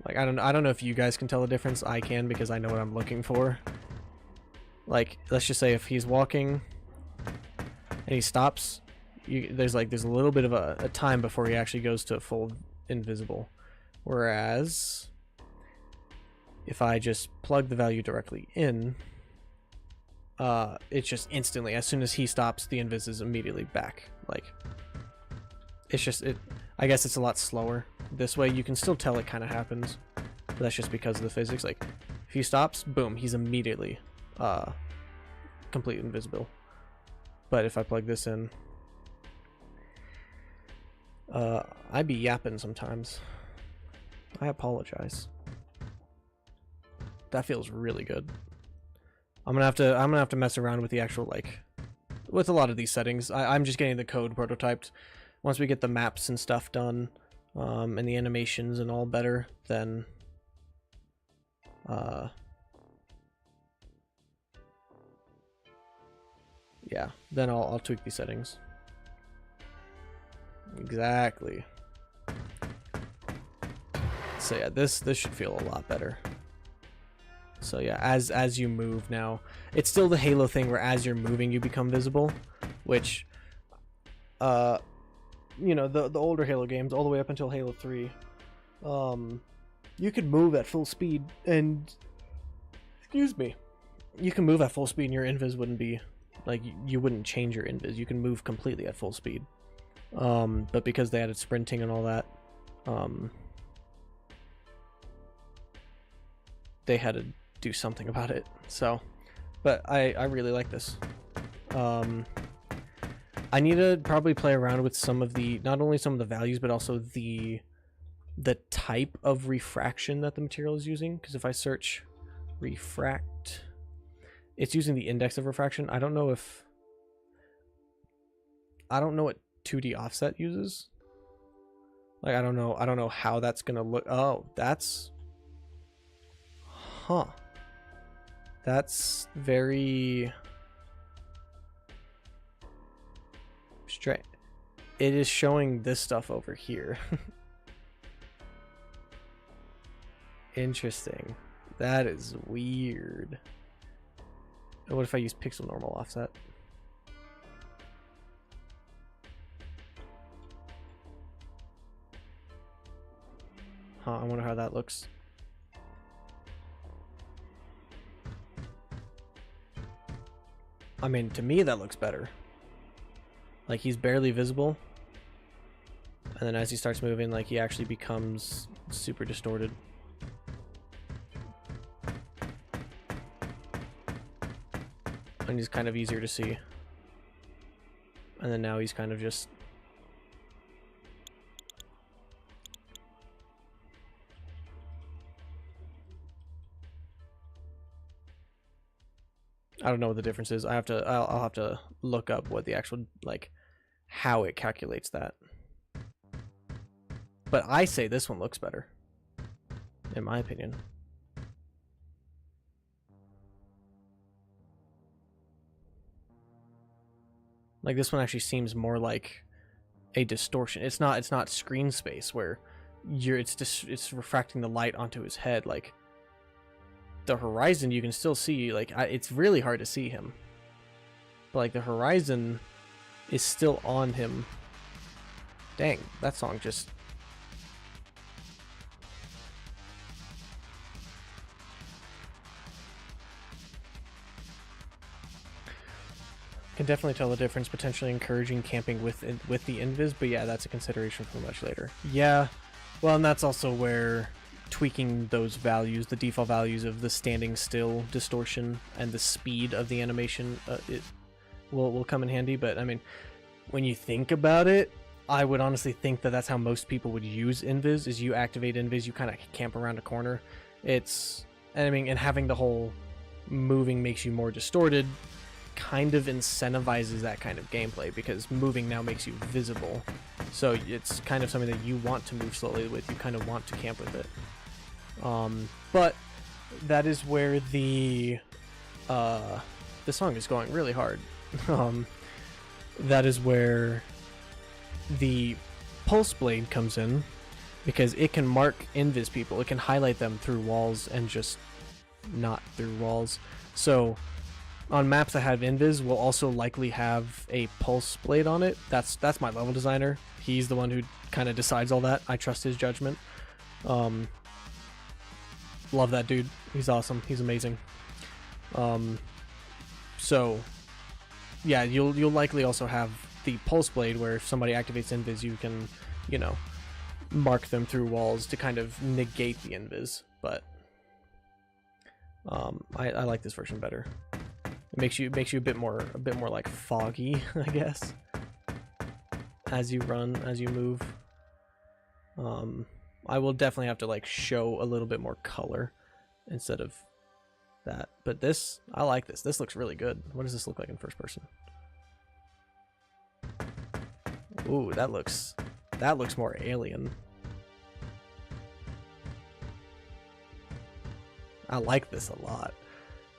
A: I don't know if you guys can tell the difference. I can, because I know what I'm looking for. Like let's just say if he's walking and he stops, there's a little bit of a time before he actually goes to full invisible. Whereas if I just plug the value directly in, it's just instantly, as soon as he stops, the invis is immediately back. Like it's just, I guess it's a lot slower. This way you can still tell it kind of happens, but that's just because of the physics. Like if he stops, boom, he's immediately complete invisible. But if I plug this in, I be yapping sometimes. I apologize. That feels really good. I'm gonna have to mess around with the actual, like, with a lot of these settings. I'm just getting the code prototyped. Once we get the maps and stuff done, and the animations and all better, then yeah, then I'll tweak these settings. Exactly. So yeah, this should feel a lot better. So yeah, as you move now, it's still the Halo thing where as you're moving you become visible, which you know, the older Halo games all the way up until Halo 3, you could move at full speed and, excuse me, you can move at full speed and your invis wouldn't be, like, you wouldn't change your invis. You can move completely at full speed. But because they added sprinting and all that, they had to do something about it. So, but I really like this. I need to probably play around with some of the, not only some of the values, but also the type of refraction that the material is using. Because if I search refract, it's using the index of refraction. I don't know what 2D offset uses. Like, I don't know how that's gonna look. Oh, that's, huh. That's very straight. It is showing this stuff over here. Interesting. That is weird. What if I use pixel normal offset? Huh, I wonder how that looks. I mean, to me that looks better. Like, he's barely visible. And then as he starts moving, like, he actually becomes super distorted. And he's kind of easier to see. And then now he's kind of just... I don't know what the difference is. I'll have to look up what the actual, like, how it calculates that. But I say this one looks better, in my opinion. Like, this one actually seems more like a distortion. It's not screen space where it's refracting the light onto his head. Like, the horizon you can still see, like, it's really hard to see him, but like the horizon is still on him. Dang, that song just... Can definitely tell the difference, potentially encouraging camping with the invis, but yeah, that's a consideration for much later. Yeah, well, and that's also where tweaking those values, the default values of the standing still distortion and the speed of the animation, it will come in handy. But I mean, when you think about it, I would honestly think that that's how most people would use invis, is you activate invis, you kind of camp around a corner. And I mean, and having the whole moving makes you more distorted kind of incentivizes that kind of gameplay, because moving now makes you visible. So it's kind of something that you want to move slowly with, you kind of want to camp with it. But that is where the song is going really hard. That is where the pulse blade comes in, because it can mark invis people. It can highlight them through walls and just not through walls. So on maps that have invis, we'll also likely have a pulse blade on it. That's my level designer. He's the one who kind of decides all that. I trust his judgment. Love that dude. He's awesome. He's amazing. So yeah, you'll likely also have the pulse blade, where if somebody activates invis, you can, you know, mark them through walls to kind of negate the invis. But I like this version better. It makes you a bit more like foggy, I guess, as you run, as you move. I will definitely have to like show a little bit more color instead of that. But this, I like this. This looks really good. What does this look like in first person? Ooh, that looks more alien. I like this a lot.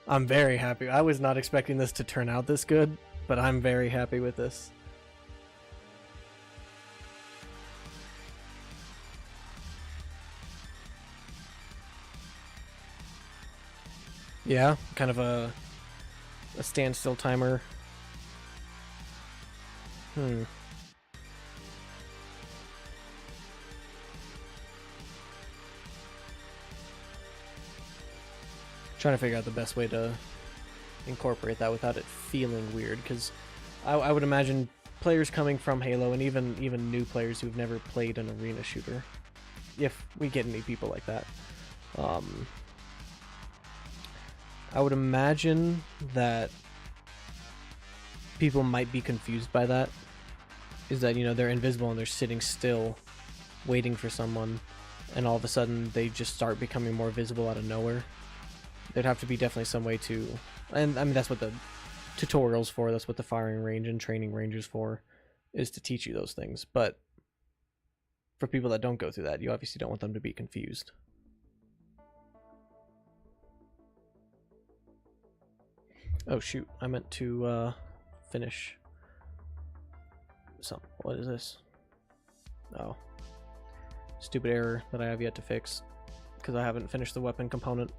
A: I'm very happy. I was not expecting this to turn out this good, but I'm very happy with this. Yeah, kind of a standstill timer. Trying to figure out the best way to incorporate that without it feeling weird, because I would imagine players coming from Halo, and even new players who've never played an arena shooter, if we get any people like that, I would imagine that people might be confused by that is that, you know, they're invisible and they're sitting still waiting for someone, and all of a sudden they just start becoming more visible out of nowhere. There'd have to be definitely some way to, and I mean that's what the tutorial's for, that's what the firing range and training range is for, is to teach you those things. But for people that don't go through that, you obviously don't want them to be confused. Oh shoot, I meant to finish some. What is this? Oh, stupid error that I have yet to fix because I haven't finished the weapon component.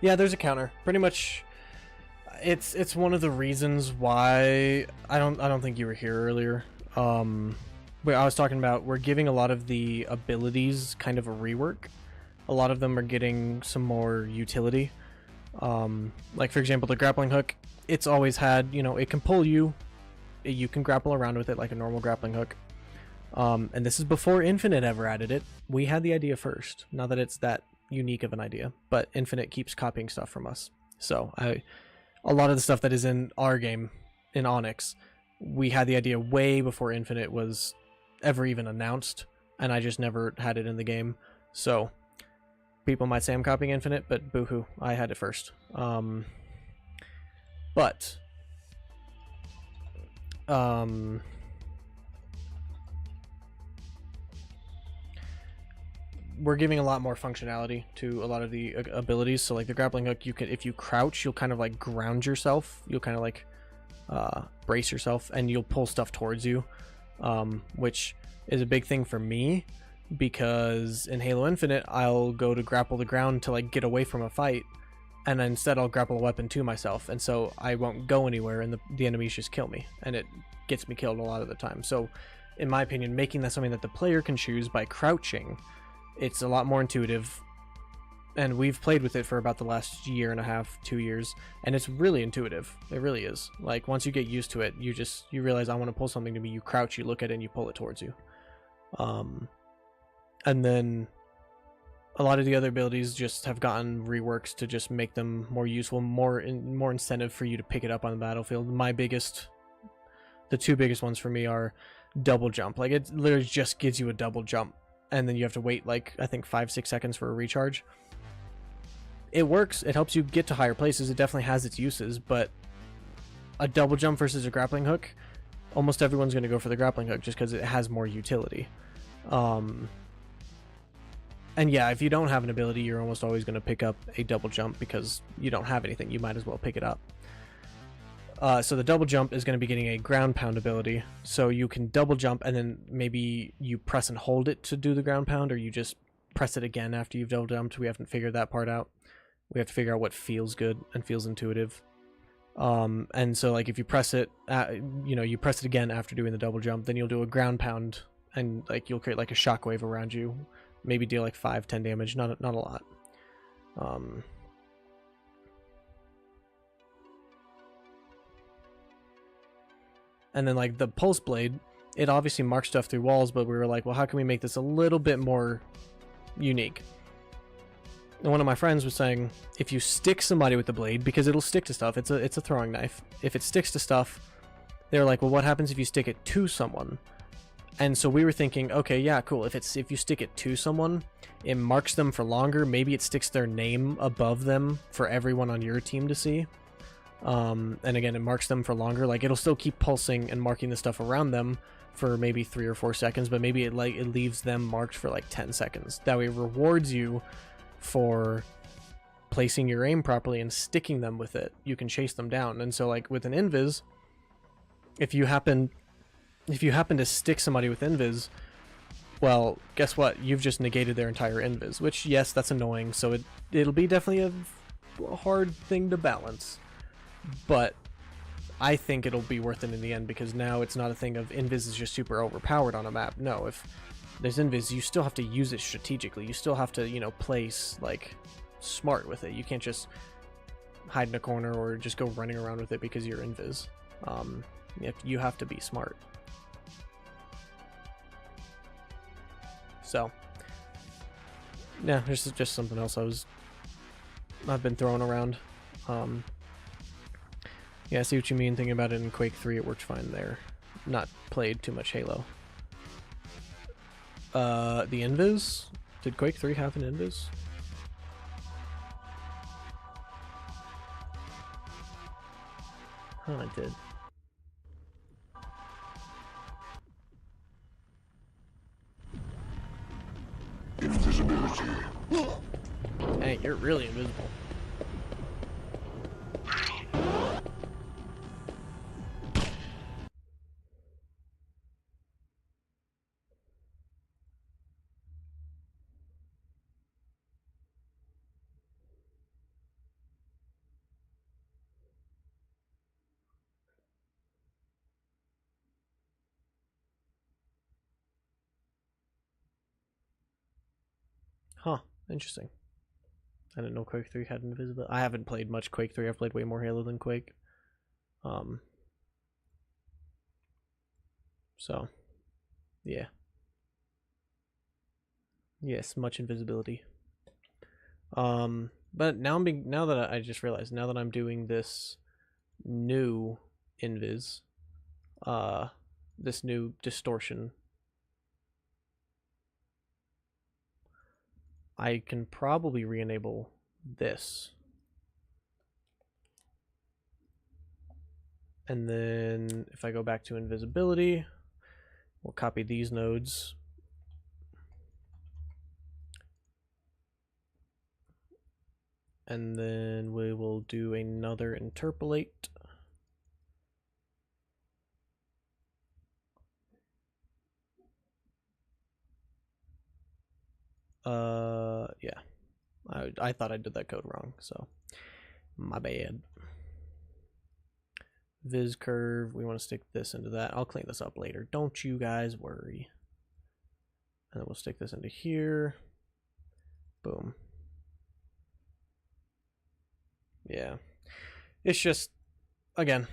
A: Yeah, there's a counter. Pretty much, it's one of the reasons why I don't think you were here earlier. But I was talking about we're giving a lot of the abilities kind of a rework. A lot of them are getting some more utility. Like for example, the grappling hook. It's always had, you know, it can pull you. You can grapple around with it like a normal grappling hook. And this is before Infinite ever added it. We had the idea first. Not that it's that unique of an idea, but Infinite keeps copying stuff from us. So a lot of the stuff that is in our game, in Onyx, we had the idea way before Infinite was ever even announced, and I just never had it in the game. So people might say I'm copying Infinite, but boohoo, I had it first. We're giving a lot more functionality to a lot of the abilities. So like the grappling hook, you can, if you crouch, you'll kind of like ground yourself. You'll kind of like brace yourself, and you'll pull stuff towards you, which is a big thing for me, because in Halo Infinite, I'll go to grapple the ground to like get away from a fight, and instead I'll grapple a weapon to myself, and so I won't go anywhere, and the enemies just kill me, and it gets me killed a lot of the time. So in my opinion, making that something that the player can choose by crouching, it's a lot more intuitive, and we've played with it for about the last year and a half, 2 years, and it's really intuitive. It really is. Like once you get used to it, you realize I want to pull something to me, you crouch, you look at it, and you pull it towards you. And then a lot of the other abilities just have gotten reworks to just make them more useful, more incentive for you to pick it up on the battlefield. The two biggest ones for me are double jump. Like it literally just gives you a double jump, and then you have to wait like I think 5-6 seconds for a recharge. It works, it helps you get to higher places, it definitely has its uses, but a double jump versus a grappling hook, almost everyone's going to go for the grappling hook just because it has more utility. And yeah, if you don't have an ability, you're almost always going to pick up a double jump because you don't have anything, you might as well pick it up. So the double jump is going to be getting a ground pound ability, so you can double jump and then maybe you press and hold it to do the ground pound, or you just press it again after you've double jumped. We haven't figured that part out. We have to figure out what feels good and feels intuitive. And so like if you press it, you press it again after doing the double jump, then you'll do a ground pound, and like you'll create like a shockwave around you, maybe deal like 5-10 damage, not a lot. And then like the pulse blade, it obviously marks stuff through walls, but we were like, well, how can we make this a little bit more unique? And one of my friends was saying, if you stick somebody with the blade, because it'll stick to stuff, it's a throwing knife. If it sticks to stuff, they're like, well, what happens if you stick it to someone? And so we were thinking, okay, yeah, cool. If you stick it to someone, it marks them for longer. Maybe it sticks their name above them for everyone on your team to see. And again, it marks them for longer. Like, it'll still keep pulsing and marking the stuff around them for maybe 3 or 4 seconds, but maybe it leaves them marked for like 10 seconds. That way it rewards you for placing your aim properly and sticking them with it. You can chase them down. And so like with an invis, if you happen to stick somebody with invis, well, guess what? You've just negated their entire invis, which, yes, that's annoying. So it'll be definitely a hard thing to balance, but I think it'll be worth it in the end, because now it's not a thing of invis is just super overpowered on a map. No, if there's invis, you still have to use it strategically. You still have to, you know, place like smart with it. You can't just hide in a corner or just go running around with it because you're invis. You have to be smart. So yeah, this is just something else I've been throwing around. Yeah, I see what you mean. Thinking about it in Quake 3, it worked fine there. Not played too much Halo. The invis? Did Quake 3 have an invis? Oh, it did.
B: Invisibility.
A: Hey, you're really invisible. Huh, interesting. I didn't know Quake 3 had invisibility. I haven't played much Quake 3. I've played way more Halo than Quake. So, yeah. Yes, much invisibility. But now I just realized, now that I'm doing this new invis, this new distortion, I can probably re-enable this. And then if I go back to invisibility, we'll copy these nodes. And then we will do another interpolate. Yeah. I thought I did that code wrong, so my bad. Viz curve, we want to stick this into that. I'll clean this up later. Don't you guys worry. And then we'll stick this into here. Boom. Yeah. It's just, again,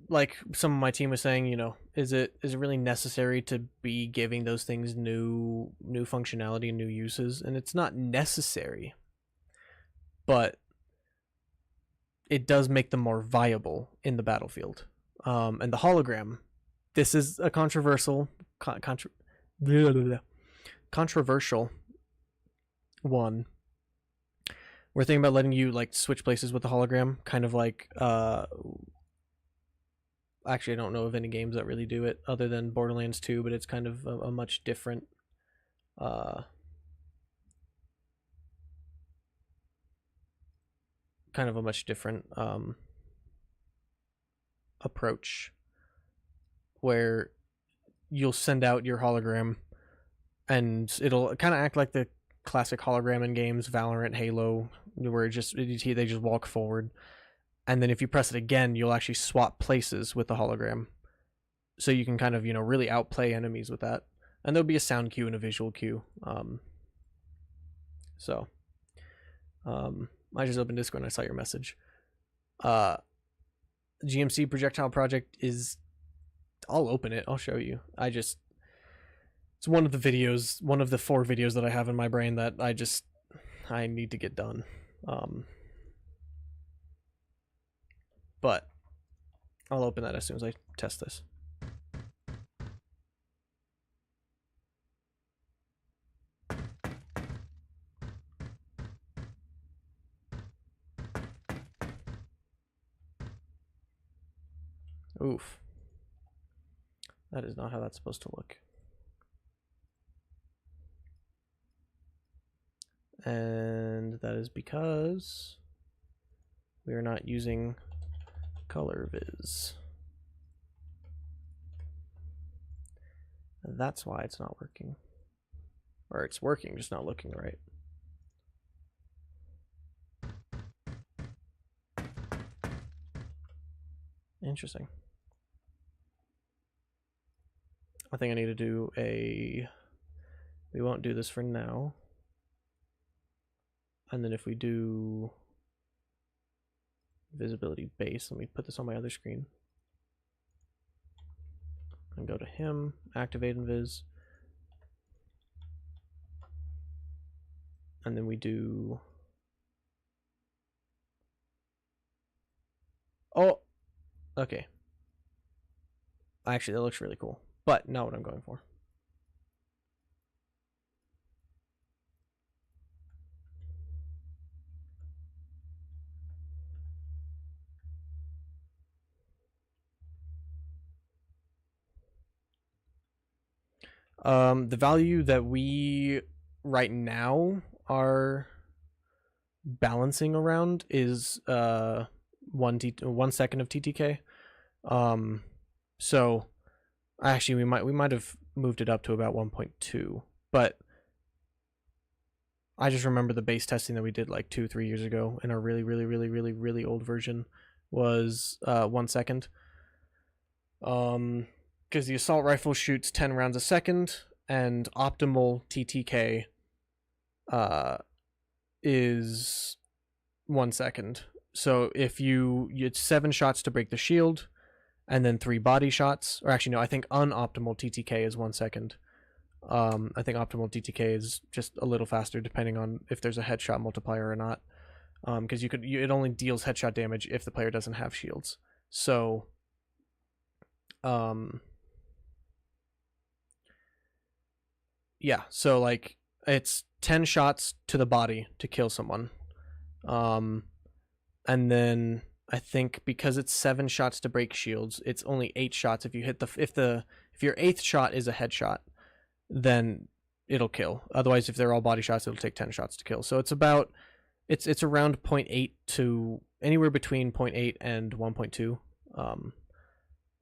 A: like some of my team was saying, you know, is it really necessary to be giving those things new functionality and new uses? And it's not necessary, but it does make them more viable in the battlefield. And the hologram, this is a controversial one. We're thinking about letting you like switch places with the hologram, kind of like actually I don't know of any games that really do it other than Borderlands 2, but it's kind of a much different approach, where you'll send out your hologram and it'll kind of act like the classic hologram in games, Valorant, Halo, where they just walk forward, and then if you press it again, you'll actually swap places with the hologram, so you can kind of, you know, really outplay enemies with that. And there'll be a sound cue and a visual cue. I just opened Discord and I saw your message. GMC projectile project is, I'll open it, I'll show you. It's one of the videos, one of the 4 videos that I have in my brain that I need to get done. But I'll open that as soon as I test this. Oof. That is not how that's supposed to look. And that is because we are not using color viz. That's why it's not working. Or it's working, just not looking right. Interesting. I think I need to do a... We won't do this for now. And then if we do visibility base, let me put this on my other screen. And go to him, activate invis. And then we do... Oh! Okay. Actually, that looks really cool. But not what I'm going for. The value that we right now are balancing around is 1 second of TTK. So actually we might have moved it up to about 1.2, but I just remember the base testing that we did like 2-3 years ago in our really old version was 1 second. Because the assault rifle shoots 10 rounds a second, and optimal TTK is 1 second. So if it's 7 shots to break the shield, and then 3 body shots, or actually no, I think unoptimal TTK is 1 second. I think optimal TTK is just a little faster depending on if there's a headshot multiplier or not. Because it only deals headshot damage if the player doesn't have shields. So, yeah, so like it's 10 shots to the body to kill someone. And then I think because it's 7 shots to break shields, it's only 8 shots if you hit if your 8th shot is a headshot, then it'll kill. Otherwise, if they're all body shots, it'll take 10 shots to kill. So it's about it's around 0.8 to anywhere between 0.8 and 1.2.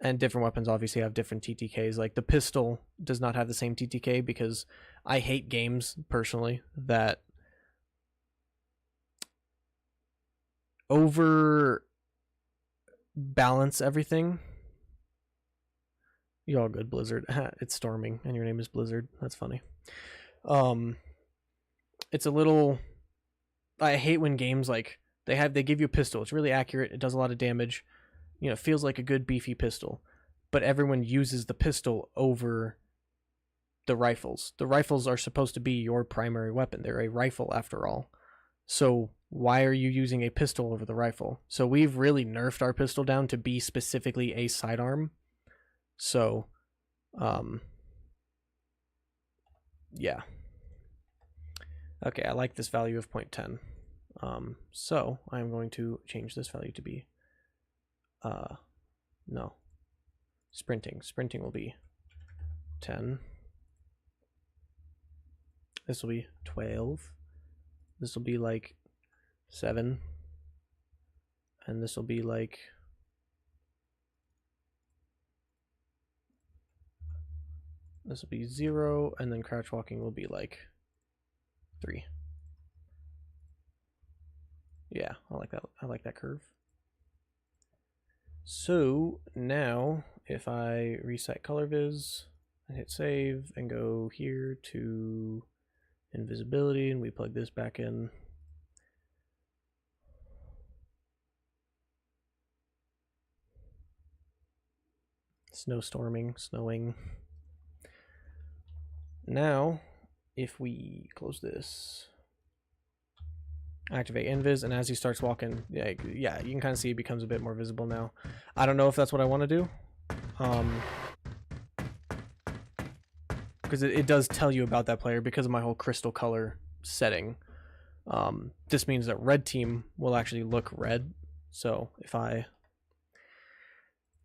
A: And different weapons obviously have different TTKs. Like the pistol does not have the same TTK because I hate games personally that over balance everything. You're all good, Blizzard. It's storming and your name is Blizzard. That's funny. It's a little... I hate when games like they give you a pistol. It's really accurate. It does a lot of damage. You know, it feels like a good beefy pistol. But everyone uses the pistol over the rifles. The rifles are supposed to be your primary weapon. They're a rifle after all. So why are you using a pistol over the rifle? So we've really nerfed our pistol down to be specifically a sidearm. So, yeah. Okay, I like this value of 0.10. So I'm going to change this value to be, no, sprinting. Sprinting will be 10. This will be 12. This will be like 7. And this will be like... This will be 0, and then crouch walking will be like 3. Yeah, I like that. I like that curve. So now, if I reset color viz and hit save and go here to invisibility, and we plug this back in. Snowstorming, snowing. Now, if we close this, activate invis, and as he starts walking, yeah, you can kind of see it becomes a bit more visible now. I don't know if that's what I want to do, because it does tell you about that player because of my whole crystal color setting. This means that red team will actually look red. So if I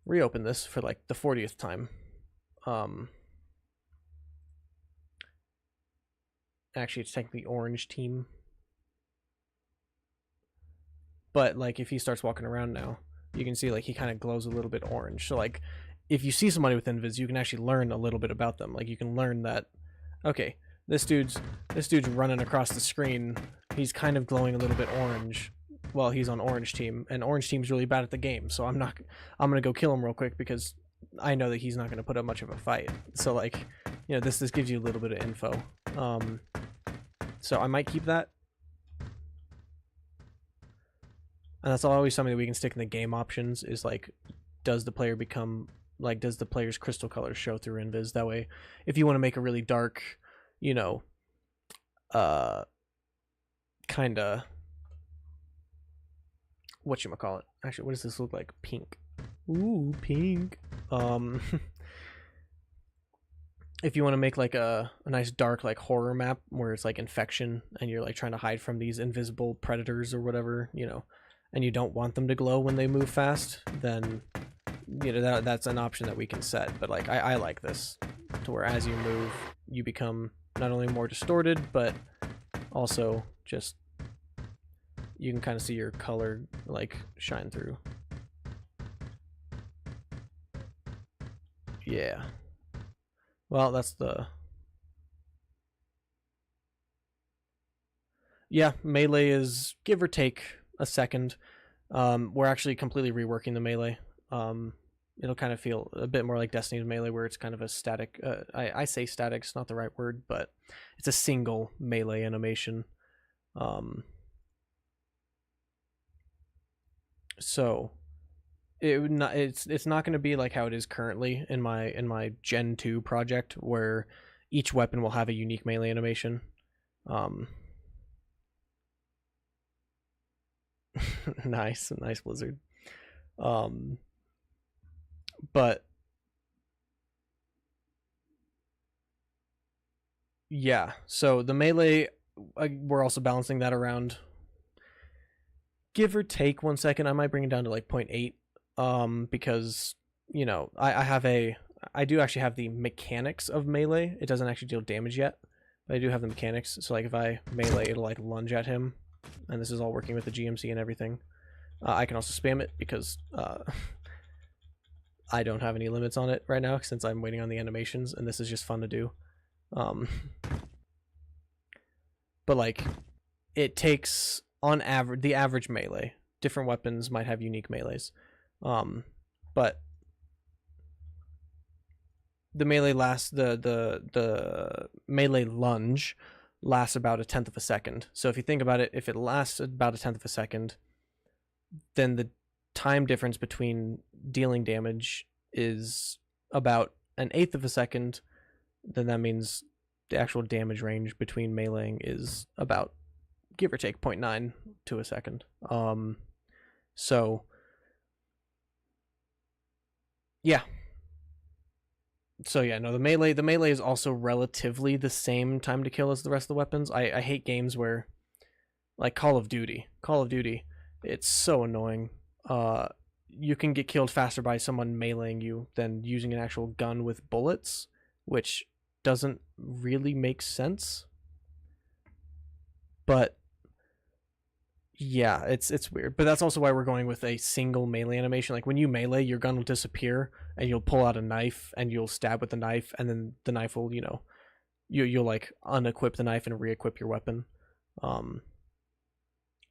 A: reopen this for like the 40th time. Actually, it's technically orange team. But like if he starts walking around now, you can see like he kind of glows a little bit orange. So like if you see somebody with invis, you can actually learn a little bit about them. Like you can learn that, okay, this dude's running across the screen. He's kind of glowing a little bit orange while he's on orange team, and orange team's really bad at the game. So I'm gonna go kill him real quick because I know that he's not gonna put up much of a fight. So like, you know, this gives you a little bit of info. So I might keep that. And that's always something that we can stick in the game options is like, does the player become, like, does the player's crystal colors show through invis? That way, if you want to make a really dark, you know, kind of, whatchamacallit? Actually, what does this look like? Pink. Ooh, pink. If you want to make like a nice dark like horror map where it's like infection and you're like trying to hide from these invisible predators or whatever, you know, and you don't want them to glow when they move fast, then you know that's an option that we can set. But like I like this to where as you move you become not only more distorted but also just you can kind of see your color like shine through. Yeah. Well, that's the... Yeah, melee is give or take a second. We're actually completely reworking the melee. It'll kind of feel a bit more like Destiny's melee, where it's kind of a static... I say static, it's not the right word, but it's a single melee animation. So... it's not going to be like how it is currently in my Gen 2 project, where each weapon will have a unique melee animation. nice Blizzard. But yeah, so the melee, we're also balancing that around, give or take 1 second. I might bring it down to like 0.8. Because you know I do actually have the mechanics of melee. It doesn't actually deal damage yet, but I do have the mechanics. So like if I melee, it'll like lunge at him, and this is all working with the GMC and everything. I can also spam it because I don't have any limits on it right now since I'm waiting on the animations, and this is just fun to do. But like it takes on average the average melee. Different weapons might have unique melees. But the melee the melee lunge lasts about 1/10 of a second. So if you think about it, if it lasts about 1/10 of a second, then the time difference between dealing damage is about 1/8 of a second. Then that means the actual damage range between meleeing is about, give or take, 0.9 to a second. So yeah. So yeah, no, the melee is also relatively the same time to kill as the rest of the weapons. I hate games where, like Call of Duty, it's so annoying. You can get killed faster by someone meleeing you than using an actual gun with bullets, which doesn't really make sense. But yeah, it's weird. But that's also why we're going with a single melee animation. Like when you melee, your gun will disappear and you'll pull out a knife and you'll stab with the knife, and then the knife will, you know, you'll like unequip the knife and re-equip your weapon.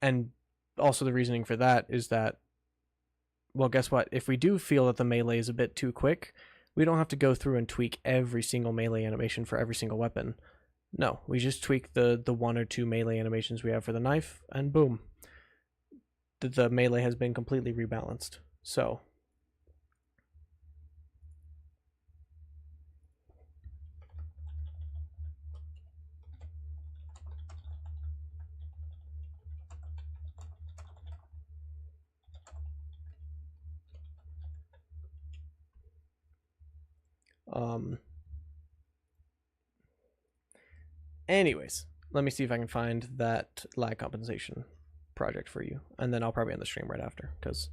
A: And also the reasoning for that is that, well, guess what? If we do feel that the melee is a bit too quick, we don't have to go through and tweak every single melee animation for every single weapon. No, we just tweak the 1 or 2 melee animations we have for the knife, and boom. The melee has been completely rebalanced. So anyways, let me see if I can find that lag compensation project for you, and then I'll probably end the stream right after, because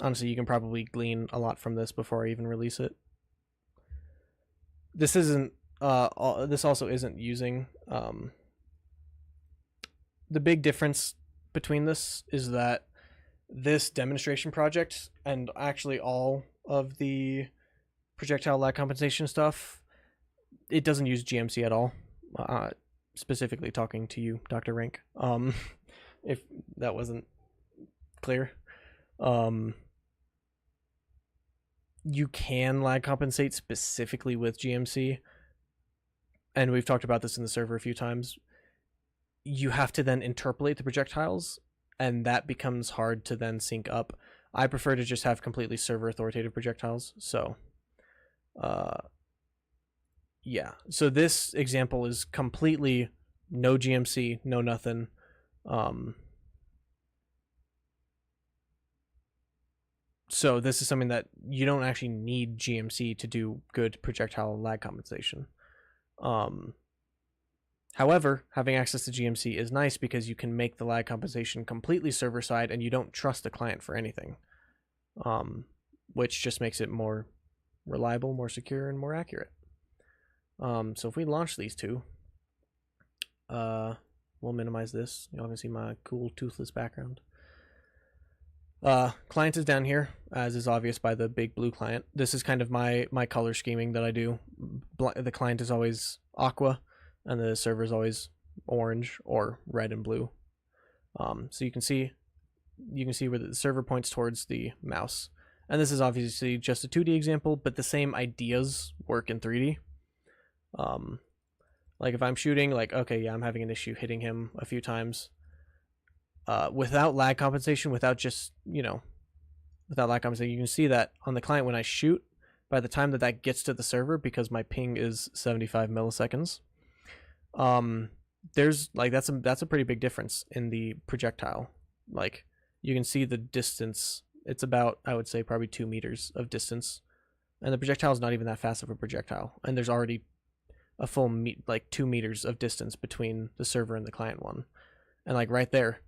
A: Honestly, you can probably glean a lot from this before I even release it. This isn't. This also isn't using. The big difference between this is that this demonstration project and actually all of the projectile lag compensation stuff, it doesn't use GMC at all. Specifically talking to you, Dr. Rank. If that wasn't clear. You can lag compensate specifically with GMC, and we've talked about this in the server a few times. You have to then interpolate the projectiles, and that becomes hard to then sync up. I prefer to just have completely server authoritative projectiles. So, yeah. So this example is completely no GMC, no nothing. So this is something that you don't actually need GMC to do good projectile lag compensation. However, having access to GMC is nice because you can make the lag compensation completely server side and you don't trust the client for anything, which just makes it more reliable, more secure, and more accurate. So if we launch these two, we'll minimize this. Y'all can see my cool toothless background. Client is down here, as is obvious by the big blue client. This is kind of my color scheming that I do. The client is always aqua, and the server is always orange or red and blue. So you can see where the server points towards the mouse. And this is obviously just a 2D example, but the same ideas work in 3D. Like if I'm shooting, like, okay, yeah, I'm having an issue hitting him a few times. Without lag compensation, without lag compensation, you can see that on the client when I shoot, by the time that gets to the server, because my ping is 75 milliseconds, there's like that's a pretty big difference in the projectile. Like you can see the distance. It's about, I would say, probably 2 meters of distance, and the projectile is not even that fast of a projectile, and there's already a full 2 meters of distance between the server and the client one, and like right there,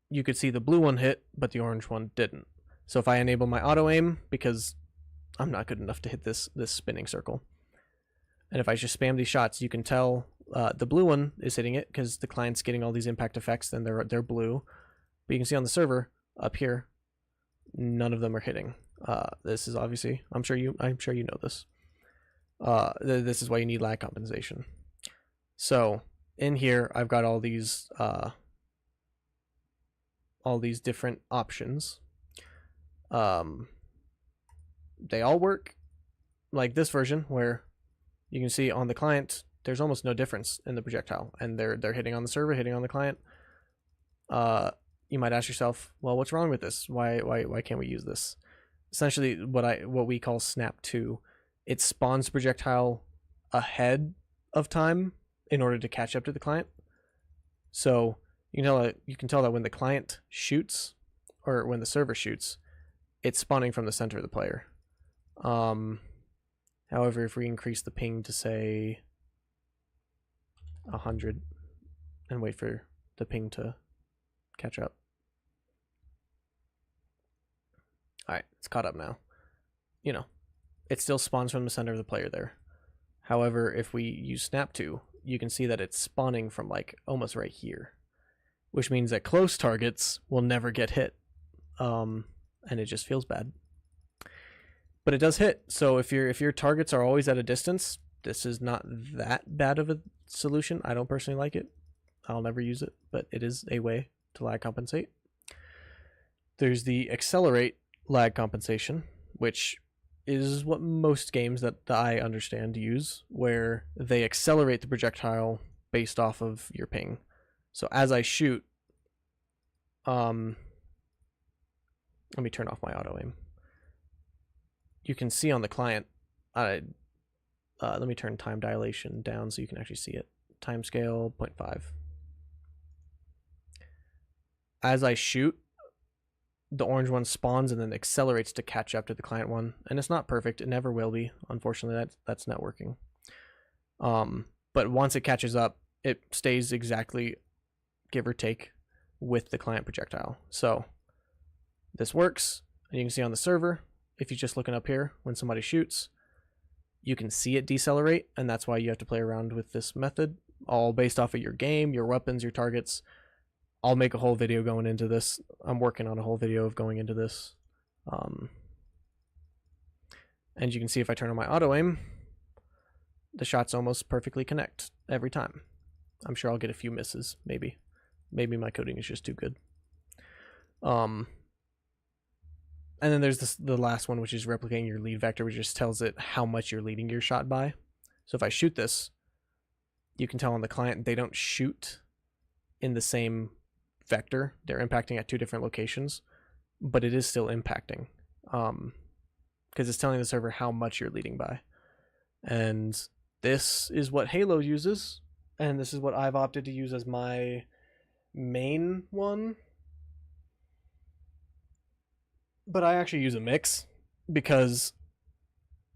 A: you could see the blue one hit, but the orange one didn't. So if I enable my auto aim, because I'm not good enough to hit this spinning circle, and if I just spam these shots, you can tell the blue one is hitting it because the client's getting all these impact effects, and they're blue. But you can see on the server up here, none of them are hitting. This is obviously, I'm sure you know this. This is why you need lag compensation. So in here, I've got all these different options. They all work like this version, where you can see on the client there's almost no difference in the projectile, and they're hitting on the server, hitting on the client. You might ask yourself, well, what's wrong with this? Why can't we use this? Essentially, what we call snap 2, it spawns projectile ahead of time in order to catch up to the client. So you can tell that when the client shoots, or when the server shoots, it's spawning from the center of the player. However, if we increase the ping to say 100 and wait for the ping to catch up. Alright, it's caught up now. It still spawns from the center of the player there. However, if we use snap 2, you can see that it's spawning from like almost right here, which means that close targets will never get hit. And it just feels bad. But it does hit. So if your targets are always at a distance, this is not that bad of a solution. I don't personally like it. I'll never use it, but it is a way to lag compensate. There's the accelerate lag compensation, which is what most games that I understand use, where they accelerate the projectile based off of your ping. So as I shoot, let me turn off my auto aim. You can see on the client, let me turn time dilation down so you can actually see it. Time scale 0.5. As I shoot, the orange one spawns and then accelerates to catch up to the client one, and it's not perfect. It never will be. Unfortunately, that's not working. But once it catches up, it stays exactly give or take, with the client projectile. So this works, and you can see on the server, if you're just looking up here, when somebody shoots, you can see it decelerate, and that's why you have to play around with this method, all based off of your game, your weapons, your targets. I'll make a whole video going into this. I'm working on a whole video of going into this. And you can see if I turn on my auto aim, the shots almost perfectly connect every time. I'm sure I'll get a few misses, maybe. Maybe my coding is just too good. And then there's the last one, which is replicating your lead vector, which just tells it how much you're leading your shot by. So if I shoot this, you can tell on the client they don't shoot in the same vector. They're impacting at two different locations, but it is still impacting. Because it's telling the server how much you're leading by. And this is what Halo uses, and this is what I've opted to use as my main one. But I actually use a mix, because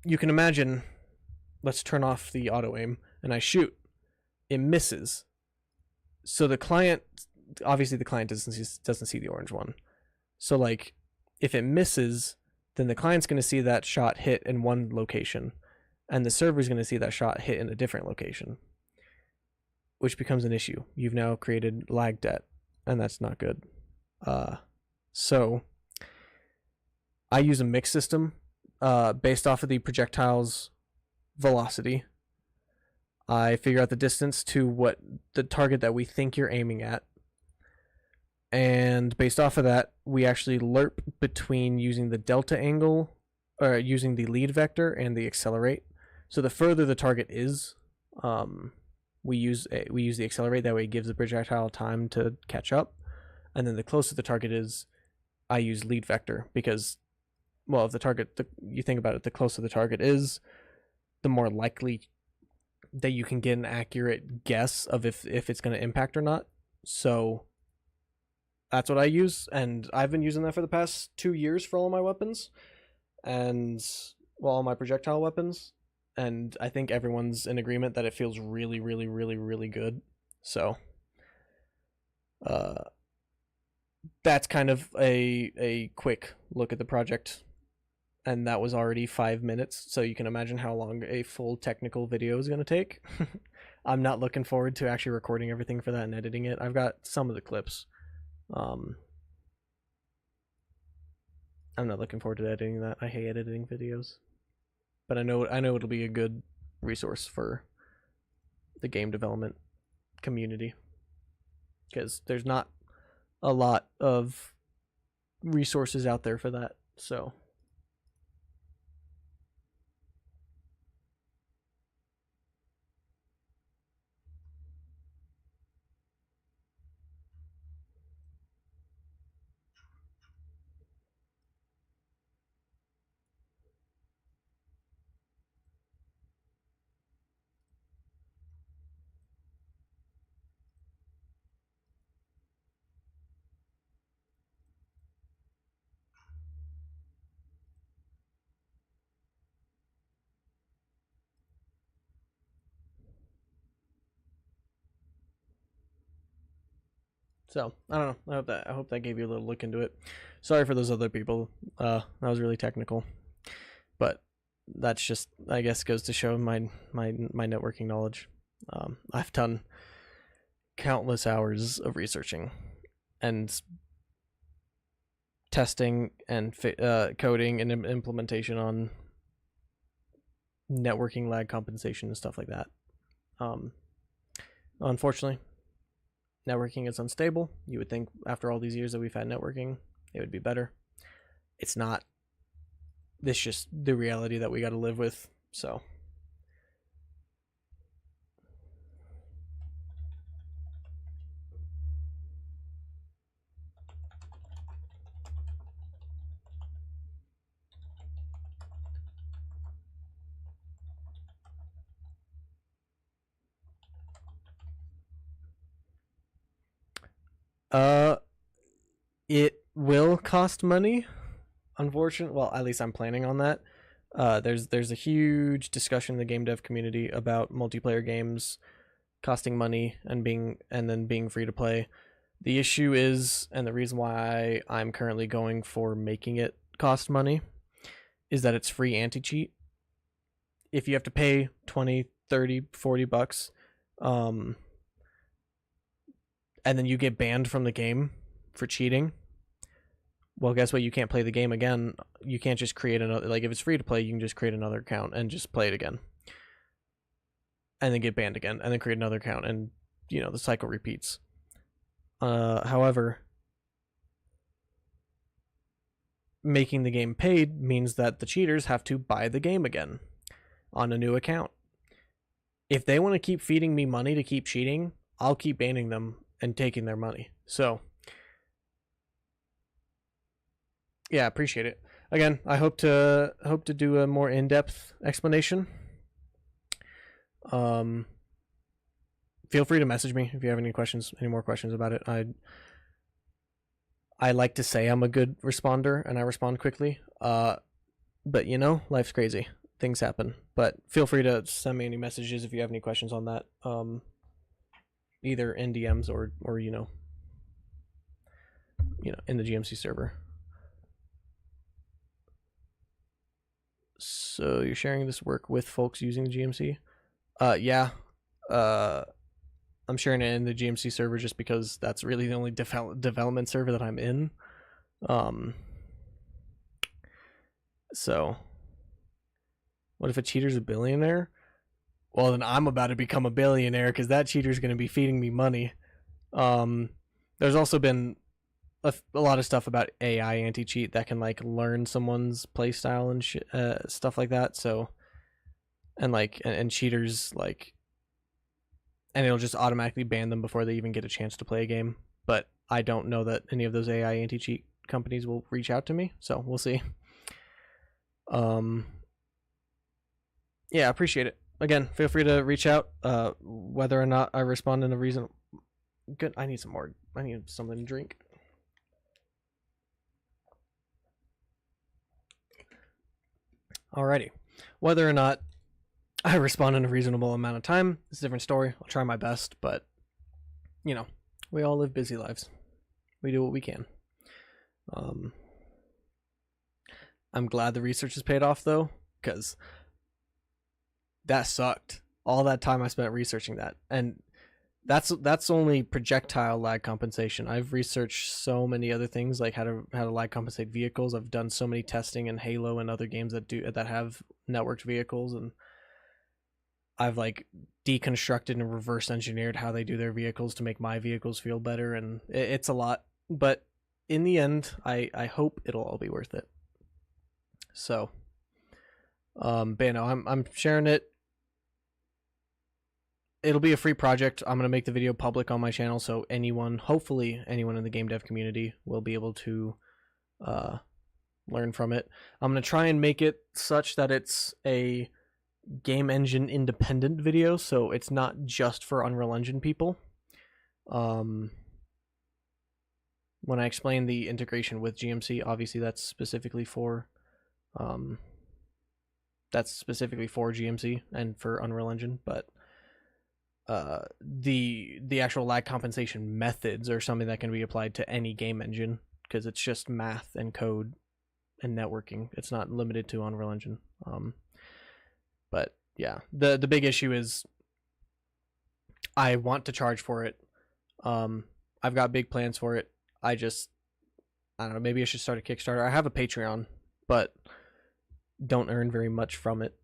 A: you can imagine, let's turn off the auto aim, and I shoot. It misses. So the client, obviously the client doesn't see the orange one. So like, if it misses, then the client's going to see that shot hit in one location, and the server's going to see that shot hit in a different location, which becomes an issue. You've now created lag debt, and that's not good. So I use a mix system based off of the projectile's velocity. I figure out the distance to what the target that we think you're aiming at. And based off of that, we actually lerp between using the delta angle, or using the lead vector and the accelerate. So the further the target is, we use the accelerate. That way it gives the projectile time to catch up. And then the closer the target is, I use lead vector, because, well, if the target, you think about it, the closer the target is, the more likely that you can get an accurate guess of if it's going to impact or not. So that's what I use, and I've been using that for the past 2 years for all my weapons, and, well, all my projectile weapons, and I think everyone's in agreement that it feels really, really, really, really good. So that's kind of a quick look at the project, and that was already 5 minutes, so you can imagine how long a full technical video is going to take. I'm not looking forward to actually recording everything for that and editing it. I've got some of the clips. I'm not looking forward to editing that. I hate editing videos, but I know it'll be a good resource for the game development community, because there's not a lot of resources out there for that. So I don't know. I hope that gave you a little look into it. Sorry for those other people. That was really technical, but that's just, I guess, goes to show my networking knowledge. I've done countless hours of researching and testing and coding and implementation on networking lag compensation and stuff like that. Unfortunately, networking is unstable. You would think after all these years that we've had networking, it would be better. It's not. This is just the reality that we got to live with. So it will cost money, unfortunately. Well, at least I'm planning on that. There's a huge discussion in the game dev community about multiplayer games costing money and then being free to play. The issue is, and the reason why I'm currently going for making it cost money, is that it's free anti-cheat. If you have to pay 20, 30, 40 bucks, and then you get banned from the game for cheating, well, guess what? You can't play the game again. You can't just create another, like if it's free to play, you can just create another account and just play it again. And then get banned again, and then create another account, and the cycle repeats. However, making the game paid means that the cheaters have to buy the game again on a new account. If they want to keep feeding me money to keep cheating, I'll keep banning them and taking their money. So, yeah, appreciate it. Again, I hope to do a more in-depth explanation. Feel free to message me if you have any more questions about it. I like to say I'm a good responder and I respond quickly. But life's crazy. Things happen. But feel free to send me any messages if you have any questions on that. Either in DMs or in the GMC server. So you're sharing this work with folks using the GMC? Yeah. I'm sharing it in the GMC server just because that's really the only development server that I'm in. So what if a cheater's a billionaire? Well, then I'm about to become a billionaire because that cheater's going to be feeding me money. There's also been a lot of stuff about AI anti-cheat that can learn someone's playstyle and stuff like that. So, and cheaters and it'll just automatically ban them before they even get a chance to play a game. But I don't know that any of those AI anti-cheat companies will reach out to me, so we'll see. Yeah, appreciate it. Again, feel free to reach out. Whether or not I respond in a reason. Good. I need something to drink. Alrighty. Whether or not I respond in a reasonable amount of time, it's a different story. I'll try my best, but we all live busy lives. We do what we can. I'm glad the research has paid off though, because that sucked. All that time I spent researching that, and that's only projectile lag compensation. I've researched so many other things, like how to lag compensate vehicles. I've done so many testing in Halo and other games that have networked vehicles, and I've deconstructed and reverse engineered how they do their vehicles to make my vehicles feel better, and it's a lot. But in the end, I hope it'll all be worth it. So, I'm sharing it. It'll be a free project. I'm going to make the video public on my channel, so hopefully anyone in the game dev community will be able to learn from it. I'm going to try and make it such that it's a game engine independent video, so it's not just for Unreal Engine people. When I explain the integration with GMC, obviously that's specifically for GMC and for Unreal Engine, but the actual lag compensation methods are something that can be applied to any game engine, because it's just math and code and networking. It's not limited to Unreal Engine. But yeah, the big issue is I want to charge for it. I've got big plans for it. I don't know, maybe I should start a Kickstarter. I have a Patreon, but don't earn very much from it.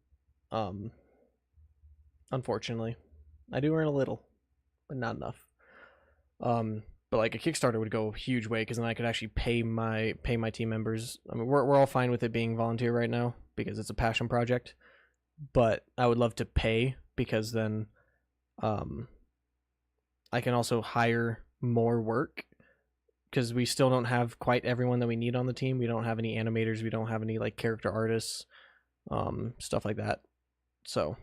A: Unfortunately. I do earn a little, but not enough. But a Kickstarter would go a huge way, because then I could actually pay my team members. I mean, we're all fine with it being volunteer right now because it's a passion project, but I would love to pay, because then I can also hire more work, because we still don't have quite everyone that we need on the team. We don't have any animators. We don't have any character artists, stuff like that. So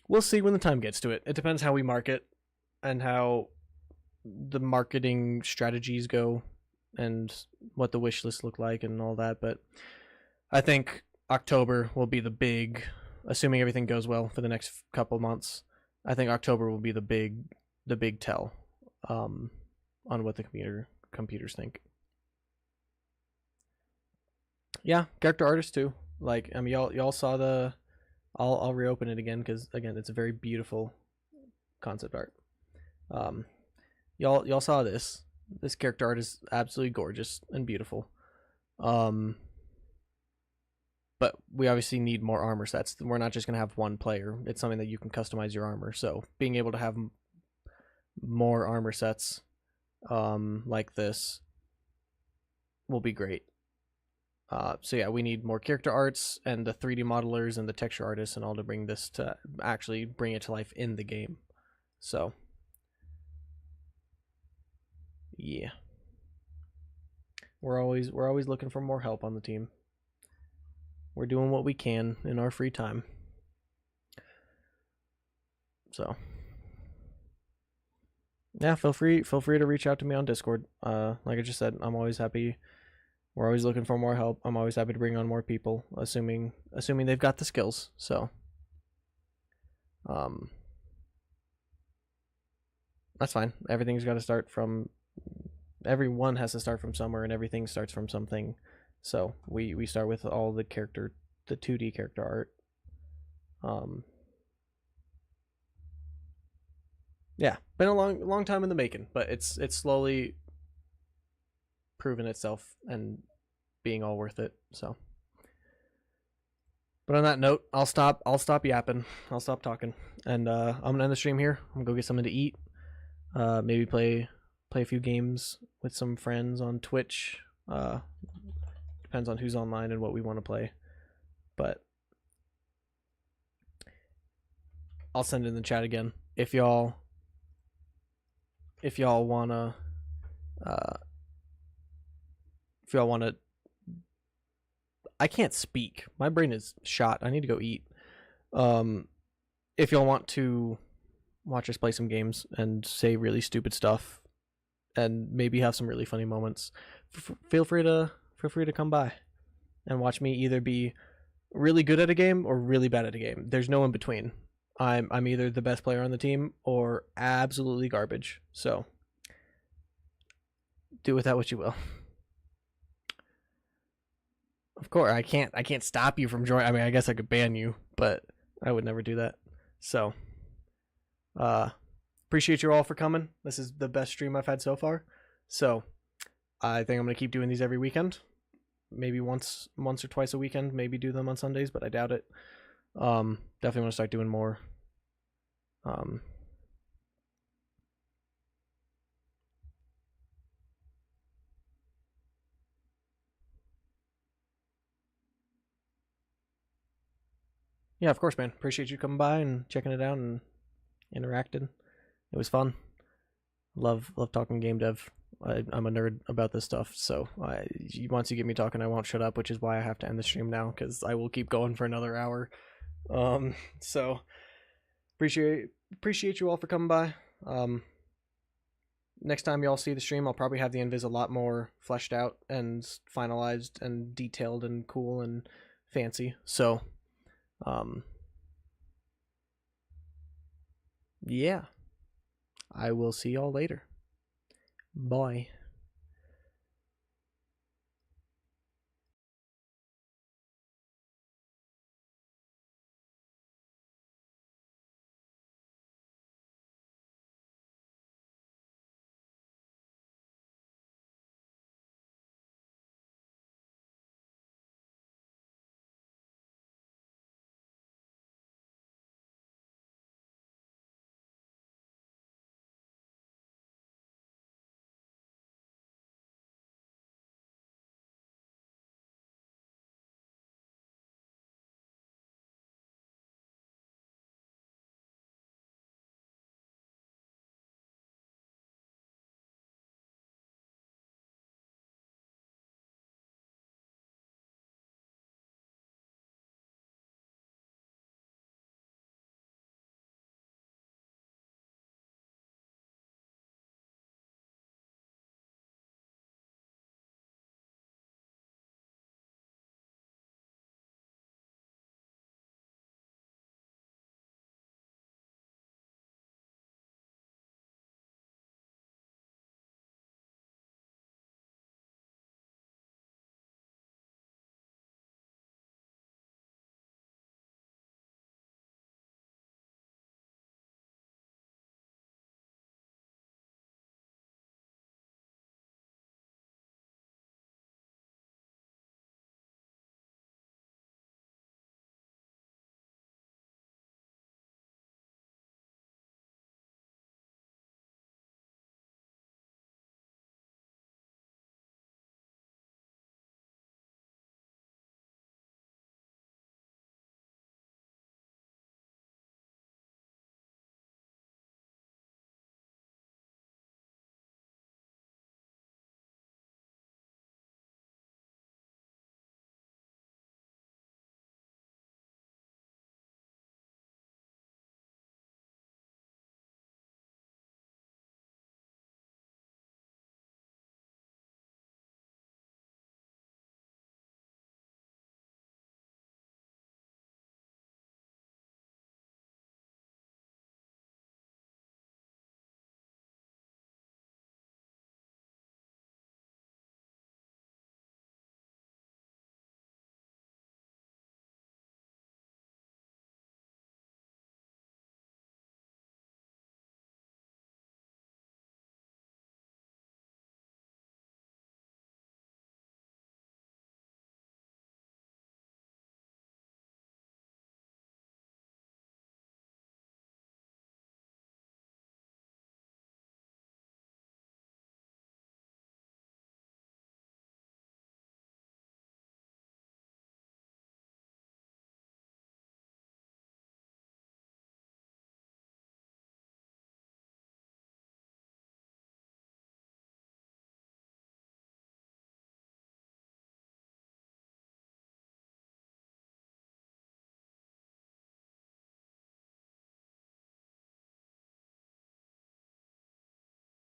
A: we'll see when the time gets to it. It depends how we market and how the marketing strategies go and what the wish lists look like and all that. But I think October will be the big assuming everything goes well for the next couple months, I think October will be the big tell on what the computers think. Yeah, character artists too. Like, I mean, y'all saw the. I'll reopen it again because again, it's a very beautiful concept art. Y'all saw this. This character art is absolutely gorgeous and beautiful. But we obviously need more armor sets. We're not just gonna have one player. It's something that you can customize your armor. So being able to have more armor sets, like this, will be great. So yeah, we need more character arts and the 3D modelers and the texture artists and all to bring this to actually bring it to life in the game. So yeah, we're always looking for more help on the team. We're doing what we can in our free time. So yeah, feel free to reach out to me on Discord. Like I just said, I'm always happy. We're always looking for more help. I'm always happy to bring on more people, assuming they've got the skills. So, that's fine. Everything's got to start from. Everyone has to start from somewhere, and everything starts from something. So we start with all the 2D character art. Yeah, been a long time in the making, but it's slowly proven itself and being all worth it. So, but on that note, I'll stop yapping. I'll stop talking, and I'm gonna end the stream here. I'm gonna go get something to eat. Maybe play a few games with some friends on Twitch. Depends on who's online and what we want to play, but I'll send it in the chat again if y'all wanna I can't speak. My brain is shot. I need to go eat. If y'all want to watch us play some games and say really stupid stuff and maybe have some really funny moments, feel free to come by and watch me either be really good at a game or really bad at a game. There's no in between. I'm either the best player on the team or absolutely garbage. So do with that what you will. Of course, I can't stop you from joining. I mean, I guess I could ban you, but I would never do that. So, appreciate you all for coming. This is the best stream I've had so far. So, I think I'm gonna keep doing these every weekend. Maybe once or twice a weekend. Maybe do them on Sundays, but I doubt it. Definitely want to start doing more. Yeah, of course, man. Appreciate you coming by and checking it out and interacting. It was fun. Love talking game dev. I'm a nerd about this stuff, so once you get me talking, I won't shut up, which is why I have to end the stream now, because I will keep going for another hour. So appreciate you all for coming by. Next time y'all see the stream, I'll probably have the Invis a lot more fleshed out and finalized and detailed and cool and fancy. So, yeah, I will see y'all later. Bye.